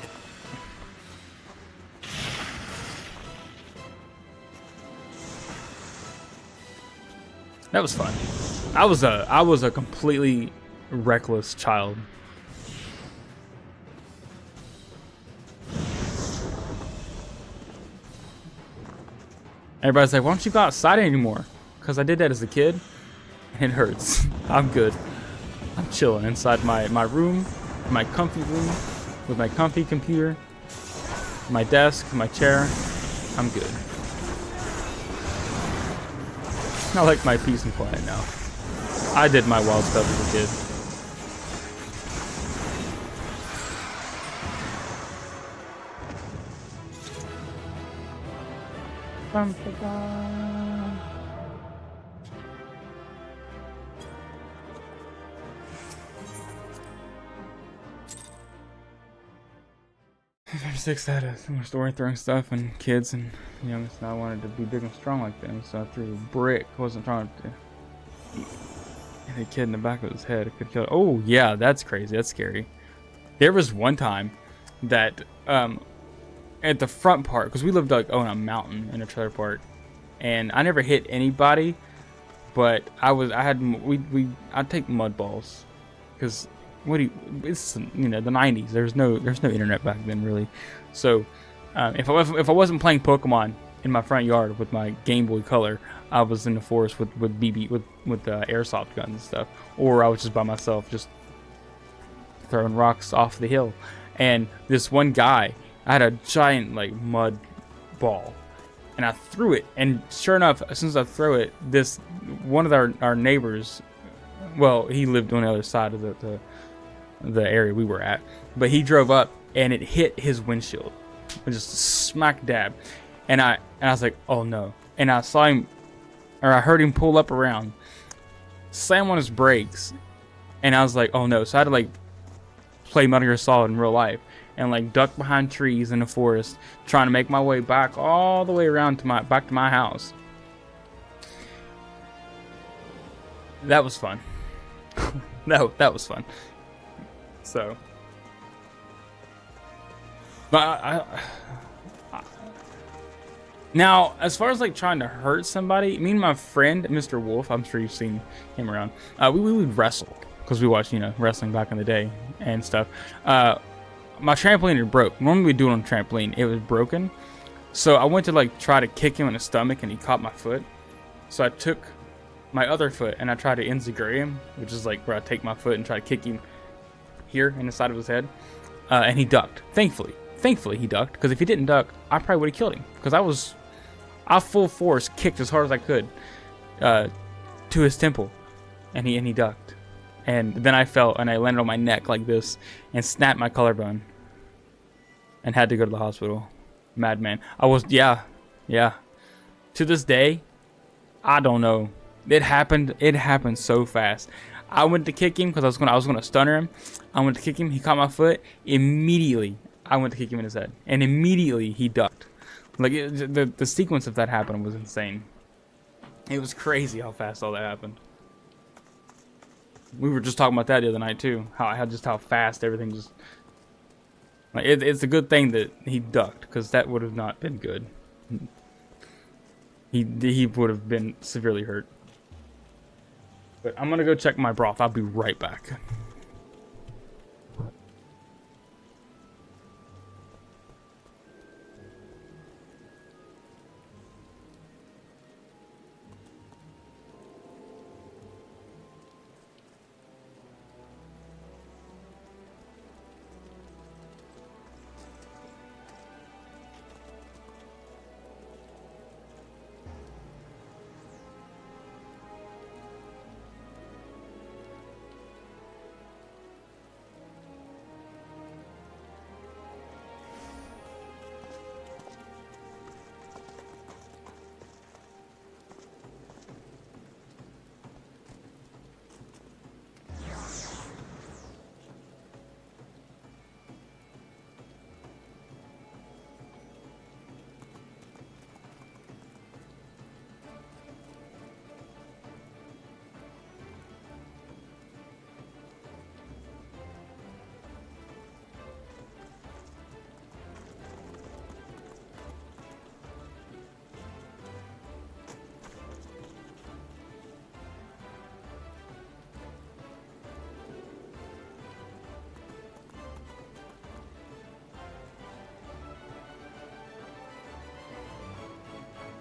That was fun. I was a completely reckless child. Everybody's like, why don't you go outside anymore? Because I did that as a kid, and it hurts. I'm good. I'm chilling inside my room, my comfy room, with my comfy computer, my desk, my chair. I'm good. I like my peace and quiet now. I did my wild stuff as a kid. Bum, ba, ba. I'm 6 out of more story throwing stuff and kids and youngest, and I wanted to be big and strong like them, so I threw a brick. Wasn't trying to hit a kid in the back of his head. It could kill. Oh yeah, that's crazy. That's scary. There was one time that at the front part, because we lived like on a mountain in a trailer park, and I never hit anybody, but I'd take mud balls, because it's the 90s. There's no internet back then really, so if I wasn't playing Pokemon in my front yard with my Game Boy Color, I was in the forest with airsoft guns and stuff, or I was just by myself just throwing rocks off the hill. And this one guy, I had a giant like mud ball, and I threw it, and sure enough, as soon as I throw it, this one of our neighbors, well, he lived on the other side of the area we were at, but he drove up and it hit his windshield, just smack dab, and I was like, oh no. And I saw him, or I heard him pull up around, slam on his brakes, and I was like, oh no. So I had to like play Metal Gear Solid in real life and like duck behind trees in the forest, trying to make my way back all the way around to back to my house. That was fun. that was fun. So, but now, as far as like trying to hurt somebody, me and my friend Mr. Wolf, I'm sure you've seen him around, we would wrestle. because we watched, you know, wrestling back in the day and stuff. My trampoline had broke. Normally we do it on a trampoline. It was broken. So I went to like try to kick him in the stomach and he caught my foot. So I took my other foot and I tried to enziguri him, which is like where I take my foot and try to kick him here in the side of his head. And he ducked. Thankfully he ducked, because if he didn't duck, I probably would have killed him, because I full force kicked as hard as I could to his temple, and he ducked. And then I fell and I landed on my neck like this and snapped my collarbone and had to go to the hospital. Madman. Yeah. To this day, I don't know. It happened so fast. I went to kick him because I was gonna stunner him. I went to kick him. He caught my foot. Immediately, I went to kick him in his head, and immediately he ducked. Like the sequence of that happened was insane. It was crazy how fast all that happened. We were just talking about that the other night too. How fast everything just. Like it's a good thing that he ducked, because that would have not been good. He would have been severely hurt. But I'm gonna go check my broth. I'll be right back.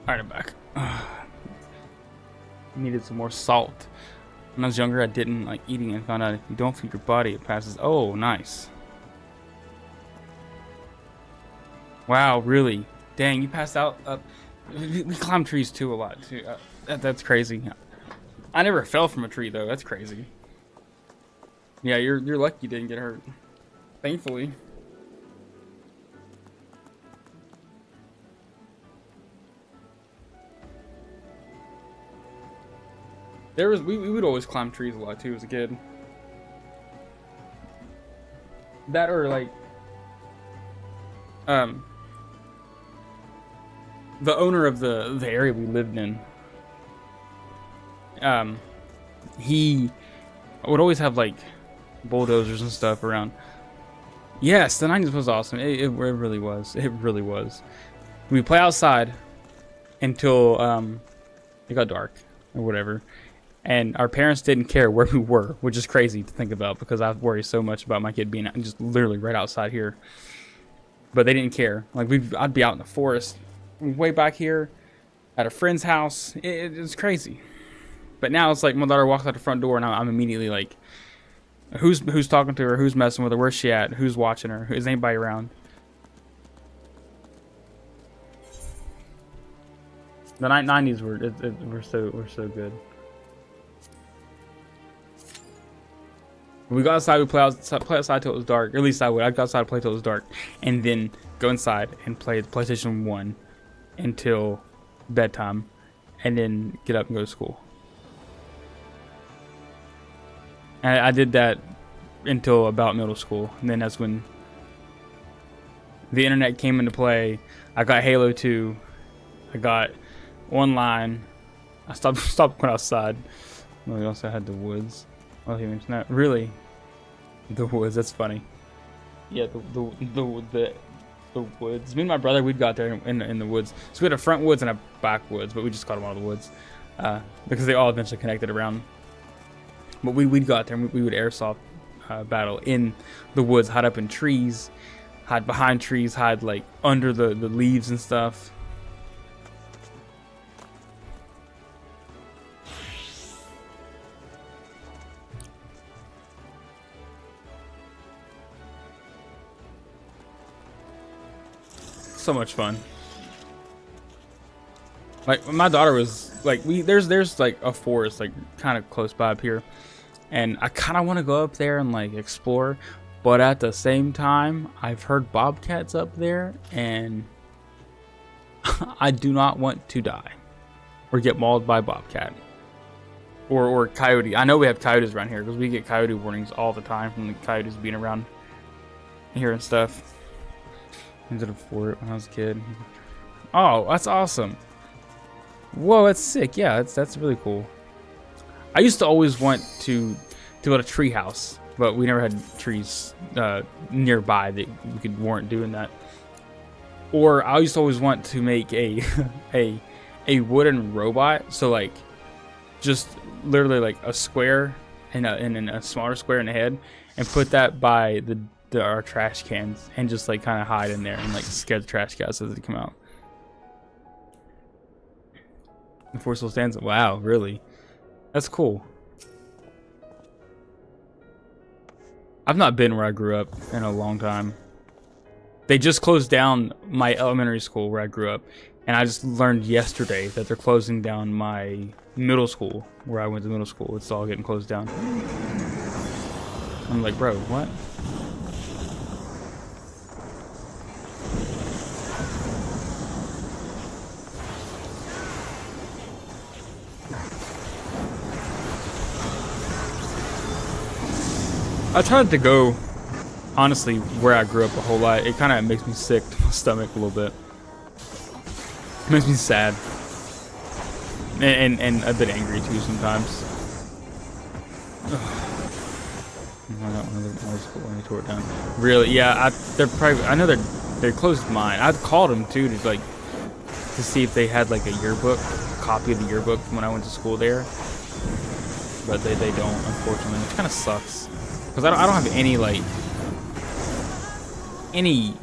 Alright, I'm back. Needed some more salt. When I was younger, I didn't like eating and found out if you don't feed your body, it passes. Oh, nice. Wow, really? Dang, you passed out. We climb trees too a lot too. That's crazy. I never fell from a tree though. That's crazy. Yeah, you're lucky you didn't get hurt. Thankfully. We would always climb trees a lot too as a kid. That or like the owner of the area we lived in, he would always have like bulldozers and stuff around. Yes, the 90s was awesome. It really was. It really was. We'd play outside until it got dark or whatever. And our parents didn't care where we were, which is crazy to think about, because I worry so much about my kid being just literally right outside here. But they didn't care. Like I'd be out in the forest, way back here, at a friend's house. It's crazy. But now it's like my daughter walks out the front door, and I'm immediately like, who's talking to her? Who's messing with her? Where's she at? Who's watching her? Is anybody around? The 90s were so good. We go outside, we play outside till it was dark. Or at least I would. I'd go outside and play till it was dark. And then go inside and play the PlayStation 1 until bedtime. And then get up and go to school. And I did that until about middle school. And then that's when the internet came into play. I got Halo 2. I got online. I stopped going outside. We also had the woods. Well, he mentioned that. Really? The woods, that's funny. Yeah, the woods. Me and my brother, we'd go out there in the woods. So we had a front woods and a back woods, but we just called them all the woods. Because they all eventually connected around But we'd go out there and we would airsoft battle in the woods, hide up in trees, hide behind trees, hide like under the leaves and stuff. So much fun. Like my daughter was like, there's like a forest like kind of close by up here, and I kind of want to go up there and like explore, but at the same time I've heard bobcats up there, and I do not want to die or get mauled by a bobcat or coyote. I know we have coyotes around here because we get coyote warnings all the time from the coyotes being around here and stuff. Into the fort when I was a kid. Oh, that's awesome. Whoa, that's sick. Yeah, that's really cool. I used to always want to build a tree house, but we never had trees nearby that we could warrant doing that. Or I used to always want to make a wooden robot, so like just literally like a square and a smaller square in the head, and put that by our trash cans and just like kind of hide in there and like scare the trash cans as they come out. The force still stands. Wow, really? That's cool. I've not been where I grew up in a long time. They just closed down my elementary school where I grew up, and I just learned yesterday that they're closing down my middle school where I went to middle school. It's all getting closed down. I'm like, bro, what? I tried to go, honestly, where I grew up a whole lot. It kind of makes me sick to my stomach a little bit. It makes me sad. And a bit angry too sometimes. I got one of the old school when they tore it down. Really? Yeah, they're probably, I know they closed mine. I called them too to see if they had like a yearbook, a copy of the yearbook from when I went to school there. But they don't, unfortunately, which kind of sucks. Because I don't have any like any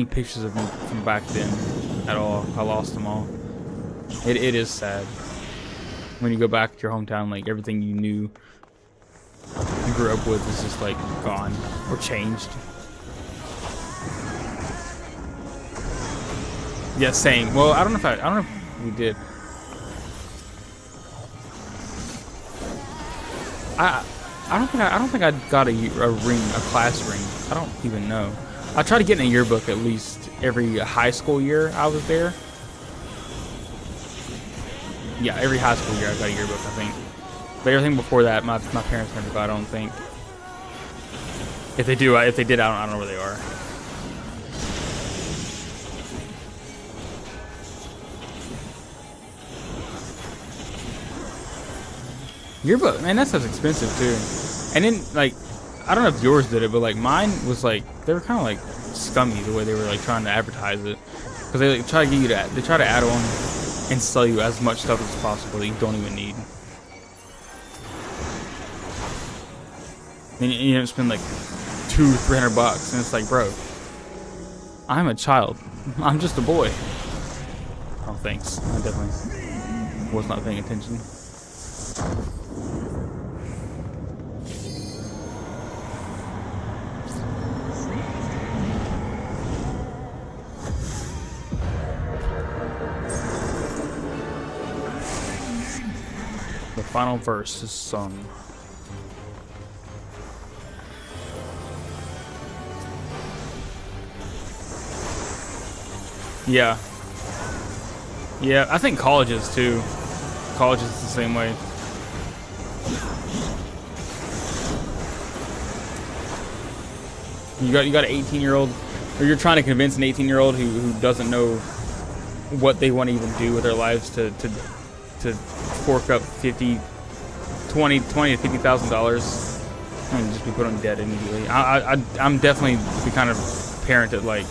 pictures of me from back then at all. I lost them all. It is sad when you go back to your hometown, like everything you knew, you grew up with is just like gone or changed. Yeah, same. Well, I don't know if we did. I don't think I got a ring, a class ring. I don't even know. I tried to get in a yearbook at least every high school year I was there. Yeah, every high school year I got a yearbook, I think. But everything before that, my parents never got, I don't think. If they do, if they did, I don't know where they are. Yearbook, man, that stuff's expensive too. And then, like, I don't know if yours did it, but like mine was like, they were kind of like scummy the way they were like trying to advertise it, because they like, try to get you to, they try to add on and sell you as much stuff as possible that you don't even need. And you don't spend like $200-300, and it's like, bro, I'm a child. I'm just a boy. Oh, thanks. I definitely was not paying attention. The final verse is sung. Yeah. Yeah, I think colleges too. Colleges is the same way. You got an 18-year-old, or you're trying to convince an 18-year-old who doesn't know what they want to even do with their lives to fork up $20,000 to $50,000 and just be put on debt immediately. I'm definitely the kind of parent that like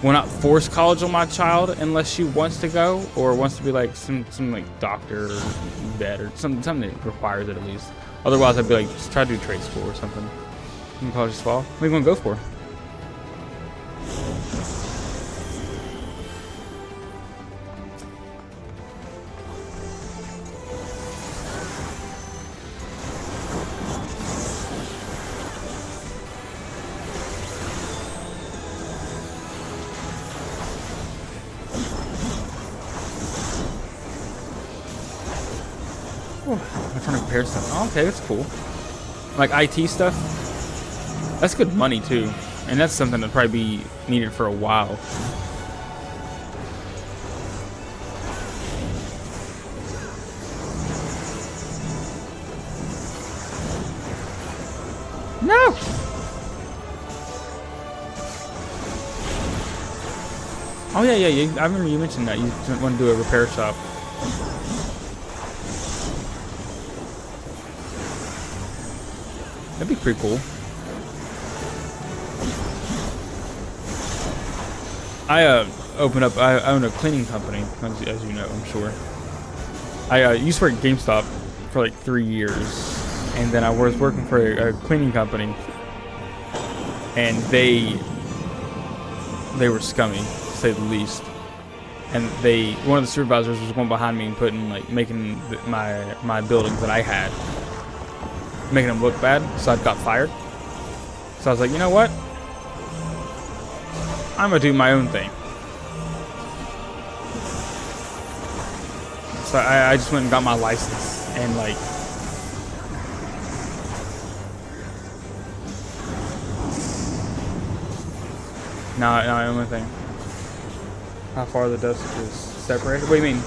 will not force college on my child unless she wants to go or wants to be like some like doctor or vet or something that requires it at least. Otherwise, I'd be like, just try to do trade school or something. In college this fall. What are you gonna go for? I'm trying to compare stuff. Oh, okay, that's cool. Like IT stuff. That's good money too, and that's something that'll probably be needed for a while. No. Oh yeah. I remember you mentioned that you want to do a repair shop. That'd be pretty cool. I own a cleaning company, as you know, I'm sure. I used to work at GameStop for like 3 years, and then I was working for a cleaning company, and they were scummy, to say the least. And one of the supervisors was going behind me and making my buildings that I had, making them look bad, so I got fired. So I was like, you know what? I'm gonna do my own thing. So I just went and got my license and like now I own my thing. How far the dust is separated? What do you mean?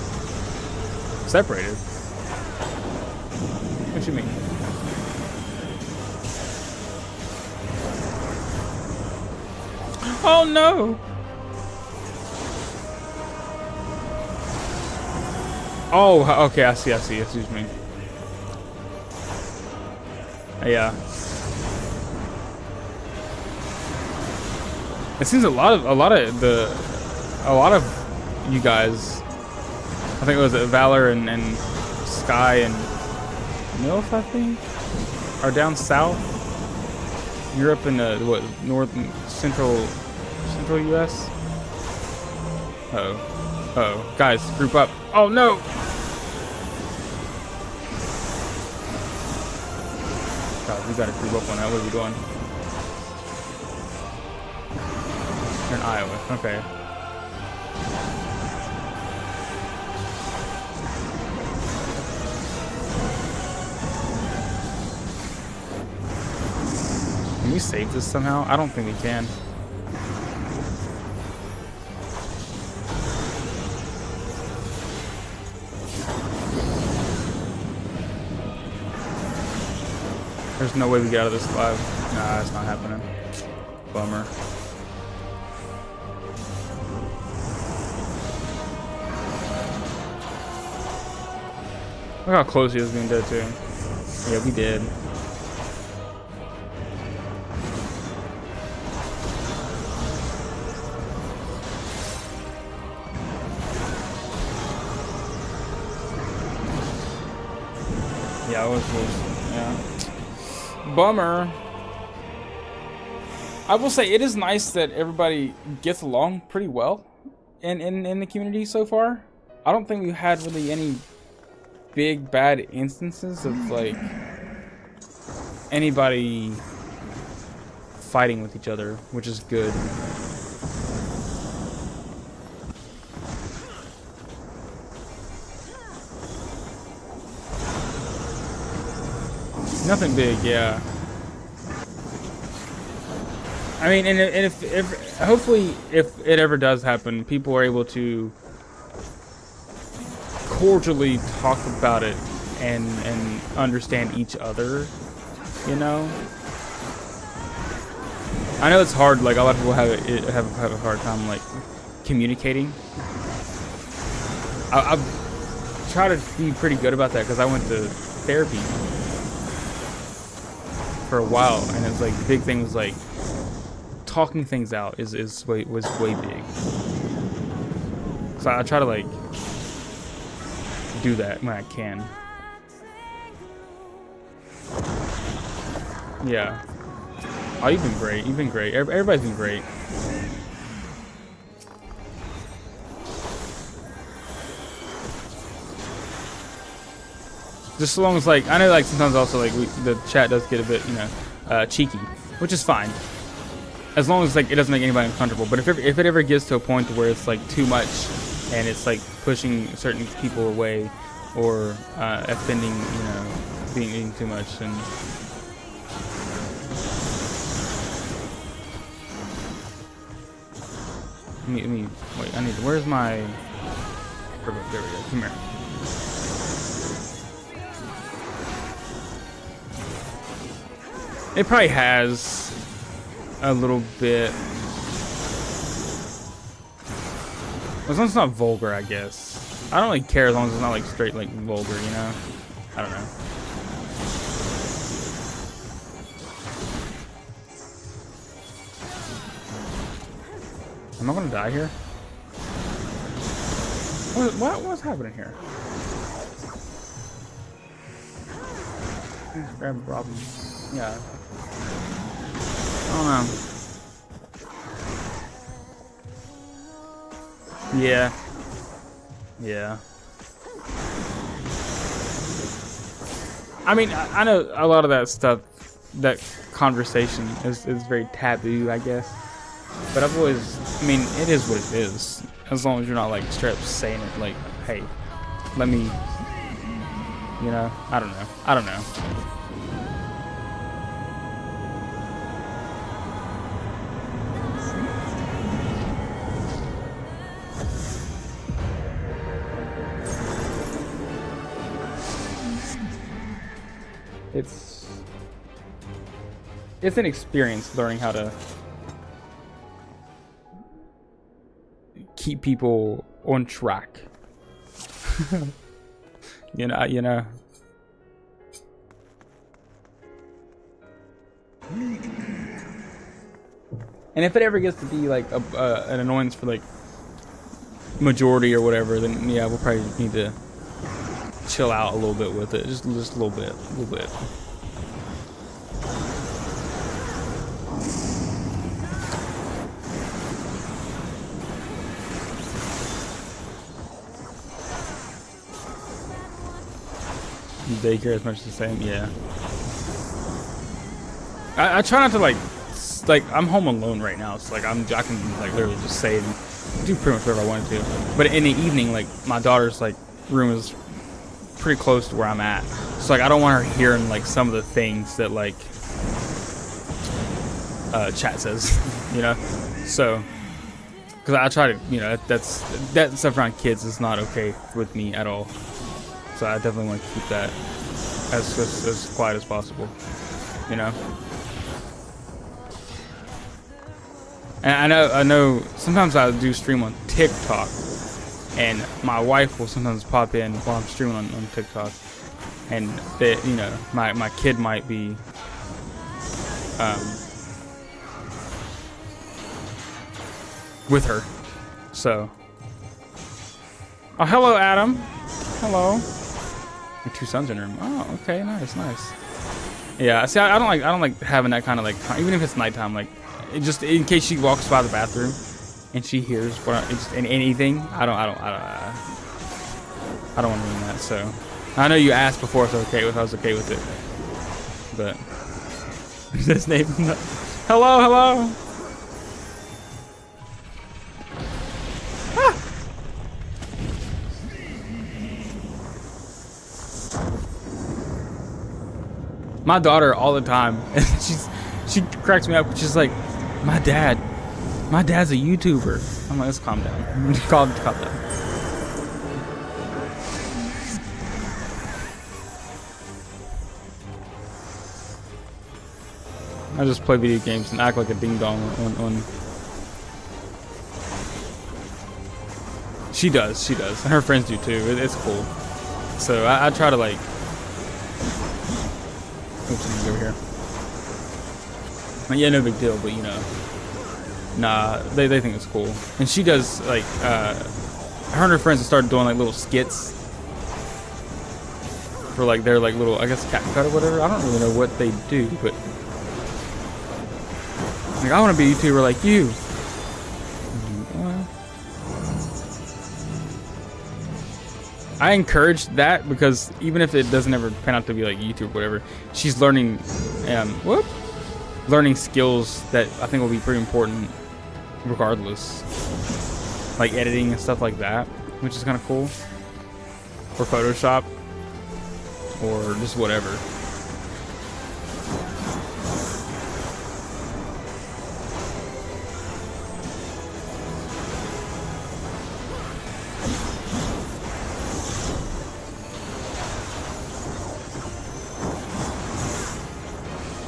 Separated? What you mean? Oh no! Oh, okay, I see, excuse me. Yeah. It seems a lot of you guys, I think it was Valor and Sky and Milf, I think, are down south. You're up in the north central US. Uh-oh, guys, group up. Oh no! God, we gotta group up on that. What are we doing? You're in Iowa. Okay. Can we save this somehow? I don't think we can. There's no way we get out of this alive. Nah, it's not happening. Bummer. Look how close he was being dead too. Yeah, we did. Yeah, it was close. Yeah. Bummer. I will say it is nice that everybody gets along pretty well in the community so far. I don't think we had really any big bad instances of like anybody fighting with each other, which is good. Nothing big, yeah. I mean, and if hopefully if it ever does happen, people are able to cordially talk about it and understand each other, you know. I know it's hard. Like a lot of people have a hard time like communicating. I've tried to be pretty good about that because I went to therapy for a while, and it was like the big thing was like talking things out was way big. So I try to like do that when I can. Yeah. Oh, you've been great. You've been great. Everybody's been great. Just as long as like I know like sometimes also like the chat does get a bit cheeky, which is fine. As long as like it doesn't make anybody uncomfortable. But if it ever gets to a point where it's like too much and it's like pushing certain people away or offending, being too much, then let me wait. I need. Where's my? There we go. Come here. It probably has a little bit. As long as it's not vulgar, I guess. I don't really care as long as it's not like straight like vulgar, you know? I don't know. Am I gonna die here? What's happening here? Grab a problem. Yeah. I don't know. Yeah. Yeah. I mean, I know a lot of that stuff, that conversation is very taboo, I guess. But I've always, I mean, it is what it is. As long as you're not like straight up saying it like, hey, let me, I don't know. I don't know. It's an experience learning how to keep people on track. you know. And if it ever gets to be like an annoyance for like majority or whatever, then yeah, we'll probably need to chill out a little bit with it, just a little bit. Daycare is much the same, yeah. I try not to like I'm home alone right now, so like I can like literally just say and do pretty much whatever I wanted to. But in the evening, like my daughter's like room is pretty close to where I'm at, so like I don't want her hearing like some of the things that like chat says, So, because I try to, that stuff around kids is not okay with me at all. So I definitely want to keep that as quiet as possible, And I know sometimes I do stream on TikTok, and my wife will sometimes pop in while I'm streaming on TikTok, and that my kid might be with her. So, oh, hello, Adam. Hello. Your two sons in her room. Oh, okay, nice. Yeah, see, I don't like having that kind of like, even if it's nighttime, like, just in case she walks by the bathroom and she hears anything. I don't want to ruin that. So, I know you asked before if I was okay with it, but this name. Hello. My daughter all the time, and she cracks me up. She's like, my dad's a YouTuber. I'm like, let's calm down. calm down. I just play video games and act like a ding dong on. She does, and her friends do too. It's cool. So I try to like. Oops, over here. Yeah, no big deal, but Nah, they think it's cool. And she does like her and her friends have started doing like little skits for like their like little, I guess, cat cut or whatever. I don't really know what they do, but like I want to be a YouTuber like you. I encourage that because even if it doesn't ever pan out to be like YouTube or whatever, she's learning learning skills that I think will be pretty important regardless. Like editing and stuff like that, which is kind of cool. Or Photoshop. Or just whatever.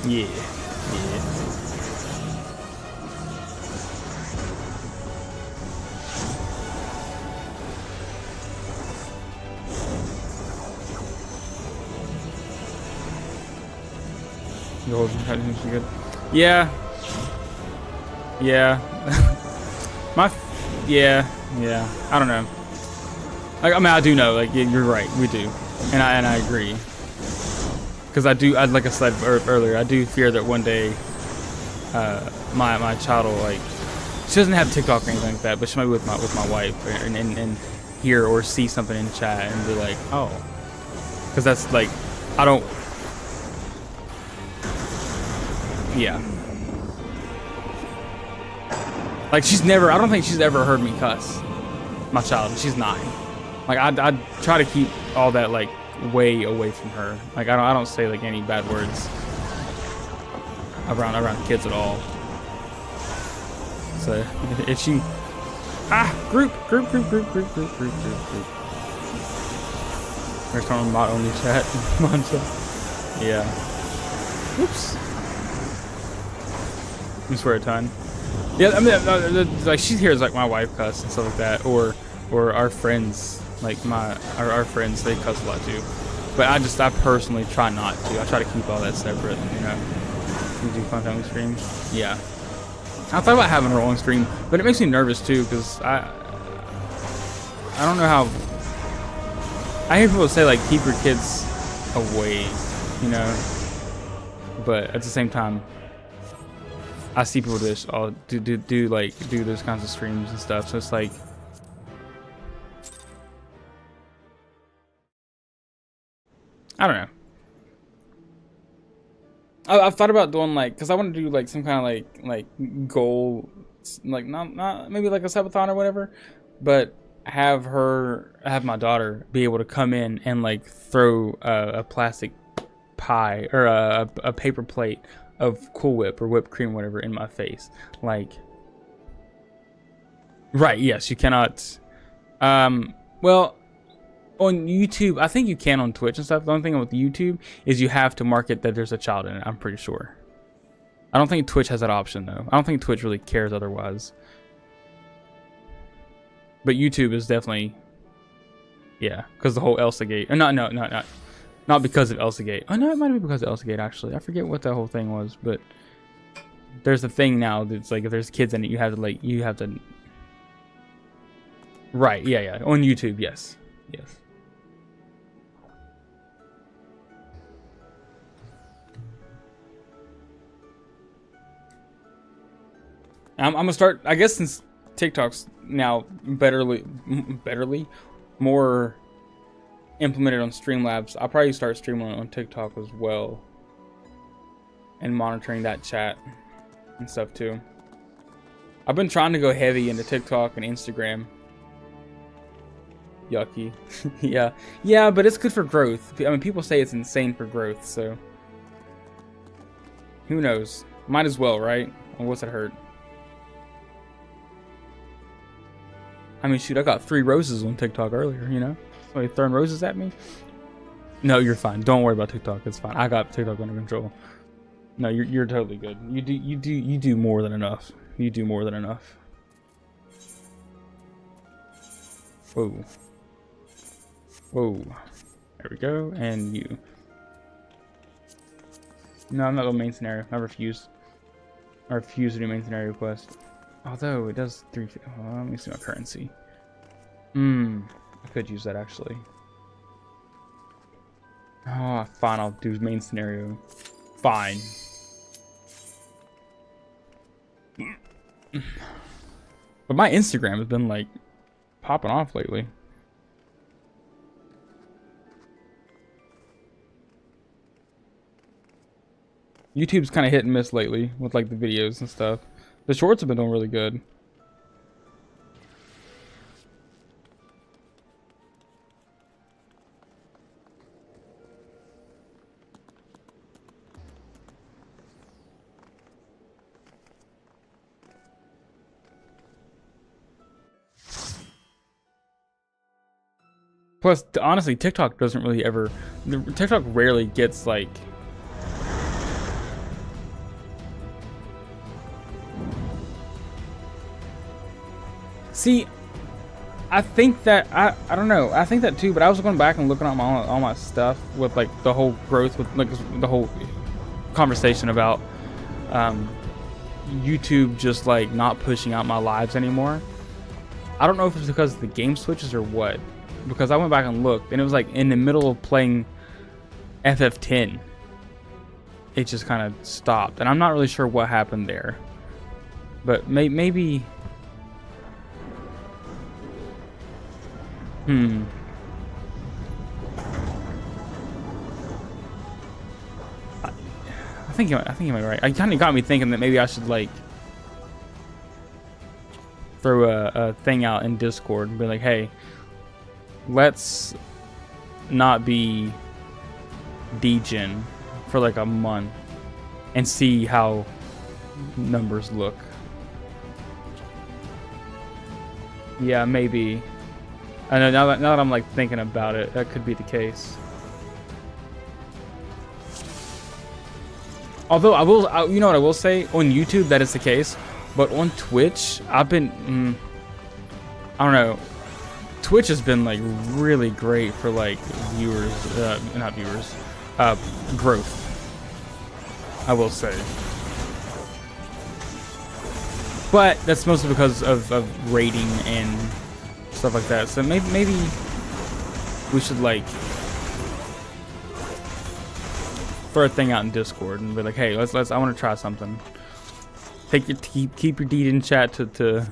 Yeah. The whole seems good. Yeah. Yeah. Yeah. I don't know. Like, I mean, I do know. Like, you're right. We do, and I agree. Because like I said earlier, I do fear that one day, my child will like, she doesn't have TikTok or anything like that, but she might be with my wife and hear or see something in chat and be like, oh, because that's like, I don't. Yeah. Like I don't think she's ever heard me cuss. My child, she's 9. Like I try to keep all that like way away from her. Like I don't say like any bad words around kids at all. So if she group. There's someone mod only chat. Yeah. Oops. I swear a ton. Yeah, I mean, like she hears like my wife cuss and stuff like that, or our friends, like our friends, they cuss a lot too. But I personally try not to. I try to keep all that separate, you know. We do fun family streams. Yeah. I thought about having a rolling stream, but it makes me nervous too, because I don't know how. I hear people say like keep your kids away, you know. But at the same time, I see people do those kinds of streams and stuff. So it's like, I don't know. I've thought about doing like, cause I want to do like some kind of like goal, like not maybe like a subathon or whatever, but have my daughter be able to come in and like throw a plastic pie or a paper plate of Cool Whip or whipped cream, whatever, in my face. Like, right? Yes, you cannot. Well, on YouTube, I think you can on Twitch and stuff. The only thing with YouTube is you have to mark it that there's a child in it. I'm pretty sure. I don't think Twitch has that option though. I don't think Twitch really cares otherwise. But YouTube is definitely, yeah, because the whole Elsa Gate. Not because of Elsa Gate. Oh no, it might be because of Elsa Gate actually. I forget what that whole thing was, but there's a thing now that's like if there's kids in it, you have to. Right? Yeah. On YouTube, yes. I'm gonna start. I guess since TikTok's now betterly more implemented on Streamlabs, I'll probably start streaming on TikTok as well and monitoring that chat and stuff too. I've been trying to go heavy into TikTok and Instagram. Yucky. yeah, but it's good for growth. I mean, people say it's insane for growth, so who knows? Might as well, right? Or what's it hurt? I mean, shoot, I got 3 roses on TikTok earlier, you know? Somebody throwing roses at me? No, you're fine. Don't worry about TikTok. It's fine. I got TikTok under control. No, you're totally good. You do more than enough. You do more than enough. Whoa. There we go. And you. No, I'm not going main scenario. I refuse. I refuse to do main scenario quest. Although it does 3. Let me see my currency. I could use that actually. Oh, fine. I'll do main scenario. Fine. But my Instagram has been like popping off lately. YouTube's kind of hit and miss lately with like the videos and stuff. The shorts have been doing really good. Plus, honestly, TikTok doesn't really ever... TikTok rarely gets, like... See, I think that... I don't know. I think that too, but I was going back and looking at all my stuff with, like, the whole growth, with, like, the whole conversation about YouTube just, like, not pushing out my lives anymore. I don't know if it's because the game switches or what. Because I went back and looked, and it was like in the middle of playing FF10, it just kind of stopped, and I'm not really sure what happened there. But maybe, I think you might be right. I kind of got me thinking that maybe I should like throw a thing out in Discord and be like, hey, let's not be degen for like a month and see how numbers look. Yeah, maybe. I know now that I'm like thinking about it, that could be the case. Although you know what I will say, on YouTube that is the case, but on Twitch I've been I don't know. Twitch has been like really great for like viewers, not viewers, growth, I will say. But that's mostly because of rating and stuff like that. So maybe we should like throw a thing out in Discord and be like, hey, let's I want to try something. Keep your deed in chat to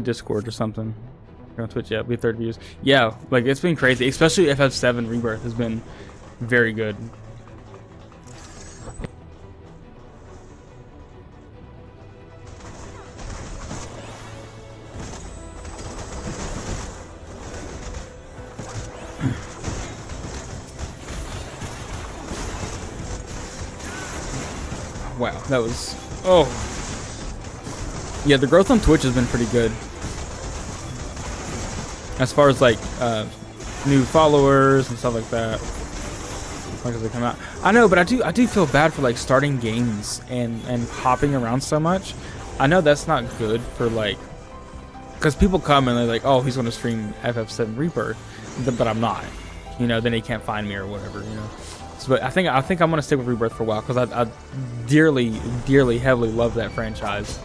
Discord or something. On Twitch, yeah, we have 30 views. Yeah, like it's been crazy, especially FF7 Rebirth has been very good. Wow, that was yeah, the growth on Twitch has been pretty good. As far as like new followers and stuff like that. As long as they come out. I know, but I do feel bad for like starting games and hopping around so much. I know that's not good for like, because people come and they're like, oh, he's gonna stream FF7 Rebirth, but I'm not. You know, then he can't find me or whatever, you know. So, but I think I'm gonna stick with Rebirth for a while because I dearly, heavily love that franchise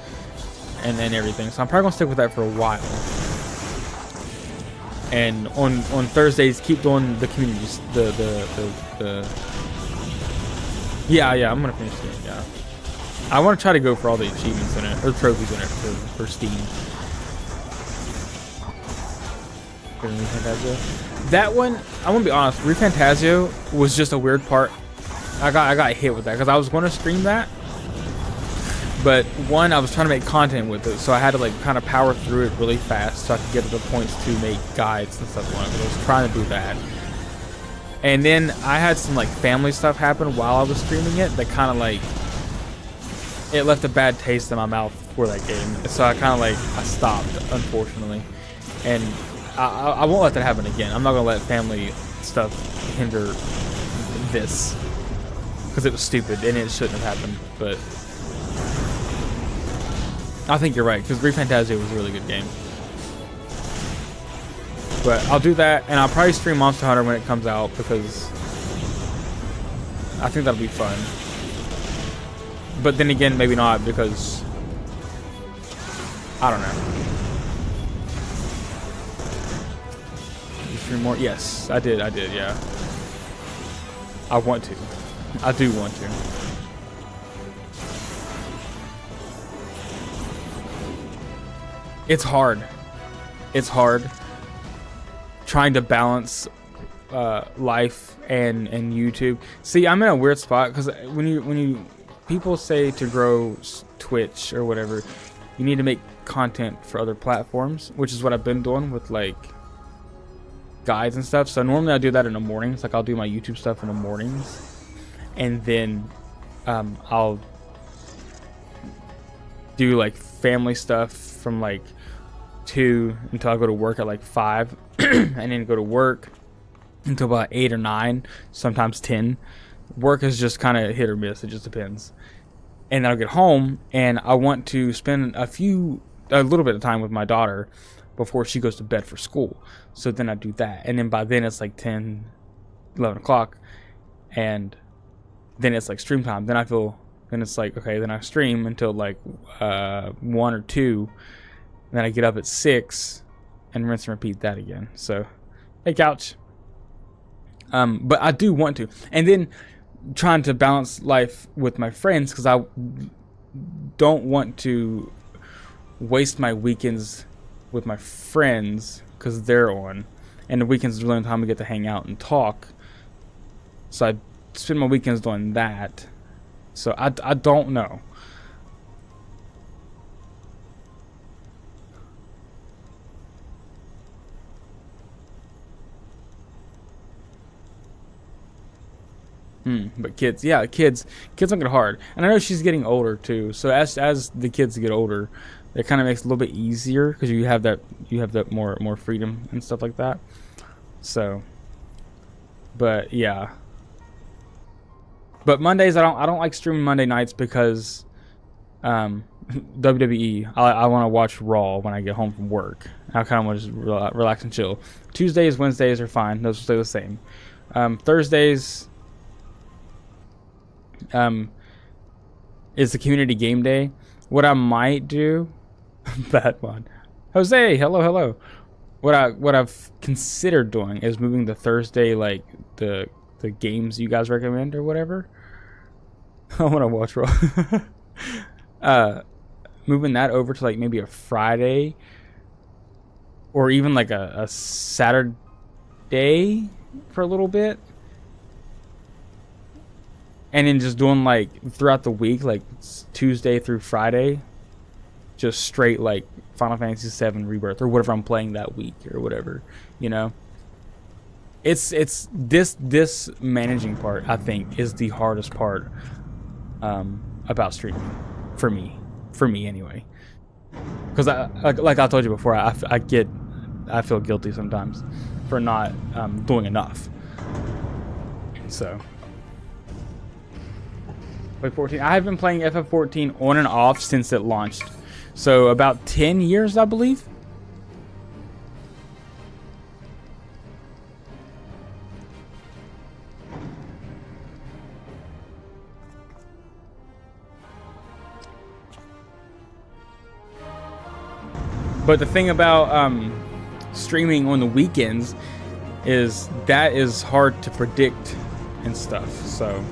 and everything. So I'm probably gonna stick with that for a while. And on Thursdays, keep doing the communities. Yeah, I'm gonna finish the game. Yeah, I want to try to go for all the achievements in it or trophies in it for Steam. That one, I want to be honest, ReFantazio was just a weird part. I got hit with that because I was going to stream that, but one, I was trying to make content with it, so I had to like kind of power through it really fast so I could get to the points to make guides and stuff like that. I was trying to do that, and then I had some like family stuff happen while I was streaming it that kind of like it left a bad taste in my mouth for that game. So I kind of like I stopped, unfortunately, and I won't let that happen again. I'm not gonna let family stuff hinder this because it was stupid and it shouldn't have happened. But I think you're right because ReFantazio was a really good game. But I'll do that, and I'll probably stream Monster Hunter when it comes out because I think that'll be fun. But then again, maybe not, because I don't know. You stream more? Yes, I did, yeah. I want to. I do want to. It's hard. It's hard trying to balance life and YouTube. See, I'm in a weird spot because when you people say to grow Twitch or whatever, you need to make content for other platforms, which is what I've been doing with like guides and stuff. So normally I do that in the mornings. Like I'll do my YouTube stuff in the mornings, and then I'll do like family stuff from like 2 until I go to work at like 5, and then go to work until about 8 or 9, sometimes 10. Work is just kind of hit or miss. It just depends. And then I'll get home and I want to spend a little bit of time with my daughter before she goes to bed for school. So then I do that. And then by then it's like 10, 11 o'clock. And then it's like stream time. Then it's like, okay, then I stream until like 1 or 2. And then I get up at 6 and rinse and repeat that again. So, hey, couch. But I do want to. And then trying to balance life with my friends, because I don't want to waste my weekends with my friends because they're on. And the weekends is the only time we get to hang out and talk. So I spend my weekends doing that. So I don't know. But kids don't get hard. And I know she's getting older too. So as the kids get older, it kind of makes it a little bit easier because you have that more freedom and stuff like that. So, but yeah. But Mondays I don't like streaming Monday nights because WWE. I want to watch Raw when I get home from work. I kind of want to just relax and chill. Tuesdays, Wednesdays are fine. Those will stay the same. Thursdays is the community game day. What I might do, that one, Jose, hello. What I've considered doing is moving to Thursday, like the games you guys recommend or whatever. I want to watch Raw. Moving that over to like maybe a Friday or even like a Saturday for a little bit. And then just doing like throughout the week, like Tuesday through Friday, just straight like Final Fantasy VII Rebirth or whatever I'm playing that week or whatever, you know. It's this managing part, I think, is the hardest part about streaming for me anyway. Because like I told you before, I feel guilty sometimes for not doing enough. So. 14. I have been playing FF14 on and off since it launched. So about 10 years, I believe. But the thing about streaming on the weekends is that is hard to predict and stuff. So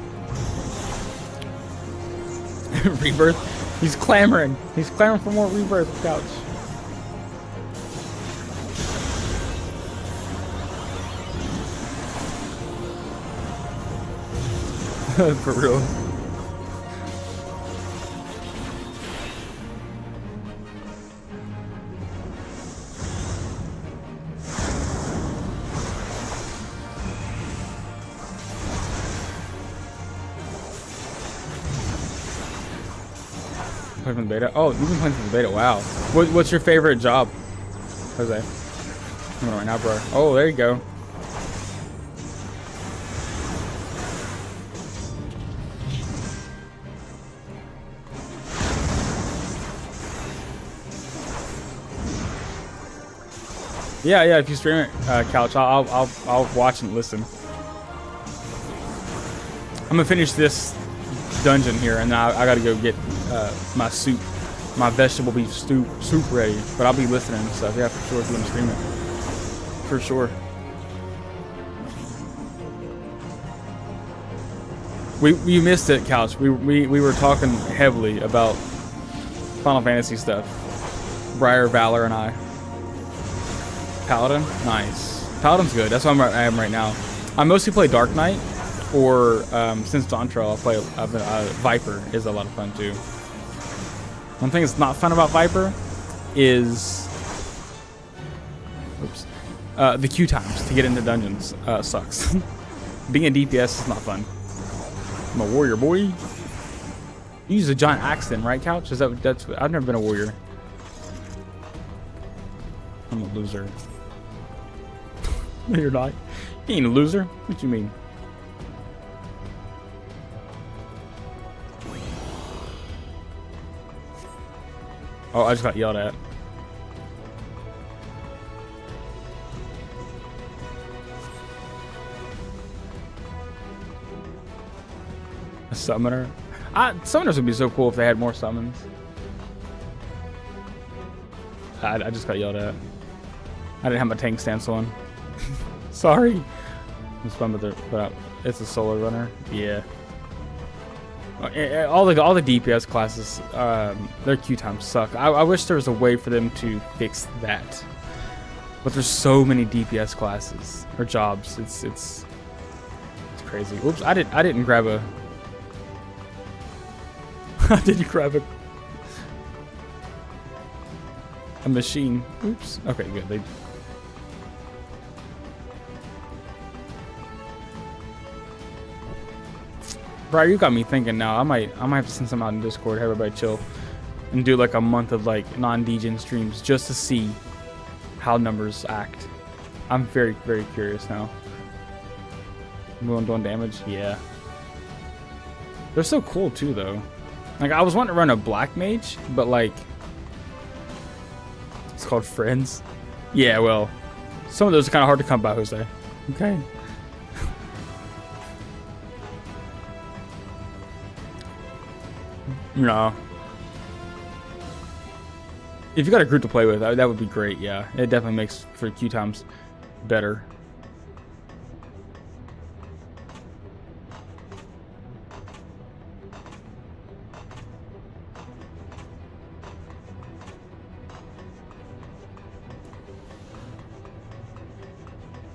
Rebirth. He's clamoring for more Rebirth, couch. For real. Playing from the beta? Oh, you've been playing from the beta. Wow. What's your favorite job, Jose? I'm going right now, bro. Oh, there you go. Yeah. If you stream it, couch, I'll watch and listen. I'm gonna finish this dungeon here, and I got to go get my soup, my vegetable beef soup ready. But I'll be listening and stuff. Yeah, for sure. If you want to stream it, for sure. We missed it, Couch. We were talking heavily about Final Fantasy stuff. Briar, Valor, and I. Paladin, nice. Paladin's good. That's what I am right now. I mostly play Dark Knight, or since Dawntrail, I'll play Viper. Is a lot of fun too. One thing that's not fun about Viper is, oops, the queue times to get into dungeons sucks. Being a DPS is not fun. I'm a warrior, boy. You use a giant axe then, right, Couch? Is that's? I've never been a warrior. I'm a loser. No, you're not. You ain't a loser. What you mean? Oh, I just got yelled at. A summoner? Summoners would be so cool if they had more summons. I just got yelled at. I didn't have my tank stance on. Sorry. It's fun, but it's a solar runner. Yeah. All the DPS classes, their queue times suck. I wish there was a way for them to fix that. But there's so many DPS classes or jobs. It's crazy. Oops, I didn't grab a. Did you grab a machine? Oops. Okay, good. Briar, you got me thinking now. I might have to send some out in Discord, have everybody chill, and do like a month of like non-degen streams just to see how numbers act. I'm very, very curious now. Everyone doing damage? Yeah. They're so cool too, though. Like, I was wanting to run a black mage, but like, it's called Friends. Yeah, well, some of those are kind of hard to come by, Jose. Okay. No. If you got a group to play with, that would be great. Yeah, it definitely makes for queue times better.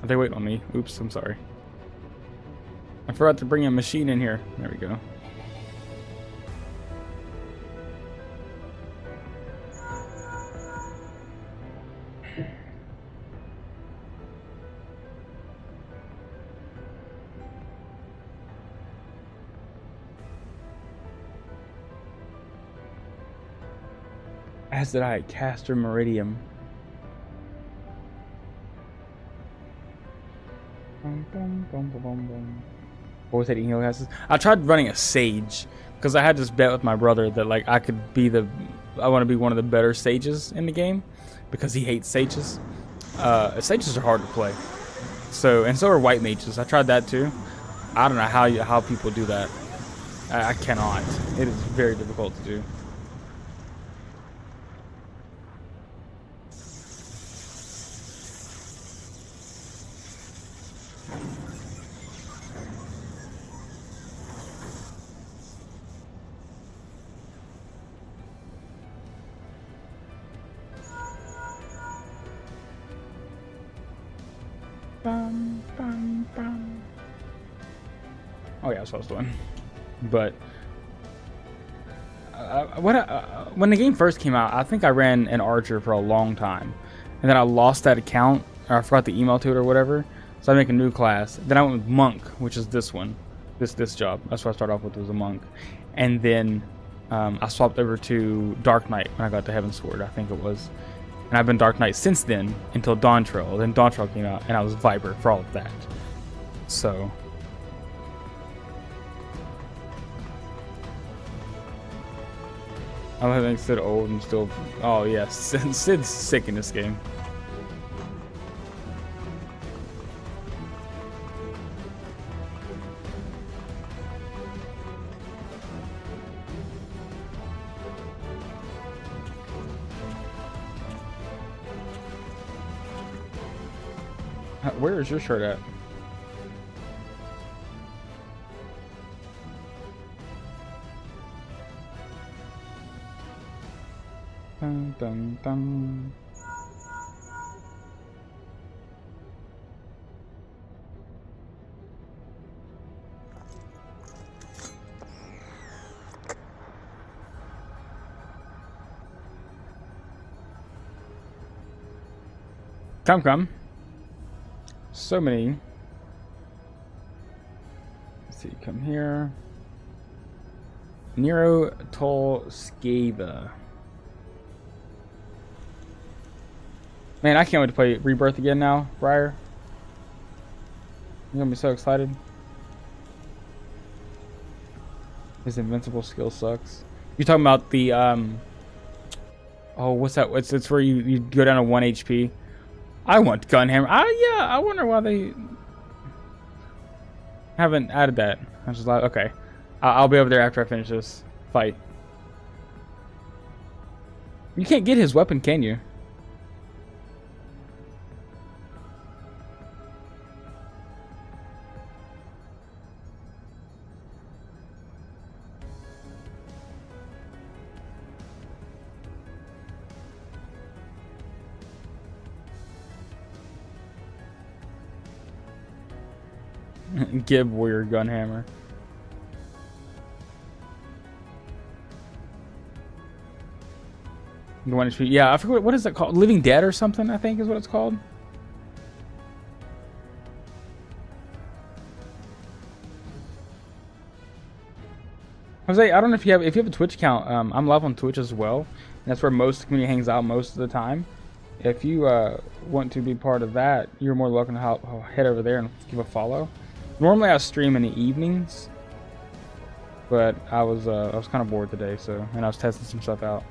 Are they waiting on me? Oops, I'm sorry. I forgot to bring a machine in here. There we go. As did I, Castor Meridium. What was that eating healcasters? I tried running a Sage because I had this bet with my brother that like I could be I want to be one of the better Sages in the game because he hates Sages. Sages are hard to play. So are white mages. I tried that too. I don't know how people do that. I cannot. It is very difficult to do. Oh yeah, that's what I was doing. But when the game first came out, I think I ran an archer for a long time, and then I lost that account, or I forgot the email to it or whatever. So I make a new class. Then I went with monk, which is this one, this job. That's what I started off with, was a monk, and then I swapped over to Dark Knight when I got to Heaven's Sword, I think it was. And I've been Dark Knight since then until Dawntrail. Then Dawntrail came out, and I was Viper for all of that. So. I don't think Sid old and still. Oh yes, Sid's sick in this game. Where is your shirt at? Dun, dun, dun. Come. So many. Let's see, come here. Nero Tolskava. Man, I can't wait to play Rebirth again now, Briar. You're gonna be so excited. His invincible skill sucks. You're talking about the oh, what's that? It's where you go down to 1 HP. I want Gunhammer. Yeah, I wonder why they haven't added that. I was just like, okay, I'll be over there after I finish this fight. You can't get his weapon, can you? Gib Warrior Gunhammer. The 1 HP. Yeah, I forget what is it called? Living Dead or something, I think is what it's called. Jose, I don't know if you have a Twitch account. I'm live on Twitch as well. And that's where most of the community hangs out most of the time. If you want to be part of that, you're more than welcome to head over there and give a follow. Normally I stream in the evenings, but I was kind of bored today, and I was testing some stuff out.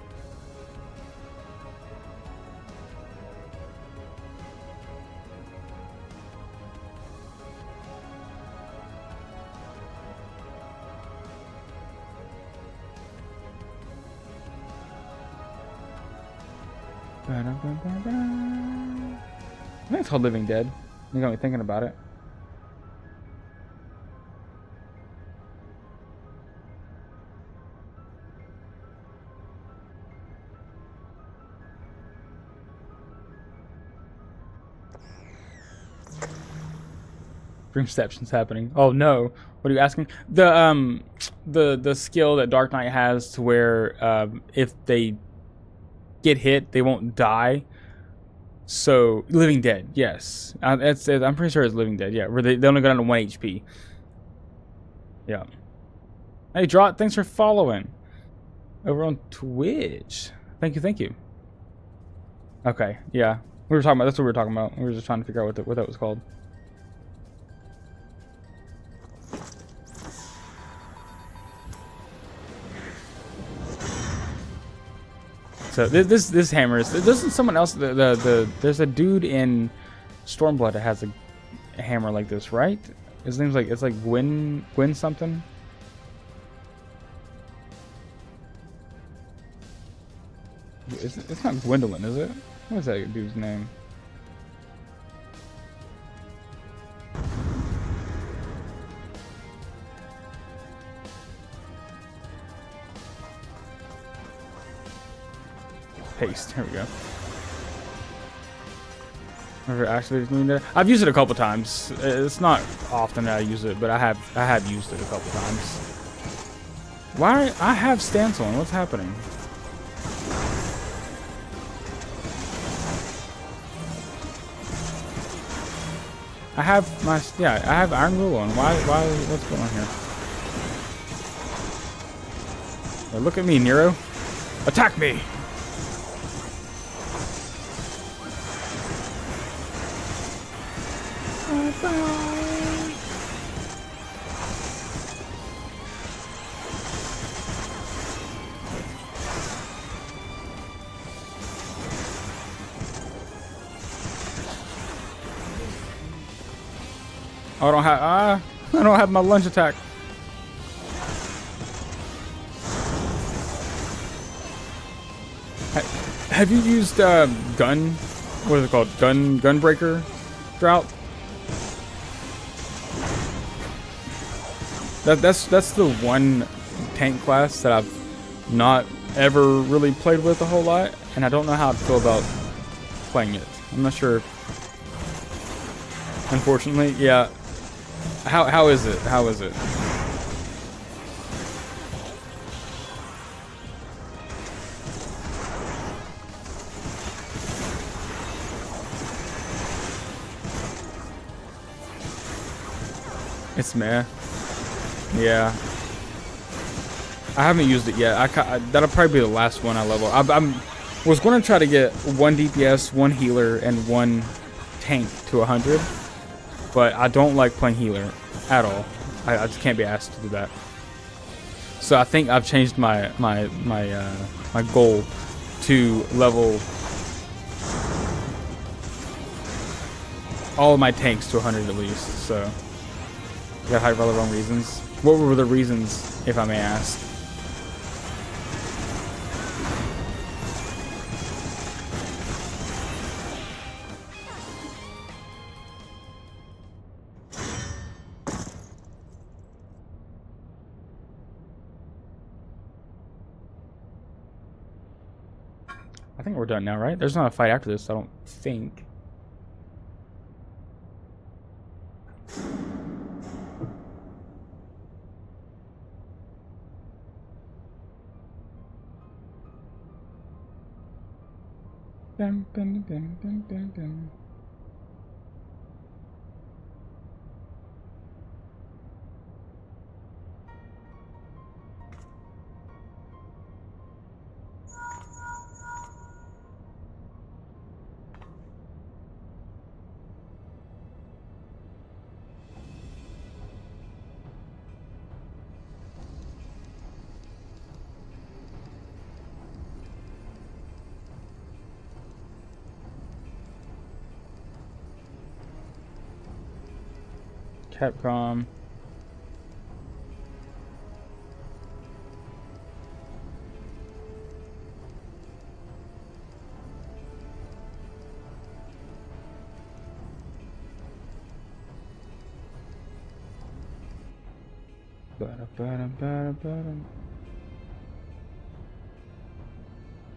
I think it's called Living Dead. You got me thinking about it. Dreamception's happening. Oh no! What are you asking? The skill that Dark Knight has to where if they get hit, they won't die. So Living Dead, yes, I'm pretty sure it's Living Dead. Yeah, where they only go down to 1 HP. Yeah. Hey, Drot, thanks for following over on Twitch. Thank you. Okay, yeah, we were talking about. That's what we were talking about. We were just trying to figure out what that was called. So this hammer is. Doesn't someone else? There's a dude in Stormblood that has a hammer like this, right? His name's it's like Gwyn something. It's not Gwendolyn, is it? What is that dude's name? Paste. Here we go. Never activated Living Dead. I've used it a couple times. It's not often that I use it, but I have used it a couple times. Why? I have stance on. What's happening? I have I have Iron Rule on. Why? What's going on here? Well, look at me, Nero. Attack me! Oh, I don't have my lunge attack. Have you used gun? What is it called? Gunbreaker drought? That's the one tank class that I've not ever really played with a whole lot, and I don't know how I'd feel about playing it. I'm not sure. Unfortunately, yeah. How is it? How is it? It's meh. Yeah. I haven't used it yet. That'll probably be the last one I level. Was going to try to get 1 DPS, 1 healer, and 1 tank to 100, but I don't like playing healer at all. I just can't be asked to do that. So I think I've changed my goal to level all of my tanks to 100 at least. So. Got high for all the wrong reasons. What were the reasons, if I may ask? I think we're done now, right? There's not a fight after this, I don't think. Bum, bum, bum, bum, bum, bum. Capcom.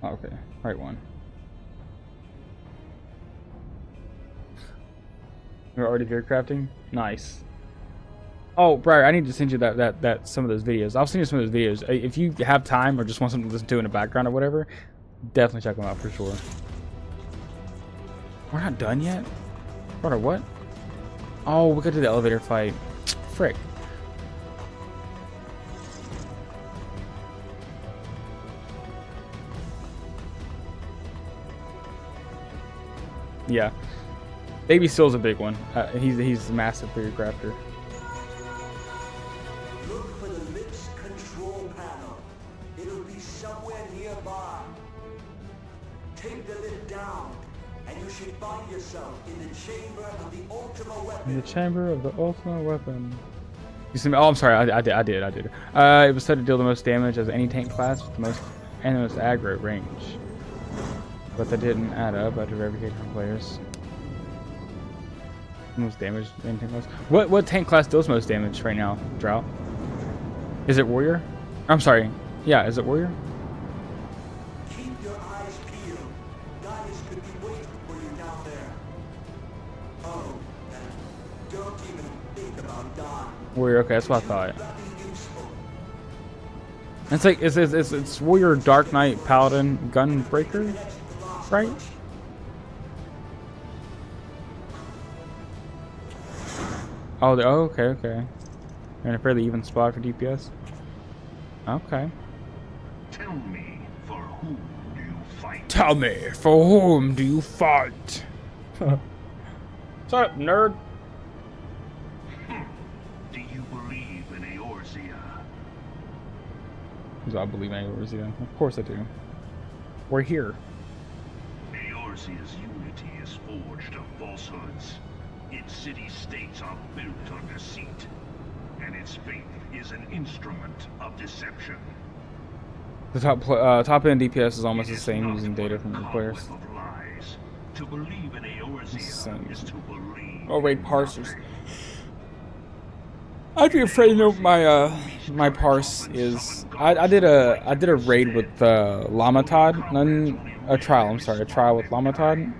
Oh, okay, right one. You're already gear crafting? Nice. Oh, Briar, I need to send you that some of those videos. I'll send you some of those videos. If you have time or just want something to listen to in the background or whatever, definitely check them out for sure. We're not done yet? Brother, what? Oh, we got to the elevator fight. Frick. Yeah. Baby Seal's a big one. He's a massive figure crafter. Look for the lips control panel. It'll be somewhere nearby. Take the lid down, and you should find yourself in the chamber of the ultimate weapon. In the chamber of the ultimate weapon. You see me? Oh, I'm sorry. I did. It was said to deal the most damage as any tank class with the most aggro range. But that didn't add up after verification from players. Most damage in tank class. What tank class deals most damage right now, Drought? Is it warrior? I'm sorry. Yeah, is it warrior? Keep your eyes peeled. Guys could be waiting for you down there. Oh, and don't even think about dying. Warrior. Okay, that's what I thought. It's like it's warrior, dark knight, paladin, gunbreaker, right? Oh, okay. You're in a fairly even spot for DPS. Okay. Tell me, for whom do you fight? Tell me, for whom do you fight? What's up, nerd? Do you believe in Eorzea? Do I believe in Eorzea? Of course I do. We're here. Eorzea's unity is forged of falsehoods. Its city-states are built on deceit, and its faith is an instrument of deception. The top end DPS is almost the same using data from the players. To believe in Eorzea is to believe. Oh, raid parsers. I'd be afraid. You know, my parse is. I did a raid with Llama Todd, a trial with Llama Todd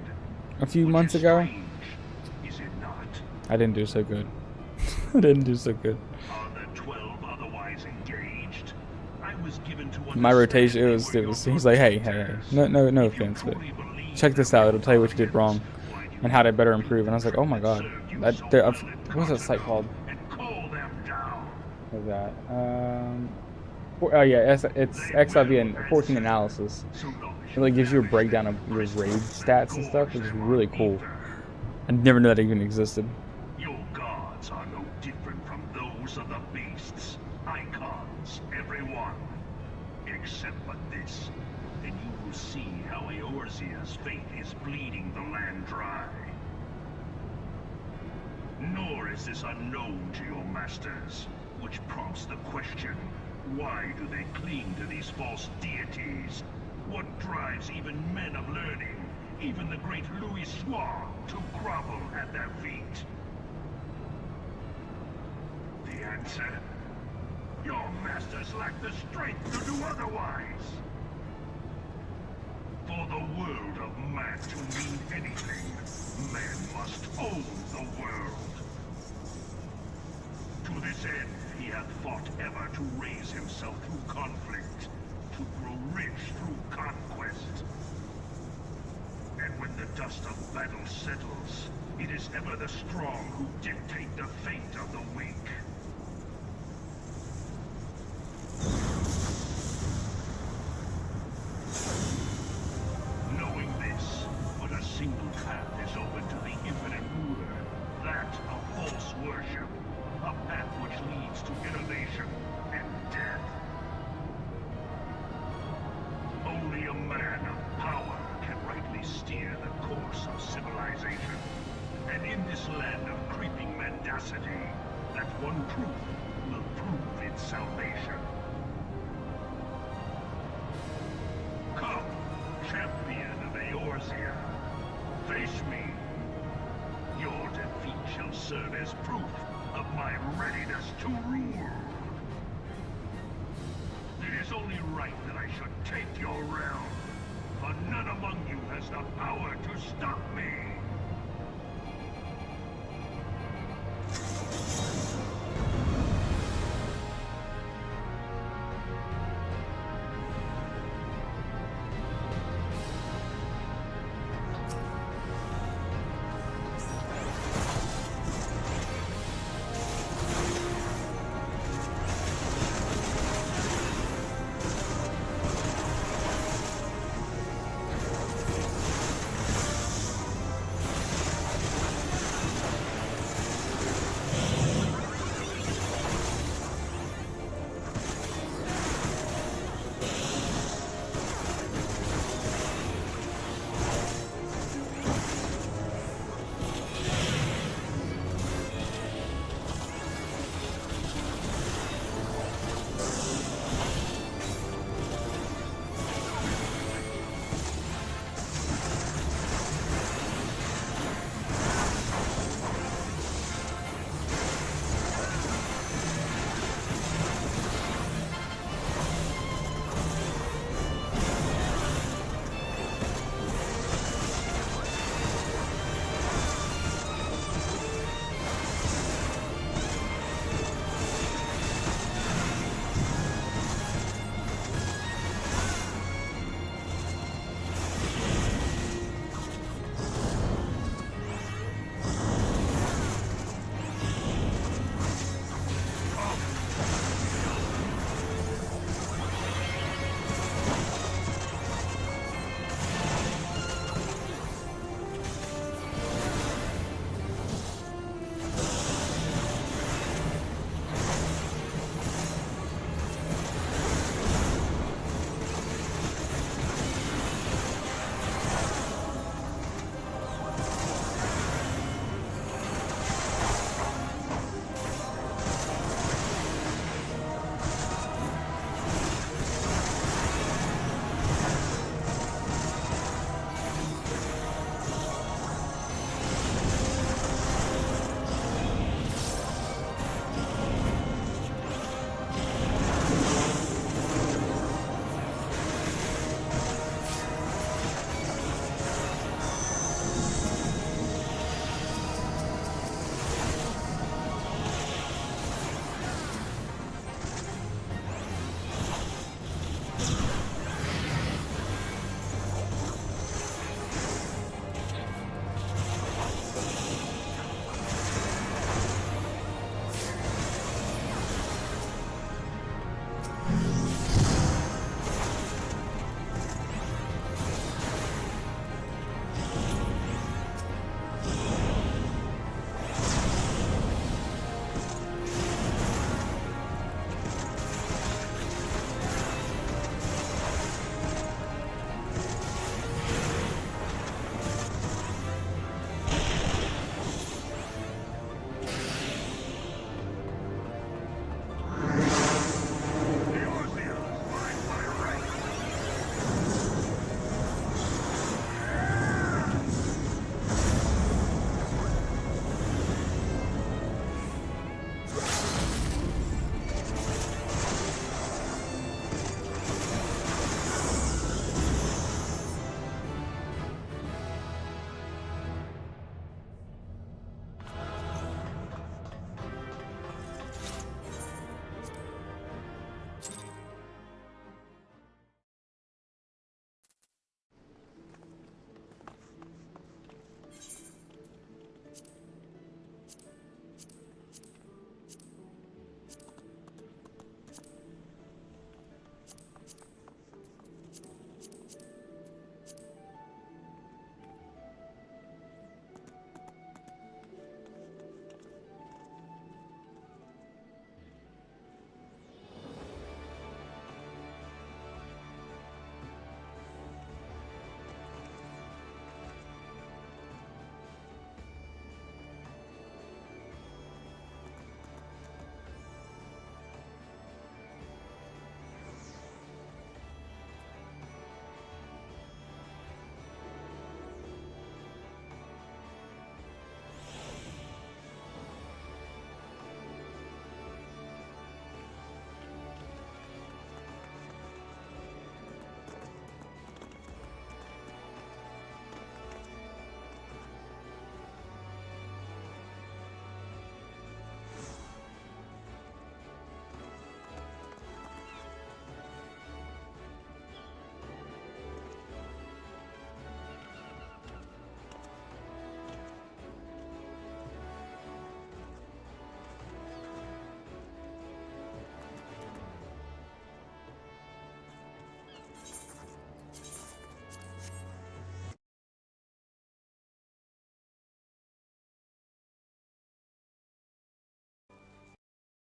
a few months ago. Is it not? I didn't do so good. I didn't do so good. Are the 12 otherwise engaged? I was given to My rotation, it was. He's like, hey, no offense, but check this out. It'll tell you what you did wrong and how to better improve. And I was like, oh my god, what's that site called? What is that? Oh yeah, it's XIV and 14 analysis. It like gives you a breakdown of your raid stats and stuff, which is really cool. I never knew that even existed. Your gods are no different from those of the beasts. Icons, everyone. Except for this. And you will see how Eorzea's fate is bleeding the land dry. Nor is this unknown to your masters, which prompts the question, why do they cling to these false deities? What drives even men of learning, even the great Louis Swan, to grovel at their feet? The answer? Your masters lack the strength to do otherwise. For the world of man to mean anything, man must own the world. To this end, he hath fought ever to raise himself through conflict, to grow rich through conquest. And when the dust of battle settles, it is ever the strong who dictate the fate of the weak. Knowing this, but a single path is open to the infinite ruler, that of false worship. A path which leads to innovation and death. Only a man of power can rightly steer the course of civilization. And in this land of creeping mendacity, that one truth will prove its salvation. Come, champion of Eorzea, face me. Your defeat shall serve as proof of my readiness to rule. It is only right that I should take your realm, for none among you has the power to stop me.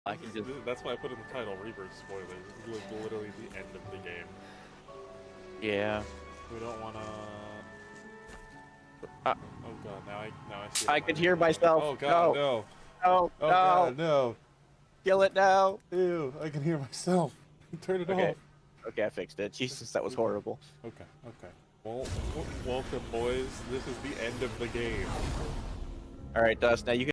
I can just... That's why I put in the title, Rebirth spoilers. It's like literally the end of the game. Yeah. We don't want to... Oh god, now I see. I can hear myself. Oh god, no. No. Oh god, no. Kill it now. Ew, I can hear myself. Turn it off. Okay, I fixed it. Jesus, that was horrible. Okay. Well, welcome, boys. This is the end of the game. All right, Dust. Now you can.